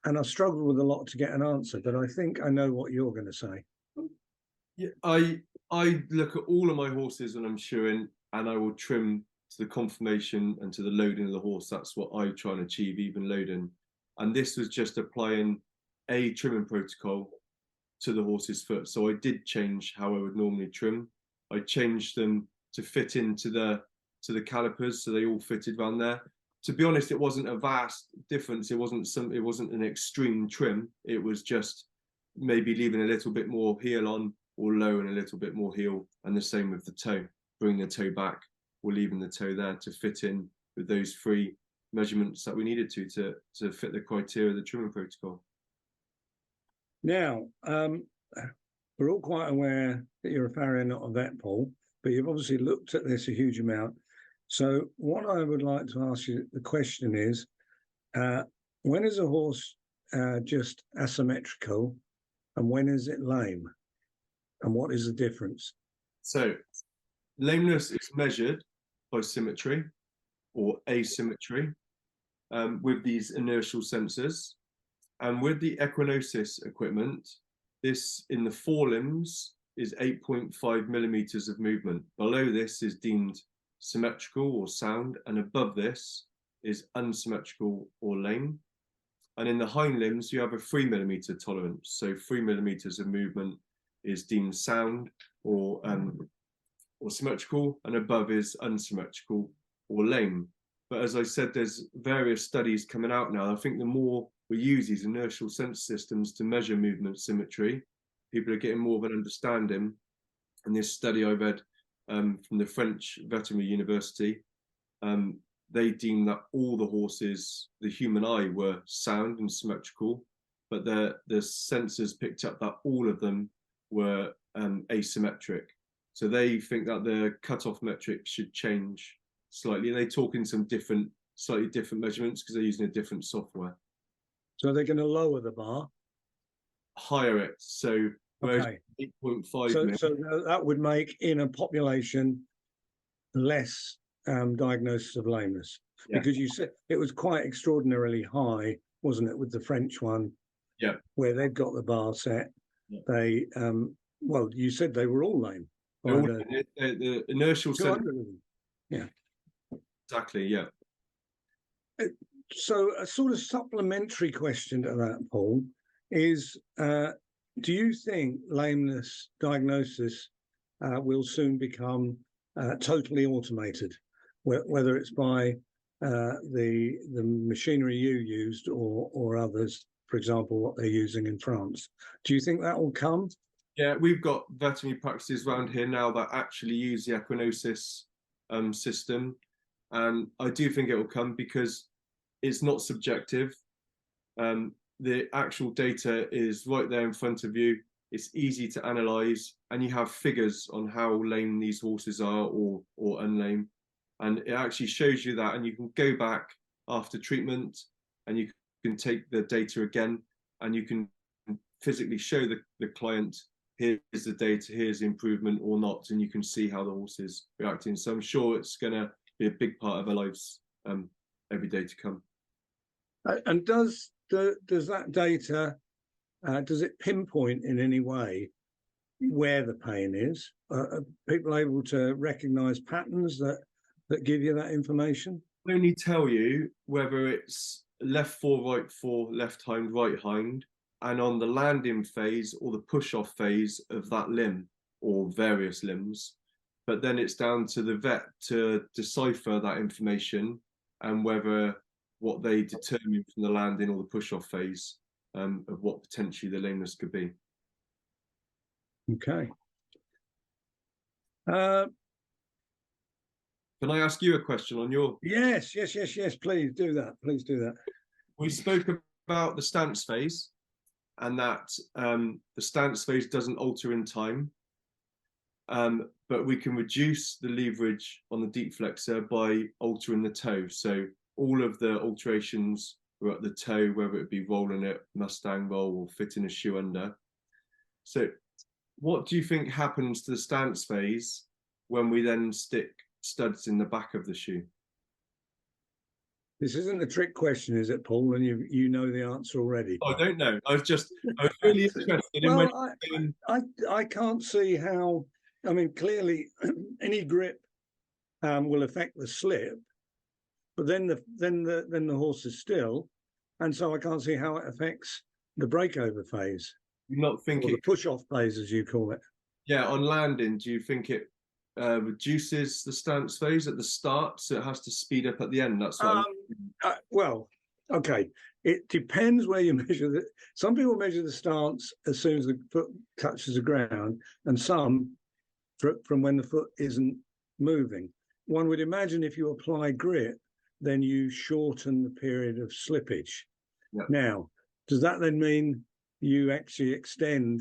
Speaker 1: and I've struggled with a lot to get an answer, but I think I know what you're going to say.
Speaker 2: Yeah, I look at all of my horses when I'm shoeing, and I will trim to the conformation and to the loading of the horse. That's what I try and achieve, even loading. And this was just applying a trimming protocol to the horse's foot. So I did change how I would normally trim. I changed them to fit into the calipers, so they all fitted around there. To be honest, it wasn't a vast difference. It wasn't an extreme trim. It was just maybe leaving a little bit more heel on or low and a little bit more heel, and the same with the toe, bringing the toe back or leaving the toe there to fit in with those three measurements that we needed to fit the criteria of the trimming protocol.
Speaker 1: Now, we're all quite aware that you're a farrier, not a vet, Paul, but you've obviously looked at this a huge amount. So what I would like to ask you, the question is, when is a horse just asymmetrical and when is it lame? And what is the difference?
Speaker 2: So lameness is measured by symmetry or asymmetry with these inertial sensors. And with the equinosis equipment, this in the forelimbs is 8.5 millimeters of movement. Below this is deemed symmetrical or sound, and above this is unsymmetrical or lame. And in the hind limbs, you have a 3 millimeter tolerance. So 3 millimeters of movement is deemed sound or symmetrical, and above is unsymmetrical or lame. But as I said, there's various studies coming out now. I think the more we use these inertial sensor systems to measure movement symmetry, people are getting more of an understanding. And this study I read from the French Veterinary University, they deemed that all the horses, the human eye, were sound and symmetrical, but the sensors picked up that all of them were asymmetric. So they think that the cutoff metric should change slightly. They talk in some slightly different measurements because they're using a different software.
Speaker 1: So they're going to lower the bar?
Speaker 2: Higher it. So whereas 8.5.
Speaker 1: So that would make in a population less diagnosis of lameness, because you said it was quite extraordinarily high wasn't it, with the French one?
Speaker 2: Yeah.
Speaker 1: Where they've got the bar set.
Speaker 2: Yeah.
Speaker 1: They, well, you said they were all lame.
Speaker 2: The inertial sensor.
Speaker 1: 200 of them. Yeah.
Speaker 2: Exactly. Yeah.
Speaker 1: So a sort of supplementary question to that, Paul, is do you think lameness diagnosis will soon become totally automated, whether it's by the machinery you used or others, for example, what they're using in France? Do you think that will come?
Speaker 2: Yeah, we've got veterinary practices around here now that actually use the equinosis system, and I do think it will come because it's not subjective. The actual data is right there in front of you. It's easy to analyze, and you have figures on how lame these horses are or unlame, and it actually shows you that. And you can go back after treatment, and you can take the data again, and you can physically show the client, here's the data, here's the improvement or not, and you can see how the horse is reacting. So I'm sure it's going to be a big part of our lives every day to come.
Speaker 1: And does that data, does it pinpoint in any way where the pain is? Are people able to recognise patterns that give you that information?
Speaker 2: I only tell you whether it's left fore, left hind, right hind, and on the landing phase or the push-off phase of that limb or various limbs. But then it's down to the vet to decipher that information and whether what they determine from the landing or the push-off phase of what potentially the lameness could be.
Speaker 1: Okay.
Speaker 2: Can I ask you a question on your?
Speaker 1: Yes. Please do that. Please do that.
Speaker 2: We spoke about the stance phase, and that the stance phase doesn't alter in time, but we can reduce the leverage on the deep flexor by altering the toe. So all of the alterations were at the toe, whether it be rolling it, Mustang roll, or fitting a shoe under. So what do you think happens to the stance phase when we then stick studs in the back of the shoe?
Speaker 1: This isn't a trick question, is it, Paul? And you know the answer already.
Speaker 2: I don't know. I was really interested in
Speaker 1: well, I can't see how. I mean, clearly, any grip will affect the slip, but then the horse is still, and so I can't see how it affects the breakover phase.
Speaker 2: You're not thinking
Speaker 1: the push-off phase, as you call it.
Speaker 2: Yeah, on landing, do you think it reduces the stance phase at the start, so it has to speed up at the end? That's what.
Speaker 1: Well, okay. It depends where you measure it. Some people measure the stance as soon as the foot touches the ground, and some from when the foot isn't moving. One would imagine if you apply grip, then you shorten the period of slippage.
Speaker 2: Yeah.
Speaker 1: Now, does that then mean you actually extend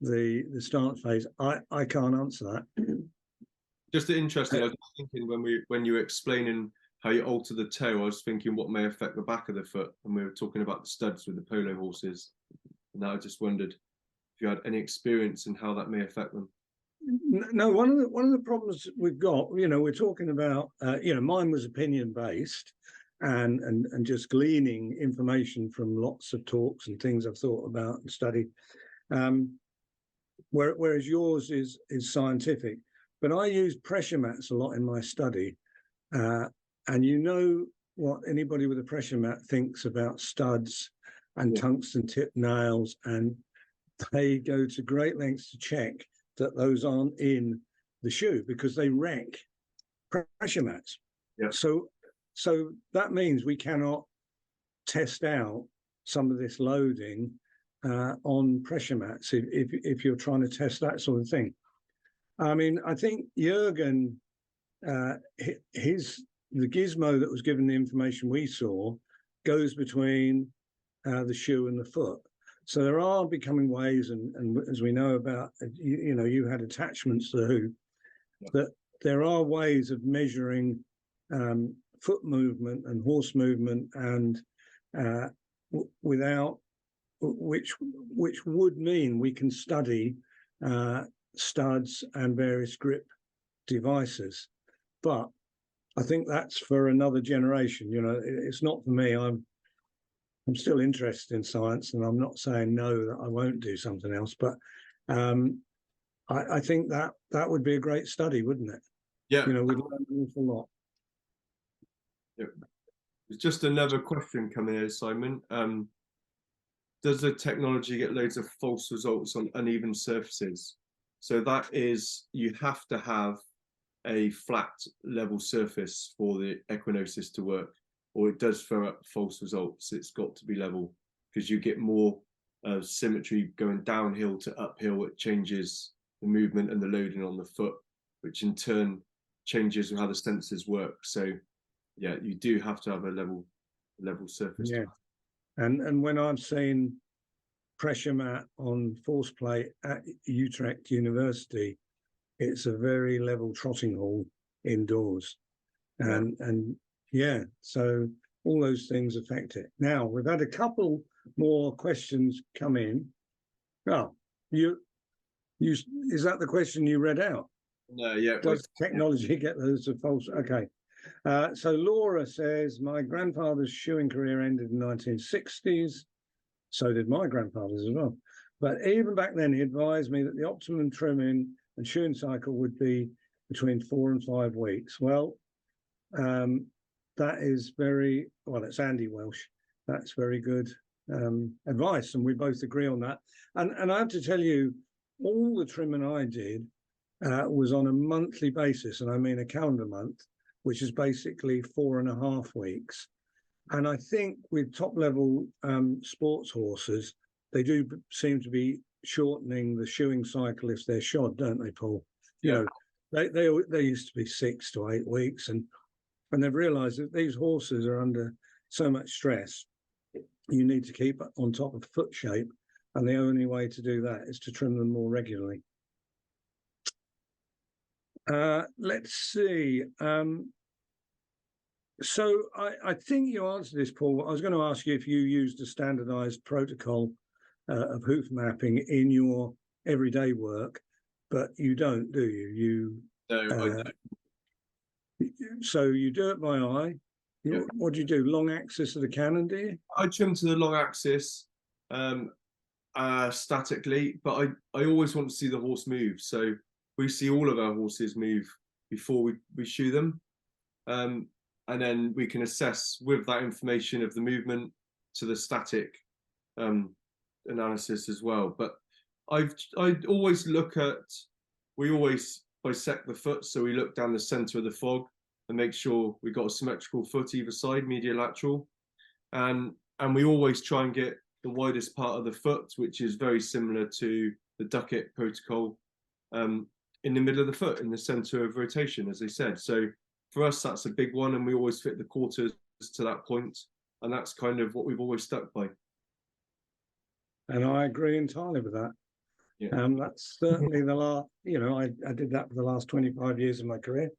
Speaker 1: the stance phase? I can't answer that.
Speaker 2: Just interesting. I was thinking when you were explaining how you alter the toe, I was thinking what may affect the back of the foot, and we were talking about the studs with the polo horses, and I just wondered if you had any experience in how that may affect them.
Speaker 1: No, one of the problems we've got, we're talking about, mine was opinion based, and just gleaning information from lots of talks and things I've thought about and studied, whereas yours is scientific. But I use pressure mats a lot in my study, and what anybody with a pressure mat thinks about studs and tungsten tip nails, and they go to great lengths to check that those aren't in the shoe because they wreck pressure mats.
Speaker 2: Yeah.
Speaker 1: So that means we cannot test out some of this loading on pressure mats if you're trying to test that sort of thing. I mean, I think Jürgen, the gizmo that was given the information we saw goes between the shoe and the foot. So there are becoming ways, and as we know about, you had attachments to the hoof, that there are ways of measuring foot movement and horse movement, and without which would mean we can study studs and various grip devices. But I think that's for another generation. It's not for me. I'm still interested in science, and I'm not saying no that I won't do something else, but I think that would be a great study, wouldn't it?
Speaker 2: Yeah.
Speaker 1: You know, we'd learn an awful lot.
Speaker 2: Yeah. There's just another question coming here, Simon. Does the technology get loads of false results on uneven surfaces? So that is, you have to have a flat level surface for the equinosis to work, or it does throw up false results. It's got to be level, because you get more symmetry going downhill to uphill. It changes the movement and the loading on the foot, which in turn changes how the sensors work. So yeah, you do have to have a level surface.
Speaker 1: Yeah, and when I've seen pressure mat on force plate at Utrecht University, it's a very level trotting hall indoors, and yeah, so all those things affect it. Now we've had a couple more questions come in. Oh, you is that the question you read out?
Speaker 2: No, yeah.
Speaker 1: Does technology get those of false? Okay. So Laura says, my grandfather's shoeing career ended in the 1960s. So did my grandfather's as well. But even back then, he advised me that the optimum trimming and shoeing cycle would be between 4 and 5 weeks. Well, that is very, well, it's Andy Welsh. That's very good advice. And we both agree on that. And I have to tell you, all the trimming I did was on a monthly basis. And I mean a calendar month, which is basically 4.5 weeks. And I think with top level sports horses, they do seem to be shortening the shoeing cycle if they're shod, don't they, Paul?
Speaker 2: Yeah.
Speaker 1: You know, they used to be 6 to 8 weeks, and they've realised that these horses are under so much stress. You need to keep on top of foot shape, and the only way to do that is to trim them more regularly. Let's see. So I think you answered this, Paul. I was going to ask you if you used a standardized protocol of hoof mapping in your everyday work, but you don't, do you?
Speaker 2: No, I don't.
Speaker 1: So you do it by eye.
Speaker 2: Yeah.
Speaker 1: What do you do? Long axis of the cannon, do you?
Speaker 2: I trim to the long axis statically, but I always want to see the horse move. So we see all of our horses move before we shoe them. And then we can assess with that information of the movement to the static analysis as well. But I always look at, we always bisect the foot, so we look down the center of the fog and make sure we got a symmetrical foot either side, medial lateral, and we always try and get the widest part of the foot, which is very similar to the Duckett protocol, in the middle of the foot, in the center of rotation, as they said. So for us, that's a big one, and we always fit the quarters to that point, and that's kind of what we've always stuck by.
Speaker 1: And I agree entirely with that.
Speaker 2: Yeah.
Speaker 1: That's certainly the last, you know, I did that for the last 25 years of my career.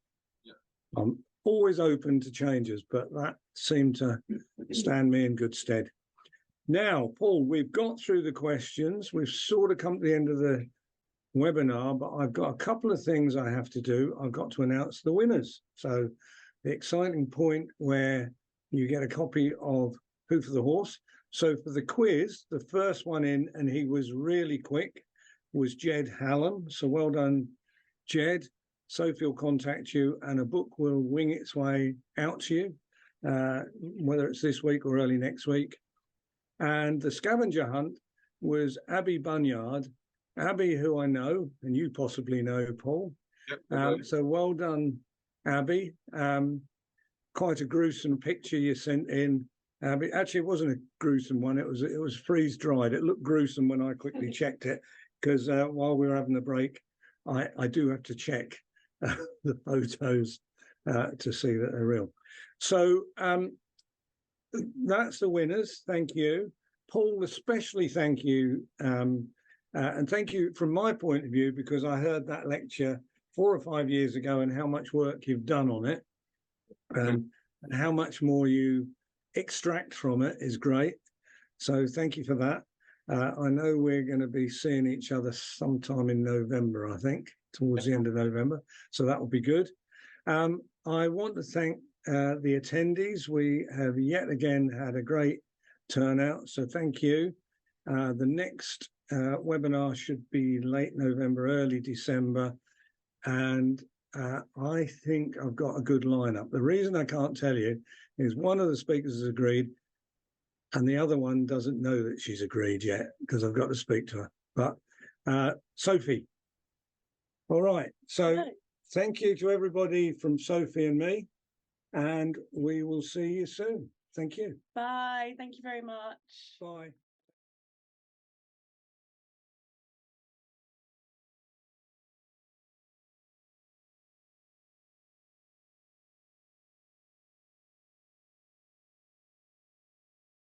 Speaker 2: Yeah.
Speaker 1: I'm always open to changes, but that seemed to stand me in good stead. Now, Paul, we've got through the questions. We've sort of come to the end of the webinar, but I've got a couple of things I have to do. I've got to announce the winners. So the exciting point where you get a copy of Hoof of the Horse. So for the quiz, the first one in, and he was really quick, was Jed Hallam. So well done, Jed. Sophie will contact you and a book will wing its way out to you, whether it's this week or early next week. And the scavenger hunt was Abby Bunyard. Abby, who I know, and you possibly know, Paul.
Speaker 2: Yep,
Speaker 1: so well done, Abby. Quite a gruesome picture you sent in, Abby. Actually, it wasn't a gruesome one. It was freeze dried. It looked gruesome when I quickly checked it, because while we were having the break, I do have to check the photos to see that they're real. So that's the winners. Thank you, Paul. Especially thank you. And thank you from my point of view, because I heard that lecture 4 or 5 years ago and how much work you've done on it, and how much more you extract from it is great. So thank you for that. I know we're going to be seeing each other sometime in November, I think, towards the end of November. So that will be good. I want to thank the attendees. We have yet again had a great turnout. So thank you. The next webinar should be late November, early December. And I think I've got a good lineup. The reason I can't tell you is one of the speakers has agreed and the other one doesn't know that she's agreed yet because I've got to speak to her. But Sophie. All right. So thank you to everybody from Sophie and me, and we will see you soon. Thank you.
Speaker 3: Bye. Thank you very much.
Speaker 1: Bye.